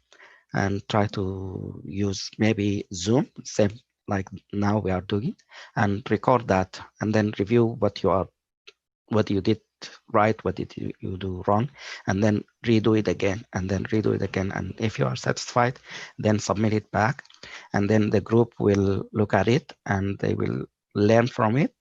and try to use maybe Zoom, same like now we are doing, and record that and then review what you did right, what did you do wrong, and then redo it again, and then redo it again. And if you are satisfied, then submit it back, and then the group will look at it and they will learn from it.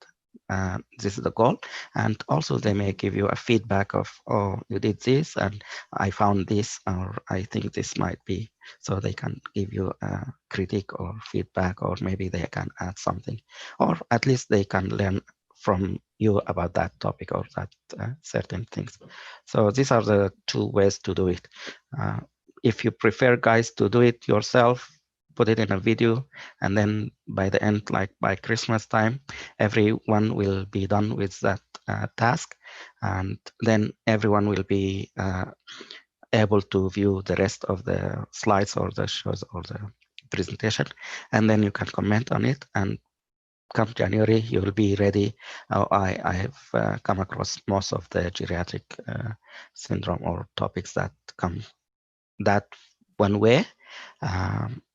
This is the goal. And also they may give you a feedback of, oh, you did this and I found this, or I think this might be. So they can give you a critique or feedback, or maybe they can add something, or at least they can learn from you about that topic or that certain things. So these are the two ways to do it. If you prefer, guys, to do it yourself, put it in a video, and then by the end, like by Christmas time, everyone will be done with that task, and then everyone will be able to view the rest of the slides or the shows or the presentation, and then you can comment on it, and come January, you will be ready. I have come across most of the geriatric syndrome or topics that come that one way.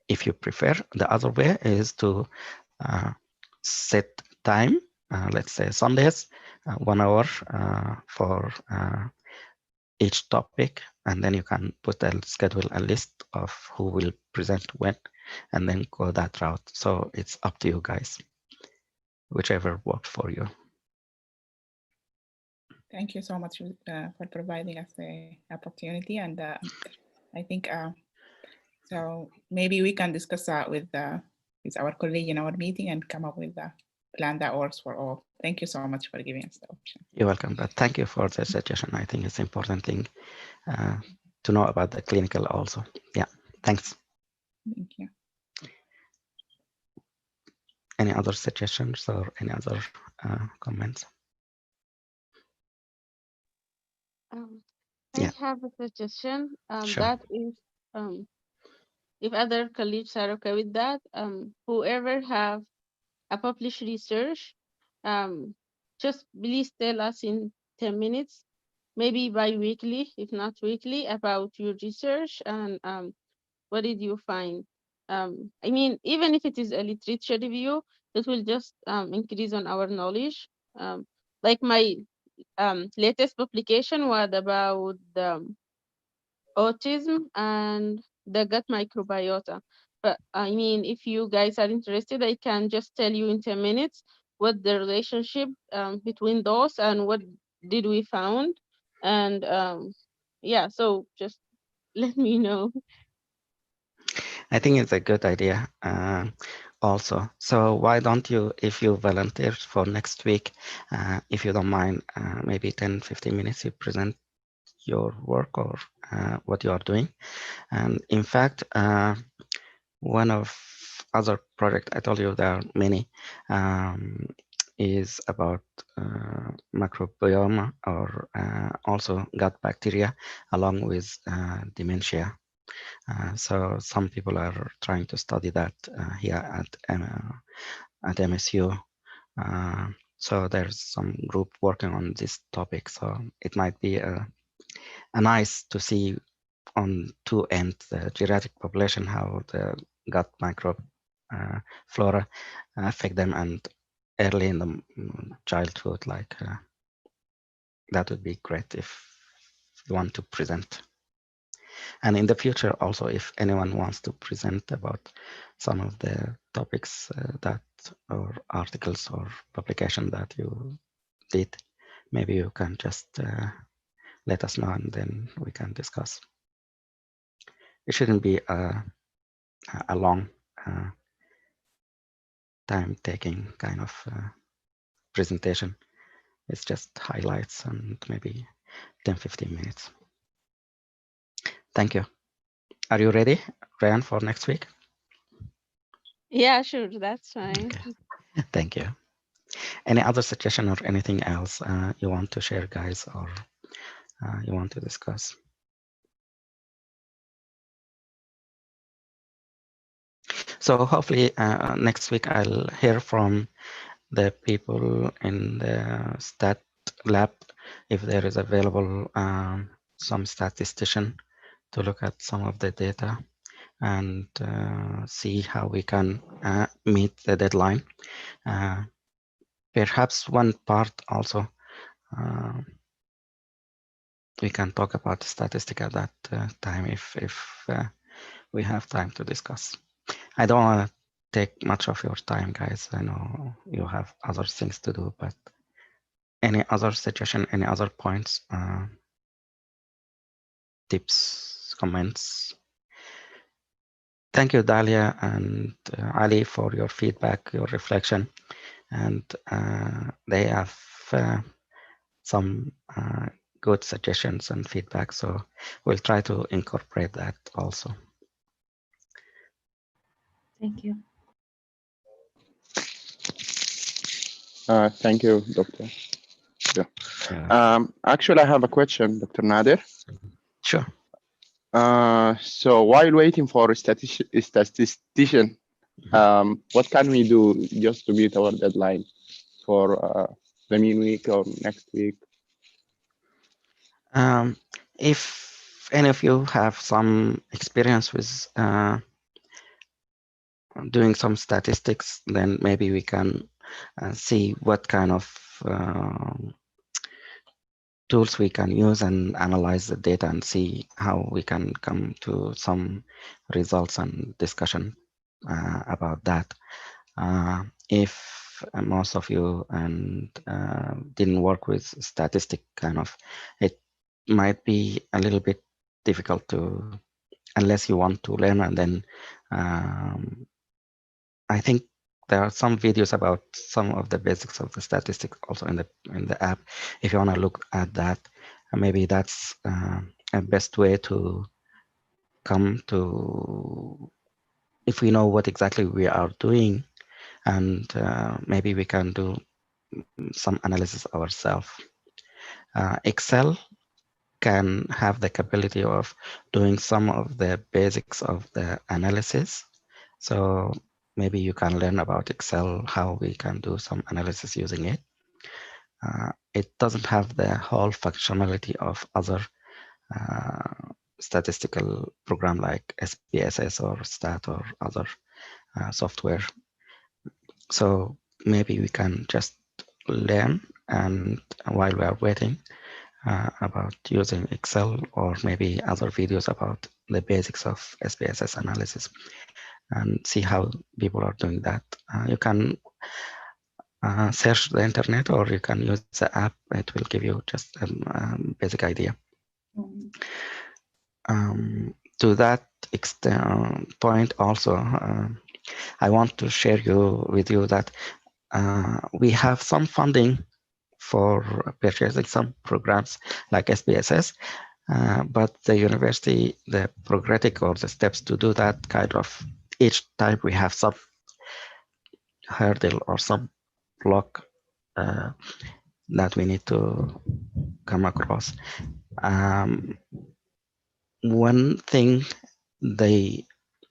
If you prefer, the other way is to set time, let's say Sundays, 1 hour for each topic, and then you can schedule a list of who will present when, and then go that route. So it's up to you guys, whichever works for you. Thank you so much for providing us the opportunity, and I think so maybe we can discuss that with our colleague in our meeting and come up with a plan that works for all. Thank you so much for giving us the option. You're welcome, but thank you for the suggestion. I think it's an important thing to know about the clinical also. Yeah, thanks. Thank you. Any other suggestions or any other comments? Yeah. I have a suggestion. Sure. That is, if other colleagues are okay with that, whoever have a published research, um, just please tell us in 10 minutes, maybe bi-weekly, if not weekly, about your research and what did you find. I mean, even if it is a literature review, it will just increase on our knowledge. Like my latest publication was about autism and the gut microbiota. But I mean, if you guys are interested, I can just tell you in 10 minutes what the relationship between those and what did we found. And yeah, so just let me know. I think it's a good idea also. So why don't you, if you volunteer for next week, if you don't mind, maybe 10, 15 minutes, you present your work or what you are doing. And in fact, one of other project, I told you there are many, is about microbiome or also gut bacteria along with dementia. So some people are trying to study that here at MSU. So there's some group working on this topic. So it might be a nice to see on two ends, the geriatric population, how the gut microbe flora affect them, and early in the childhood, like that would be great if you want to present. And in the future also, if anyone wants to present about some of the topics that or articles or publication that you did, maybe you can just let us know and then we can discuss. It shouldn't be a long time-taking kind of presentation. It's just highlights and maybe 10-15 minutes. Thank you. Are you ready, Rayan, for next week? Yeah, sure, that's fine. Okay. Thank you. Any other suggestion or anything else you want to share, guys, or you want to discuss? So hopefully next week I'll hear from the people in the stat lab if there is available some statistician to look at some of the data and see how we can meet the deadline. Perhaps one part also we can talk about statistic at that time if we have time to discuss. I don't want to take much of your time, guys. I know you have other things to do, but any other suggestion, any other points, tips, comments? Thank you, Dalia and Ali, for your feedback, your reflection, and they have some good suggestions and feedback, so we'll try to incorporate that also. Thank you. Thank you, Doctor. Yeah. Actually, I have a question, Dr. Nader. Sure. So while waiting for a statistician, what can we do just to meet our deadline for the mean week or next week? If any of you have some experience with doing some statistics, then maybe we can see what kind of tools we can use and analyze the data and see how we can come to some results and discussion about that. If most of you and didn't work with statistic kind of, it might be a little bit difficult to, unless you want to learn, and then I think there are some videos about some of the basics of the statistics also in the app. If you want to look at that, maybe that's a best way to come to, if we know what exactly we are doing, and maybe we can do some analysis ourselves. Excel can have the capability of doing some of the basics of the analysis. So maybe you can learn about Excel, how we can do some analysis using it. It doesn't have the whole functionality of other statistical program like SPSS or STAT or other software. So maybe we can just learn, and while we are waiting about using Excel, or maybe other videos about the basics of SPSS analysis, and see how people are doing that. You can search the internet, or you can use the app. It will give you just a basic idea. To that point also, I want to share with you that we have some funding for purchasing some programs like SPSS, but the university, the progressive or the steps to do that kind of, each time we have some hurdle or some block that we need to come across. One thing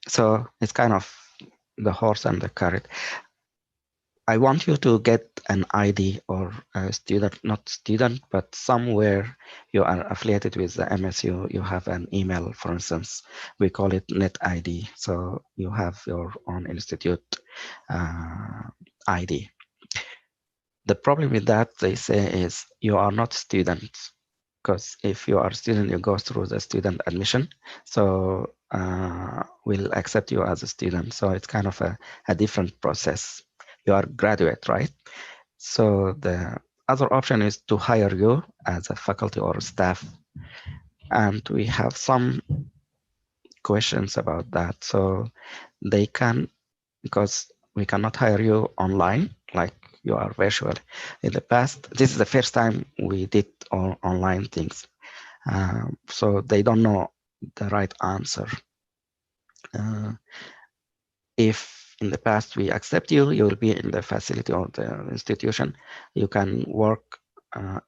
so it's kind of the horse and the carrot. I want you to get an ID or a student, not student, but somewhere you are affiliated with the MSU, you have an email, for instance, we call it net ID. So you have your own institute ID. The problem with that, they say, is you are not students, because if you are a student, you go through the student admission. So we'll accept you as a student. So it's kind of a different process. You are graduate, right? So the other option is to hire you as a faculty or staff. And we have some questions about that. So they can, because we cannot hire you online, like you are virtual. In the past, this is the first time we did all online things. So they don't know the right answer. If in the past we accept you, you will be in the facility or the institution. You can work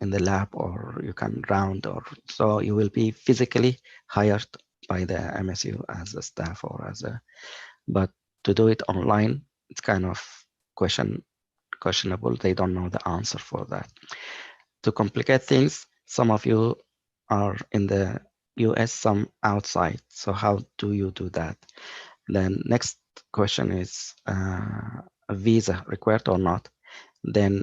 in the lab, or you can round, or so you will be physically hired by the MSU as a staff or as a, but to do it online, it's kind of questionable. They don't know the answer for that. To complicate things, some of you are in the US, some outside. So how do you do that? Then next question is a visa required or not? Then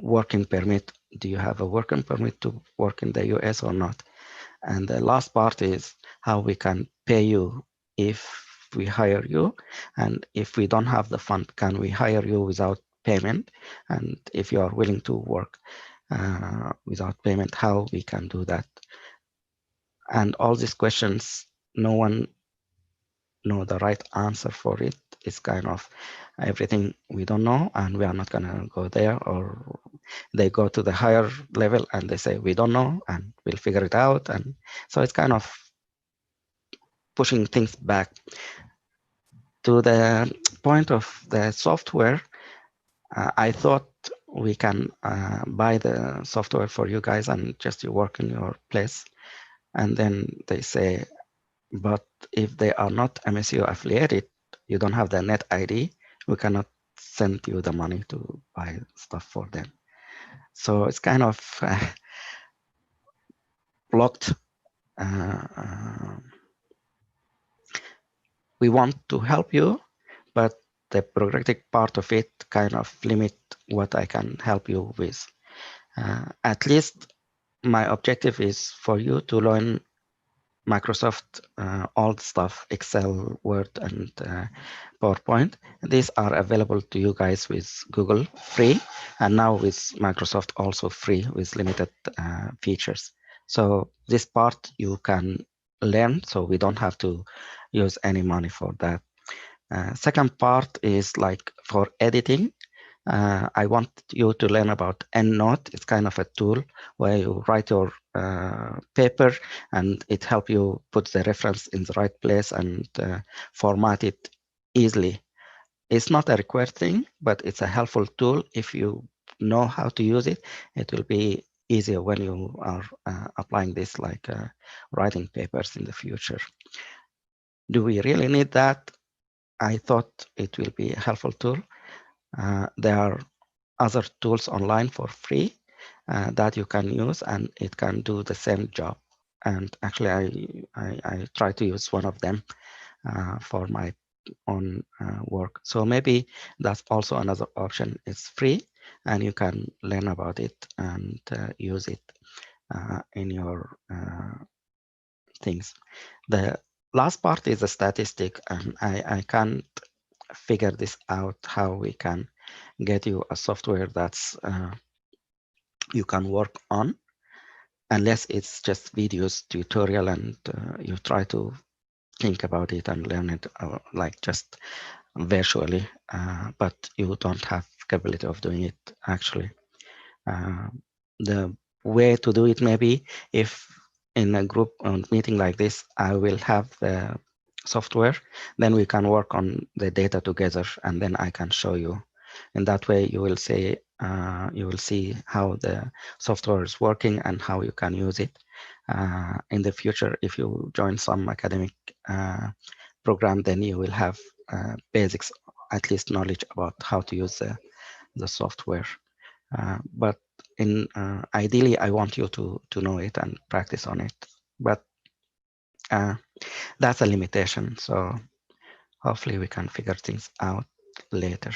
working permit. Do you have a working permit to work in the US or not? And the last part is how we can pay you if we hire you, and if we don't have the fund, can we hire you without payment? And if you are willing to work without payment, how we can do that? And all these questions, no one know the right answer for it. It's kind of everything we don't know, and we are not gonna go there, or they go to the higher level and they say we don't know and we'll figure it out. And so it's kind of pushing things back. To the point of the software, I thought we can buy the software for you guys and just you work in your place. And then they say, but if they are not MSU affiliated, you don't have the net ID, we cannot send you the money to buy stuff for them. So it's kind of blocked. We want to help you, but the bureaucratic part of it kind of limit what I can help you with. At least my objective is for you to learn Microsoft all stuff, Excel, Word, and PowerPoint. These are available to you guys with Google free, and now with Microsoft also free with limited features. So this part you can learn, so we don't have to use any money for that. Second part is like for editing. I want you to learn about EndNote. It's kind of a tool where you write your paper, and it helps you put the reference in the right place and format it easily. It's not a required thing, but it's a helpful tool. If you know how to use it, it will be easier when you are applying this, like writing papers in the future. Do we really need that? I thought it will be a helpful tool. There are other tools online for free that you can use, and it can do the same job. And actually, I try to use one of them for my own work. So maybe that's also another option. It's free, and you can learn about it and use it in your things. The last part is a statistic, and I can't figure this out, how we can get you a software that's you can work on, unless it's just videos tutorial and you try to think about it and learn it like just virtually, but you don't have capability of doing it actually. The way to do it, maybe if in a group meeting like this, I will have the software, then we can work on the data together, and then I can show you. In that way, you will see how the software is working and how you can use it in the future. If you join some academic program, then you will have basics, at least knowledge about how to use the software. But ideally, I want you to know it and practice on it. But that's a limitation. So hopefully we can figure things out later.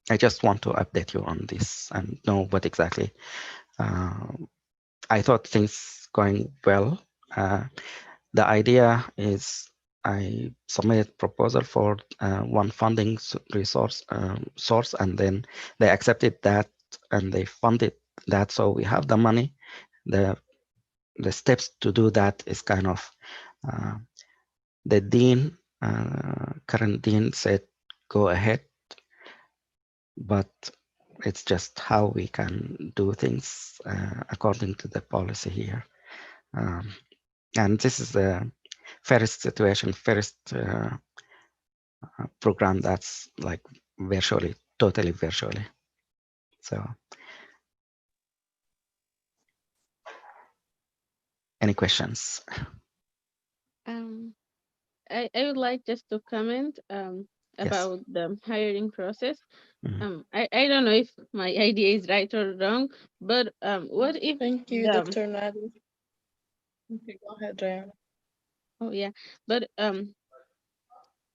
I just want to update you on this and know what exactly. I thought things going well. The idea is I submitted proposal for one funding resource source, and then they accepted that and they funded that. So we have the money. The steps to do that is kind of the dean, current dean said, go ahead, but it's just how we can do things according to the policy here. And this is the first situation, first program that's like virtually, totally virtually. So, any questions? I would like just to comment about the hiring process. I don't know if my idea is right or wrong, but what if Thank you, Dr. Nadi. Okay, go ahead, Rayan. Oh yeah, but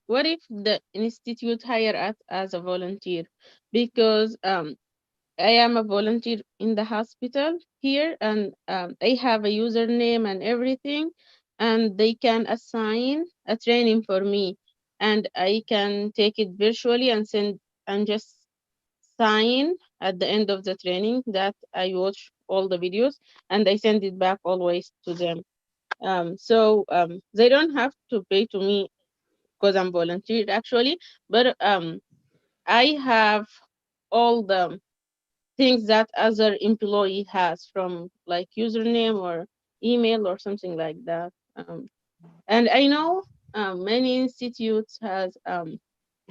what if the institute hire us as a volunteer? Because I am a volunteer in the hospital here, and I have a username and everything, and they can assign a training for me, and I can take it virtually and send and just sign at the end of the training that I watch all the videos, and I send it back always to them. So they don't have to pay to me because I'm volunteered actually, but I have all the things that other employee has, from like username or email or something like that. And I know many institutes has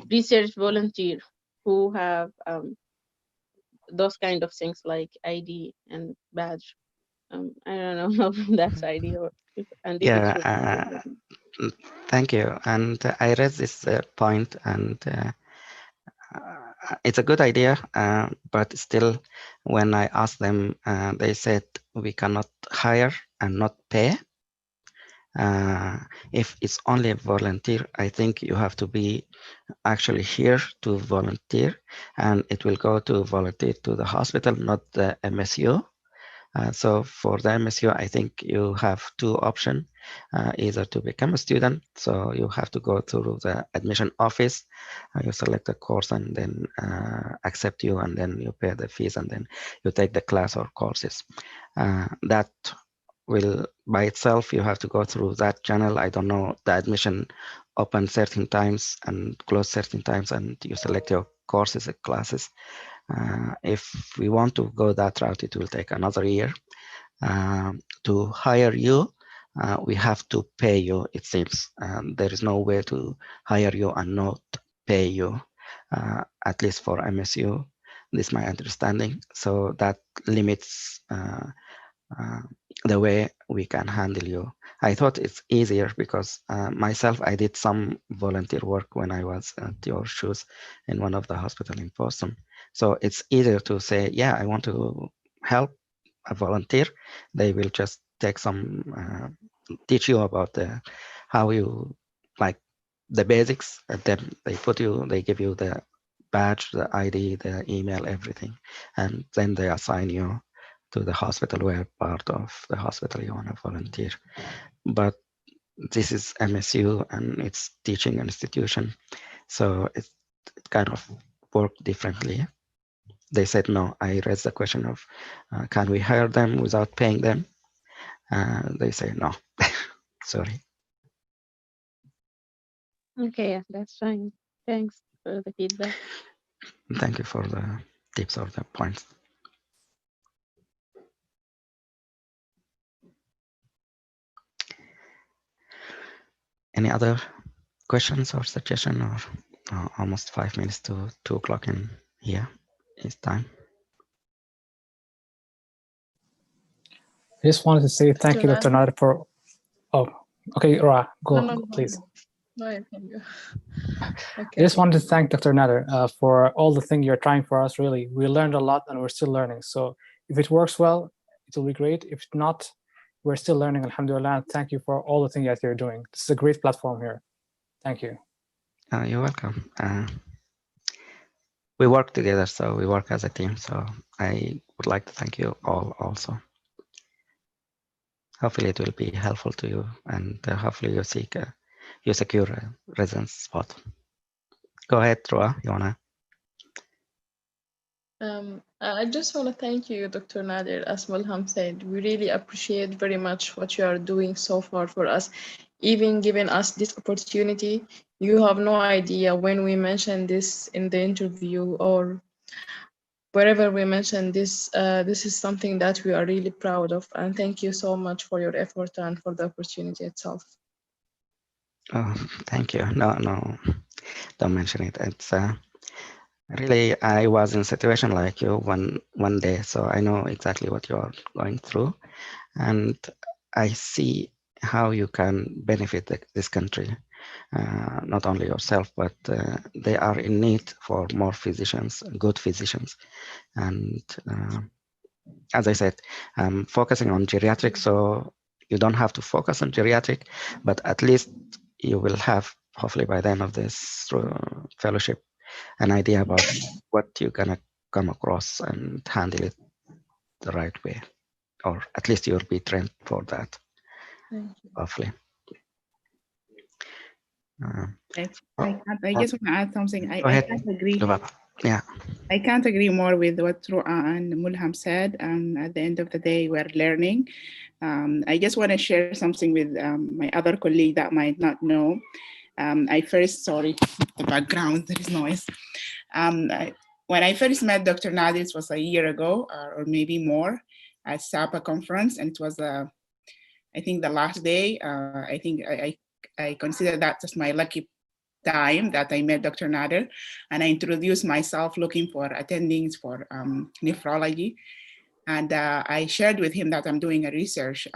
research volunteer who have those kind of things like ID and badge. I don't know if that's ID or and if it's Yeah, thank you. And I raised this point, and it's a good idea, but still, when I asked them, they said we cannot hire and not pay. If it's only a volunteer, I think you have to be actually here to volunteer, and it will go to volunteer to the hospital, not the MSU. So for the MSU, I think you have two options, either to become a student. So you have to go through the admission office, you select a course and then accept you, and then you pay the fees, and then you take the class or courses. That will by itself, you have to go through that channel. I don't know, the admission open certain times and close certain times, and you select your courses and classes. If we want to go that route, it will take another year. To hire you, we have to pay you, it seems. There is no way to hire you and not pay you, at least for MSU. This is my understanding. So that limits the way we can handle you. I thought it's easier because myself, I did some volunteer work when I was at your shoes in one of the hospital in Boston. So it's easier to say, yeah, I want to help a volunteer. They will just take some, teach you about how you like the basics, and then they give you the badge, the ID, the email, everything, and then they assign you to the hospital where part of the hospital you want to volunteer. But this is MSU and it's teaching institution, so it kind of worked differently. They said no. I raised the question of can we hire them without paying them? They say no. Sorry. Okay, yeah, that's fine. Thanks for the feedback. Thank you for the tips or the points. Any other questions or suggestion, or almost 5 minutes to 2 o'clock in here is time. I just wanted to say thank you, Dr. Nader, for. Oh, okay, Ra, go, please. No, I can go. I just wanted to thank Dr. Nader for all the things you're trying for us. Really, we learned a lot and we're still learning. So if it works well, it will be great. If not, we're still learning. Alhamdulillah. Thank you for all the things that you're doing. This is a great platform here. Thank you. You're welcome. We work together, so we work as a team. So I would like to thank you all also. Hopefully it will be helpful to you, and hopefully you secure a residence spot. Go ahead, Roa. You wanna? I just want to thank you, Dr. Nader. As Mulham said, we really appreciate very much what you are doing so far for us, even giving us this opportunity. You have no idea when we mentioned this in the interview or wherever we mention this, this is something that we are really proud of. And thank you so much for your effort and for the opportunity itself. Oh, thank you. No, don't mention it. It's really, I was in a situation like you one day, so I know exactly what you are going through, and I see how you can benefit this country. Not only yourself, but they are in need for more physicians, good physicians. And as I said, I'm focusing on geriatric, so you don't have to focus on geriatric, but at least you will have, hopefully by the end of this fellowship, an idea about what you're gonna come across and handle it the right way, or at least you'll be trained for that. Hopefully. I just want to add something. I can't agree. Yeah. I can't agree more with what Ru'a and Mulham said. At the end of the day, we're learning. I just want to share something with my other colleague that might not know. Sorry, the background, there is noise. When I first met Dr. Nadir, it was a year ago or maybe more at SAPA conference, and it was, I think, the last day. I think I consider that as my lucky time that I met Dr. Nader, and I introduced myself looking for attendings for nephrology. And I shared with him that I'm doing a research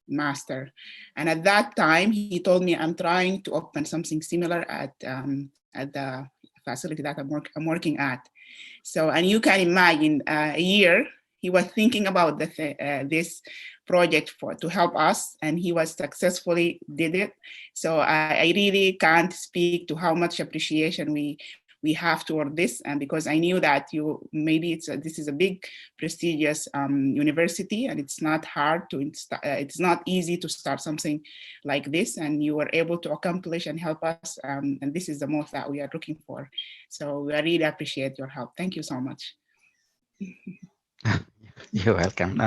master. And at that time, he told me I'm trying to open something similar at the facility that I'm working at. So, and you can imagine a year, he was thinking about this project to help us, and he was successfully did it. So I really can't speak to how much appreciation we have toward this, and because I knew that this is a big prestigious university, and it's not hard to it's not easy to start something like this, and you were able to accomplish and help us, and this is the most that we are looking for. So we really appreciate your help. Thank you so much. You're welcome.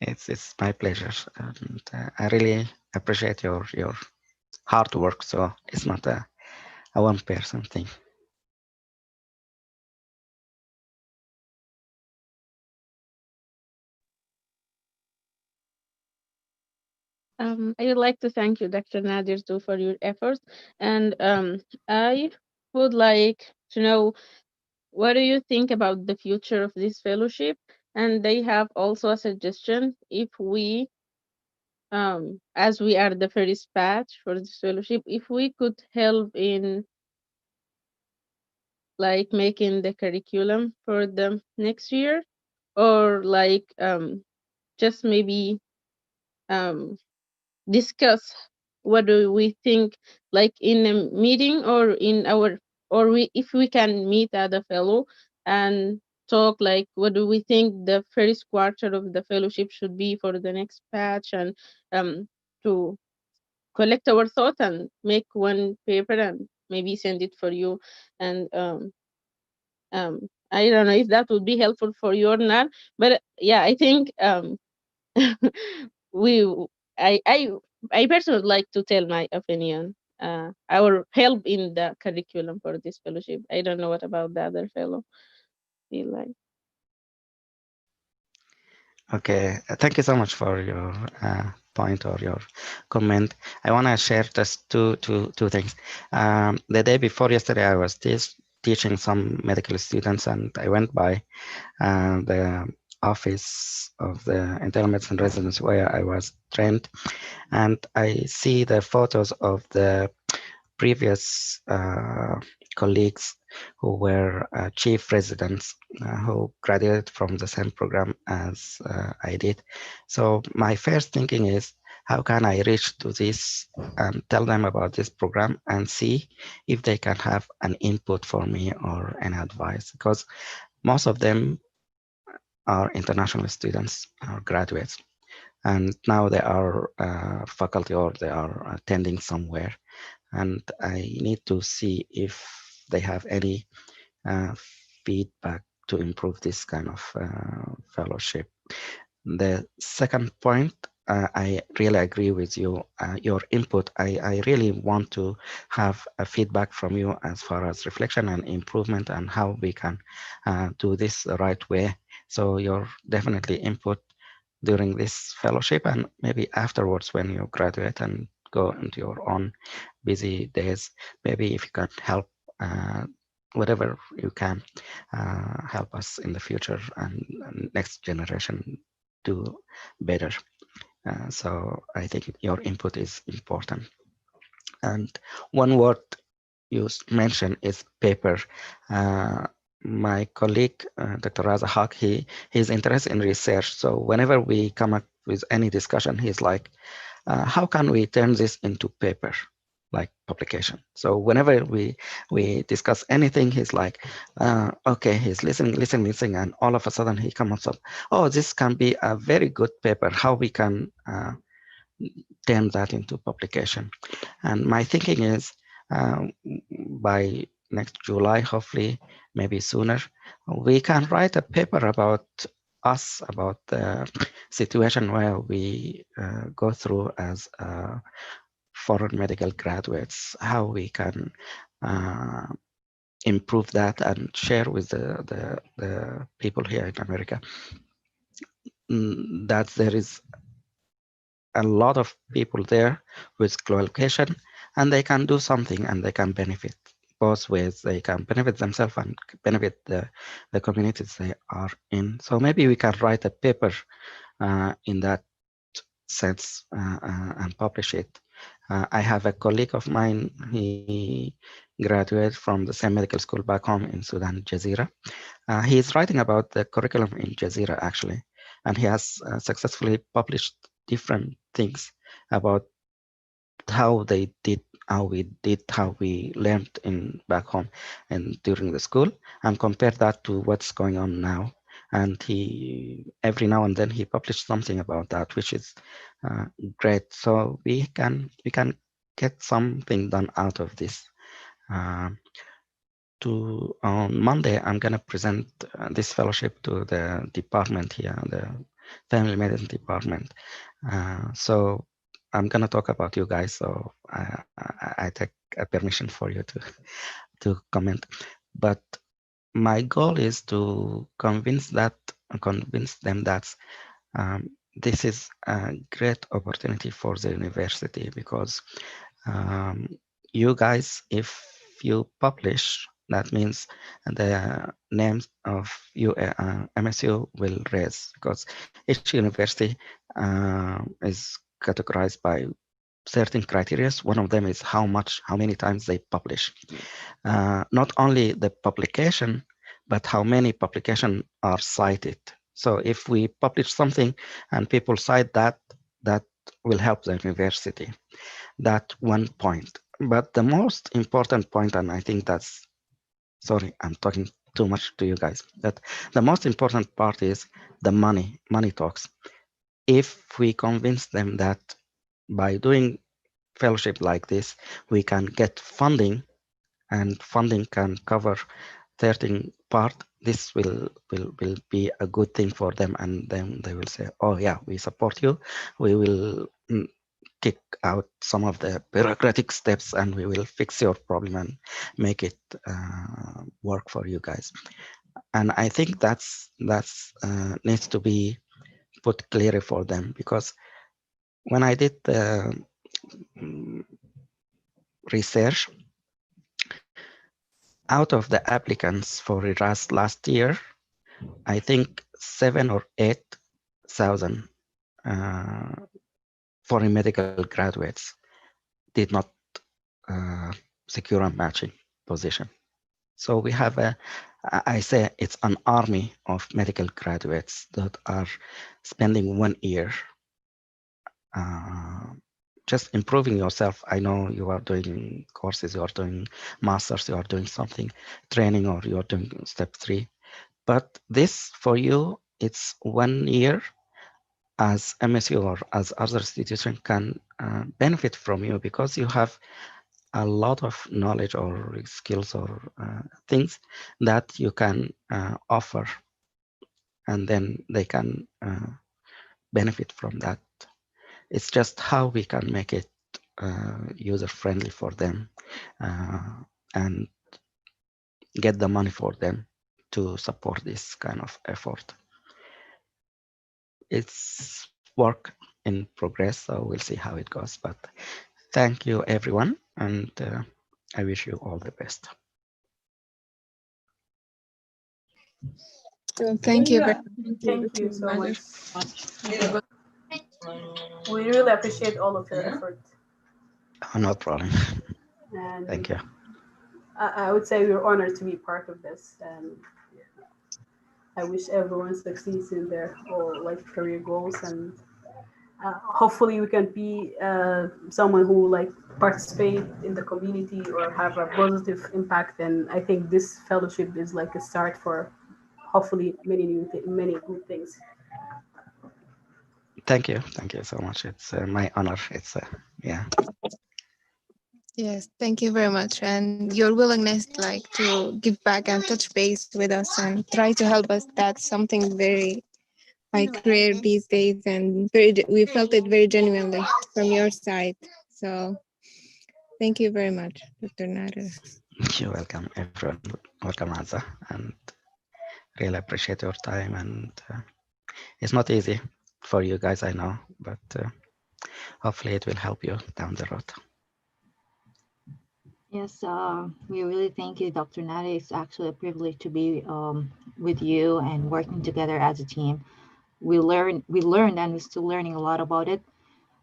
It's my pleasure, and I really appreciate your hard work. So it's not a one person thing. I would like to thank you, Dr. Nadir, too, for your efforts. And I would like to know what do you think about the future of this fellowship? And they have also a suggestion if we, as we are the first batch for this fellowship, if we could help in like making the curriculum for the next year, or like just maybe discuss what do we think, like in a meeting or in our, or we, if we can meet at a fellow and talk like what do we think the first quarter of the fellowship should be for the next batch, and to collect our thought and make one paper and maybe send it for you. And I don't know if that would be helpful for you or not, but yeah, I think we I personally would like to tell my opinion. Our help in the curriculum for this fellowship. I don't know what about the other fellow feel like. Okay, thank you so much for your point or your comment. I want to share just two things. The day before yesterday, I was teaching some medical students, and I went by the office of the internal medicine residence where I was trained, and I see the photos of the previous colleagues who were chief residents who graduated from the same program as I did. So my first thinking is, how can I reach to this and tell them about this program and see if they can have an input for me or an advice? Because most of them are international students or graduates, and now they are faculty or they are attending somewhere, and I need to see if they have any feedback to improve this kind of fellowship. The second point, I really agree with you. Your input, I really want to have a feedback from you as far as reflection and improvement and how we can do this the right way. So your definitely input during this fellowship and maybe afterwards when you graduate and go into your own busy days, maybe if you can help whatever you can help us in the future and next generation do better. So I think your input is important. And one word you mentioned is paper. My colleague, Dr. Raza Haq, he's interested in research. So whenever we come up with any discussion, he's like, how can we turn this into paper, like publication? So whenever we discuss anything, he's like, okay, he's listening, and all of a sudden he comes up, oh, this can be a very good paper, how we can turn that into publication. And my thinking is by next July, hopefully, maybe sooner, we can write a paper about us, about the situation where we go through as foreign medical graduates, how we can improve that and share with the people here in America that there is a lot of people there with qualification, and they can do something and they can benefit both ways. They can benefit themselves and benefit the communities they are in. So maybe we can write a paper in that sense and publish it. I have a colleague of mine, he graduated from the same medical school back home in Sudan, Jazeera. He's writing about the curriculum in Jazeera actually, and he has successfully published different things about how they did, how we learned in back home and during the school, and compare that to what's going on now. And he every now and then he published something about that, which is great. So we can get something done out of this. On Monday, I'm going to present this fellowship to the department here, the family medicine department. So I'm going to talk about you guys. So I take a permission for you to comment. But my goal is to convince them that this is a great opportunity for the university, because you guys, if you publish That means the names of MSU will raise, because each university is categorized by certain criteria. One of them is how many times they publish. Not only the publication, but how many publications are cited. So if we publish something and people cite that, that will help the university. That one point. But the most important point, and I think that's, sorry, I'm talking too much to you guys, but the most important part is the money talks. If we convince them that by doing fellowship like this, we can get funding, and funding can cover 13 part, this will be a good thing for them, and then they will say, oh yeah, we support you, we will kick out some of the bureaucratic steps, and we will fix your problem and make it work for you guys. And I think that's needs to be put clearly for them, because when I did the research, out of the applicants for ERAS last year, I think 7,000 or 8,000 foreign medical graduates did not secure a matching position. So we have I say it's an army of medical graduates that are spending 1 year just improving yourself. I know you are doing courses, you are doing masters, you are doing something, training, or you are doing step 3. But this for you, it's 1 year as MSU or as other institution can benefit from you, because you have a lot of knowledge or skills or things that you can offer, and then they can benefit from that. It's just how we can make it user friendly for them and get the money for them to support this kind of effort. It's work in progress, so we'll see how it goes. But thank you, everyone, and I wish you all the best. So thank you. Thank you so much. We really appreciate all of your effort. Oh, no problem. And thank you. I would say we're honored to be part of this, and I wish everyone succeeds in their whole like career goals, and hopefully we can be someone who like participate in the community or have a positive impact. And I think this fellowship is like a start for hopefully many good things. Thank you so much. It's my honor. It's yeah. Yes, thank you very much, and your willingness like to give back and touch base with us and try to help us. That's something very like rare these days, and we felt it very genuinely from your side. So thank you very much, Dr. Nader. You're welcome, everyone. Welcome, Azza, and really appreciate your time. And it's not easy for you guys, I know, but hopefully it will help you down the road. Yes, we really thank you, Dr. Nader. It's actually a privilege to be with you and working together as a team. We learned, and we're still learning a lot about it.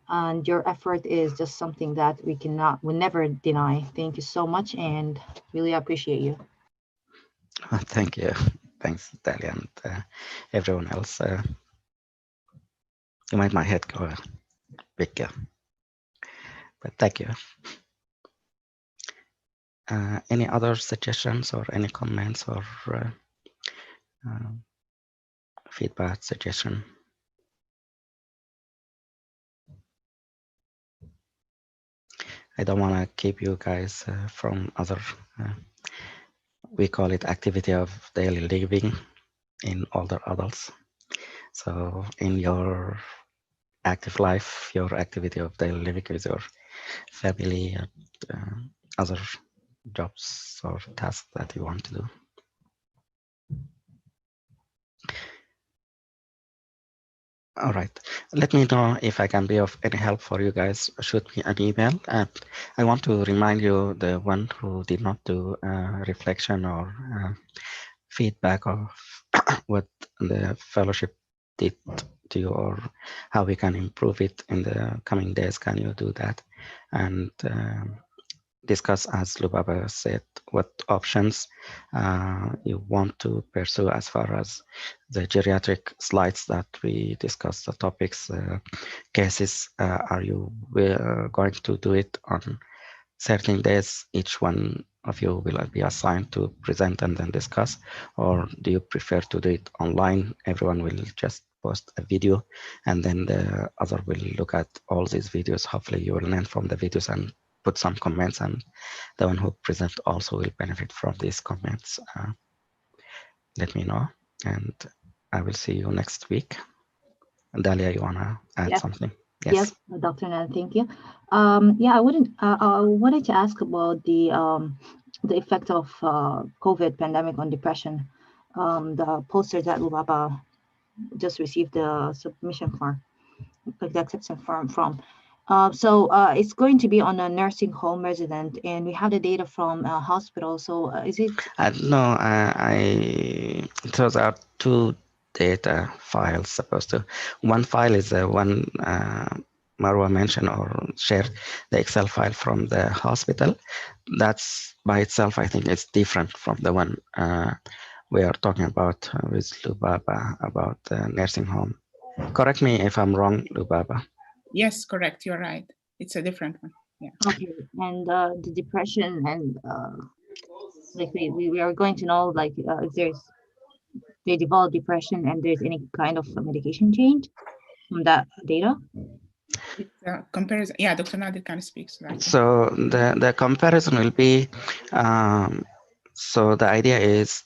And your effort is just something that we never deny. Thank you so much, and really appreciate you. Thank you. Thanks, Dalia, and everyone else. You made my head go bigger, but thank you. Any other suggestions or any comments or feedback, suggestion? I don't want to keep you guys from other, we call it activity of daily living in older adults. So in your active life, your activity of daily living with your family and other jobs or tasks that you want to do. All right. Let me know if I can be of any help for you guys. Shoot me an email. And I want to remind you, the one who did not do reflection or feedback of what the fellowship did to you, or how we can improve it in the coming days. Can you do that? And discuss, as Lubaba said, what options you want to pursue as far as the geriatric slides that we discussed, the topics, cases. Are you going to do it on certain days? Each one of you will be assigned to present and then discuss, or do you prefer to do it online? Everyone will just post a video and then the other will look at all these videos. Hopefully you will learn from the videos and put some comments, and the one who present also will benefit from these comments. Let me know, and I will see you next week. Dalia, you wanna add something? Yes, Dr. Nan, thank you. Yeah, I wanted to ask about the effect of COVID pandemic on depression. The poster that Lubaba just received the submission form, like the acceptance form from. So it's going to be on a nursing home resident, and we have the data from a hospital. So is it? No, it throws out two data files supposed to. One file is the one Marwa mentioned or shared, the Excel file from the hospital. That's by itself, I think it's different from the one we are talking about with Lubaba about the nursing home. Correct me if I'm wrong, Lubaba. Yes, correct. You're right. It's a different one. Yeah. Okay, and the depression and like we are going to know like if they develop depression and there's any kind of medication change from that data. It's a comparison. Yeah, Dr. Nadir kind of speaks to that. So the comparison will be, so the idea is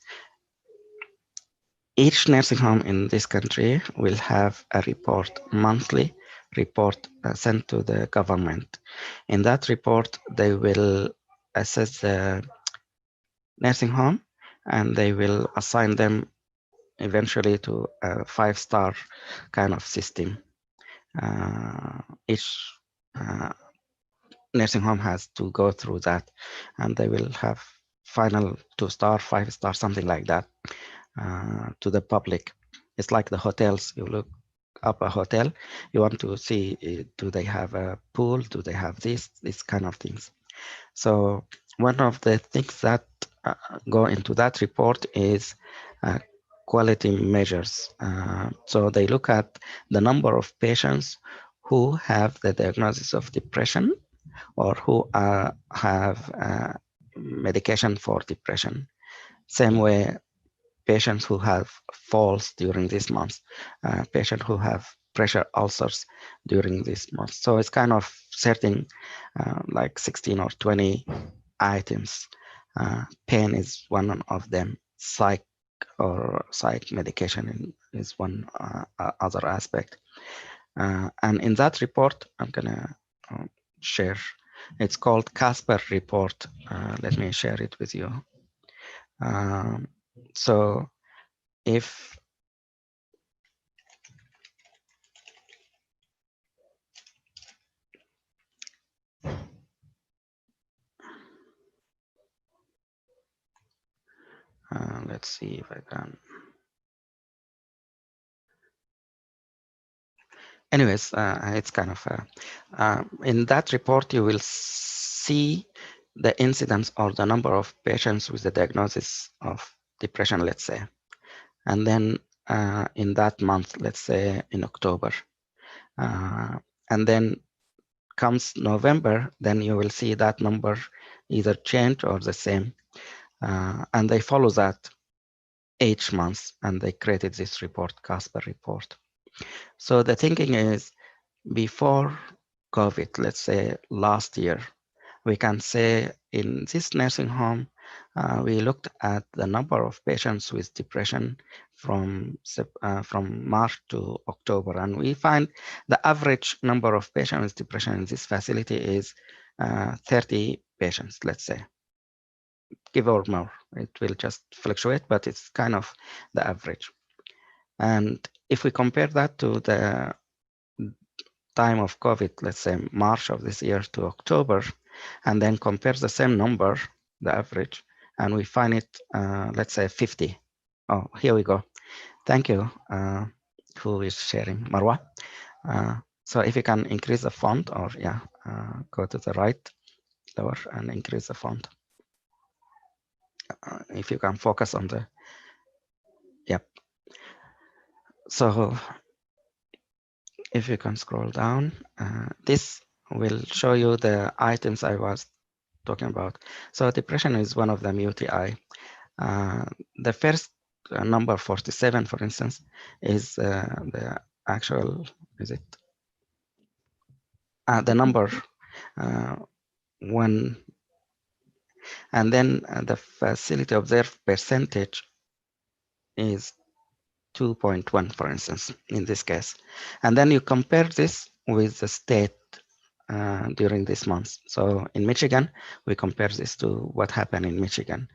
each nursing home in this country will have a report, monthly report sent to the government. In that report, they will assess the nursing home and they will assign them eventually to a 5-star kind of system. Each nursing home has to go through that, and they will have final 2-star, 5-star, something like that to the public. It's like the hotels. You look up a hotel, you want to see, do they have a pool? Do they have these kind of things? So one of the things that go into that report is quality measures. So they look at the number of patients who have the diagnosis of depression or who have medication for depression. Same way, patients who have falls during this month, patients who have pressure ulcers during this month. So it's kind of setting like 16 or 20 items. Pain is one of them. Psych medication is one other aspect. And in that report, I'm gonna share. It's called Casper report. Let me share it with you. So if let's see if I can. Anyways, it's kind of in that report you will see the incidence or the number of patients with the diagnosis of depression, let's say, and then in that month, let's say in October, and then comes November, then you will see that number either change or the same, and they follow that each month, and they created this report, Casper report. So the thinking is, before COVID, let's say last year, we can say in this nursing home, we looked at the number of patients with depression from March to October, and we find the average number of patients with depression in this facility is 30 patients, let's say, give or more. It will just fluctuate, but it's kind of the average. And if we compare that to the time of COVID, let's say March of this year to October, and then compare the same number, the average, and we find it, let's say 50. Oh, here we go. Thank you. Who is sharing? Marwa. So if you can increase the font, or yeah, go to the right lower and increase the font. If you can focus on the, yep. So if you can scroll down, this will show you the items I was talking about. So depression is one of them, UTI. The first number 47, for instance, is the actual, is it? The number one, and then the facility observed percentage is 2.1, for instance, in this case. And then you compare this with the state during this month. So in Michigan, we compare this to what happened in Michigan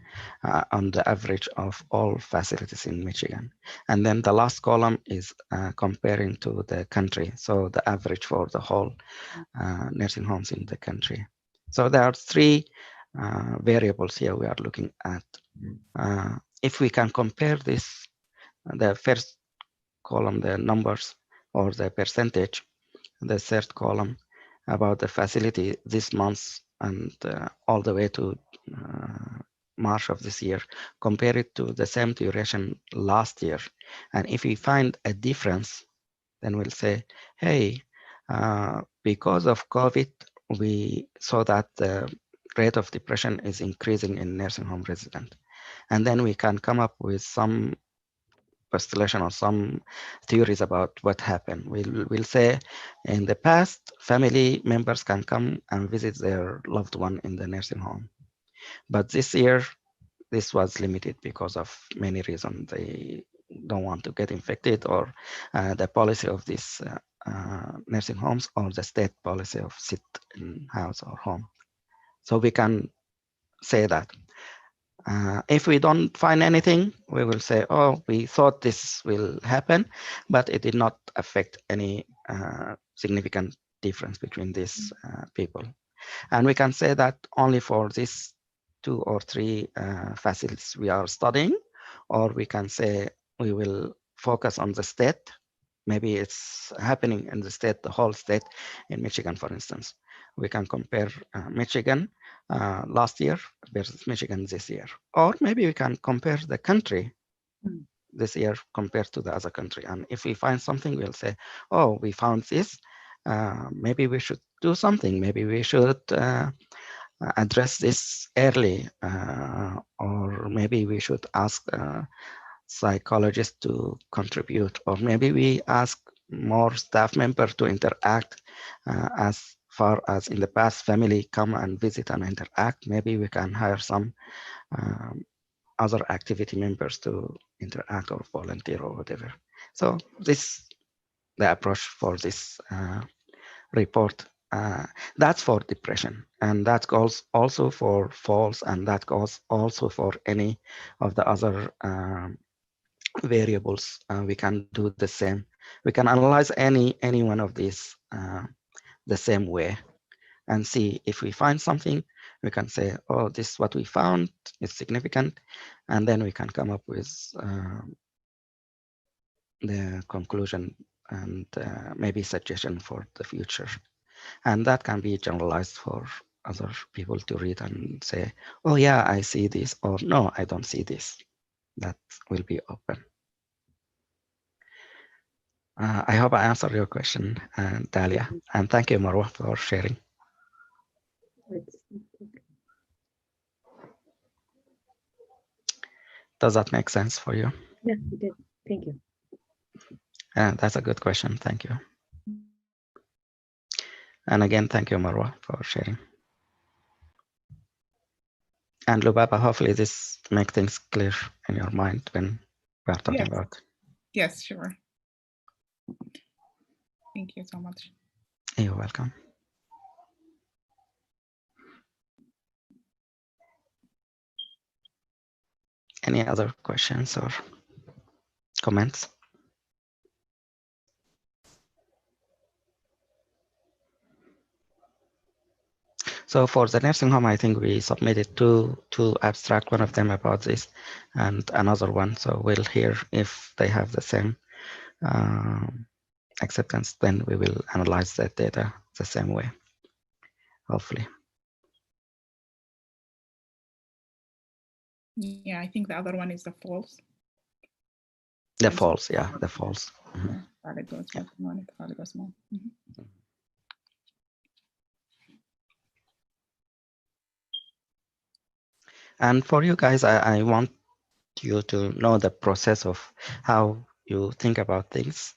on the average of all facilities in Michigan. And then the last column is comparing to the country. So the average for the whole nursing homes in the country. So there are three variables here we are looking at. If we can compare this, the first column, the numbers or the percentage, the third column about the facility this month and all the way to March of this year, compare it to the same duration last year. And if we find a difference, then we'll say, hey, because of COVID, we saw that the rate of depression is increasing in nursing home residents. And then we can come up with some postulation or some theories about what happened. We'll say in the past, family members can come and visit their loved one in the nursing home. But this year, this was limited because of many reasons. They don't want to get infected, or the policy of these nursing homes, or the state policy of sit in house or home. So we can say that. If we don't find anything, we will say, oh, we thought this will happen, but it did not affect any significant difference between these people. And we can say that only for these 2 or 3 facilities we are studying, or we can say we will focus on the state. Maybe it's happening in the state, the whole state. In Michigan, for instance, we can compare Michigan last year versus Michigan this year. Or maybe we can compare the country this year compared to the other country. And if we find something, we'll say, oh, we found this. Maybe we should do something. Maybe we should address this early, or maybe we should ask psychologists to contribute, or maybe we ask more staff members to interact. As far as in the past, family come and visit and interact, maybe we can hire some other activity members to interact or volunteer or whatever. So this the approach for this report. That's for depression, and that goes also for falls, and that goes also for any of the other variables. We can do the same. We can analyze any one of these the same way and see if we find something. We can say, oh, this is what we found, it's significant, and then we can come up with the conclusion and maybe suggestion for the future. And that can be generalized for other people to read and say, oh yeah, I see this, or no, I don't see this. That will be open. I hope I answered your question, Dalia, and thank you, Marwa, for sharing. Does that make sense for you? Yes, it did. Thank you. That's a good question. Thank you. And again, thank you, Marwa, for sharing. And Lubaba, hopefully this makes things clear in your mind when we are talking about. Yes, sure. Thank you so much. You're welcome. Any other questions or comments? So for the nursing home, I think we submitted two abstract, one of them about this and another one. So we'll hear if they have the same acceptance, then we will analyze that data the same way, hopefully. Yeah, I think the other one is the false. The false, yeah, the false. Yeah, valid goes one, valid goes one. And for you guys, I want you to know the process of how you think about things.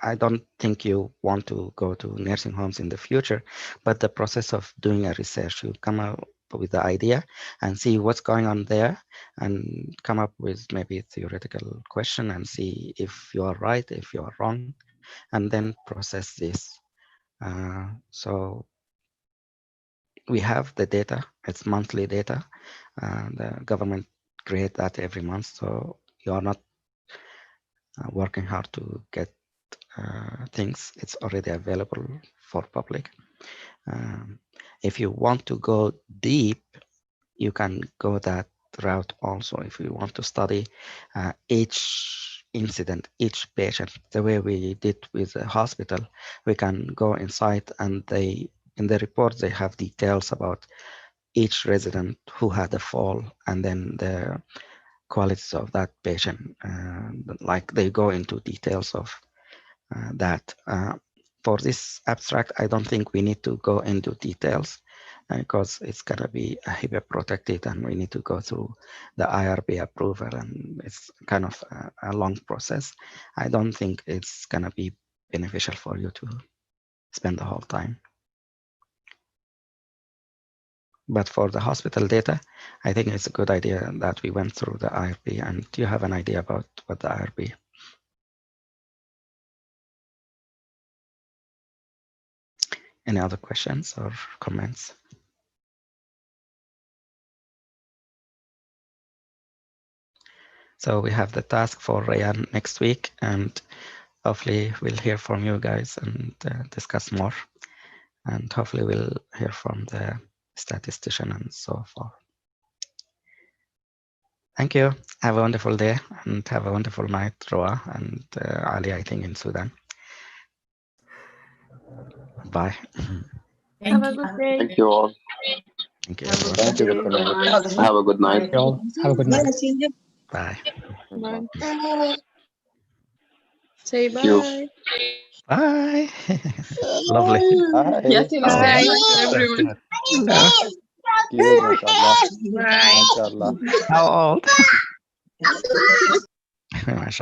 I don't think you want to go to nursing homes in the future, but the process of doing a research, you come up with the idea and see what's going on there and come up with maybe a theoretical question and see if you are right, if you are wrong, and then process this. So we have the data, it's monthly data, and the government create that every month. So you are not working hard to get things. It's already available for public. If you want to go deep, you can go that route also. If you want to study each incident, each patient, the way we did with the hospital, we can go inside and in the report, they have details about each resident who had a fall and then the qualities of that patient. Like they go into details of that. For this abstract, I don't think we need to go into details because it's going to be HIPAA protected and we need to go through the IRB approval and it's kind of a long process. I don't think it's going to be beneficial for you to spend the whole time. But for the hospital data, I think it's a good idea that we went through the IRB. And do you have an idea about what the IRB? Any other questions or comments? So we have the task for Rayan next week, and hopefully we'll hear from you guys and discuss more. And hopefully we'll hear from the statistician and so forth. Thank you. Have a wonderful day and have a wonderful night, Roa and Ali, I think in Sudan. Bye. Have a good day. Thank you all. Thank you. Thank you, Dr. Nader. Have a good night. Have a good night. Bye. Bye. Say Thank you. bye. Bye. Lovely. Yes, Bye. bye, Oh, everyone. Cute, mashallah. Bye. Mashallah. how old? MashaAllah.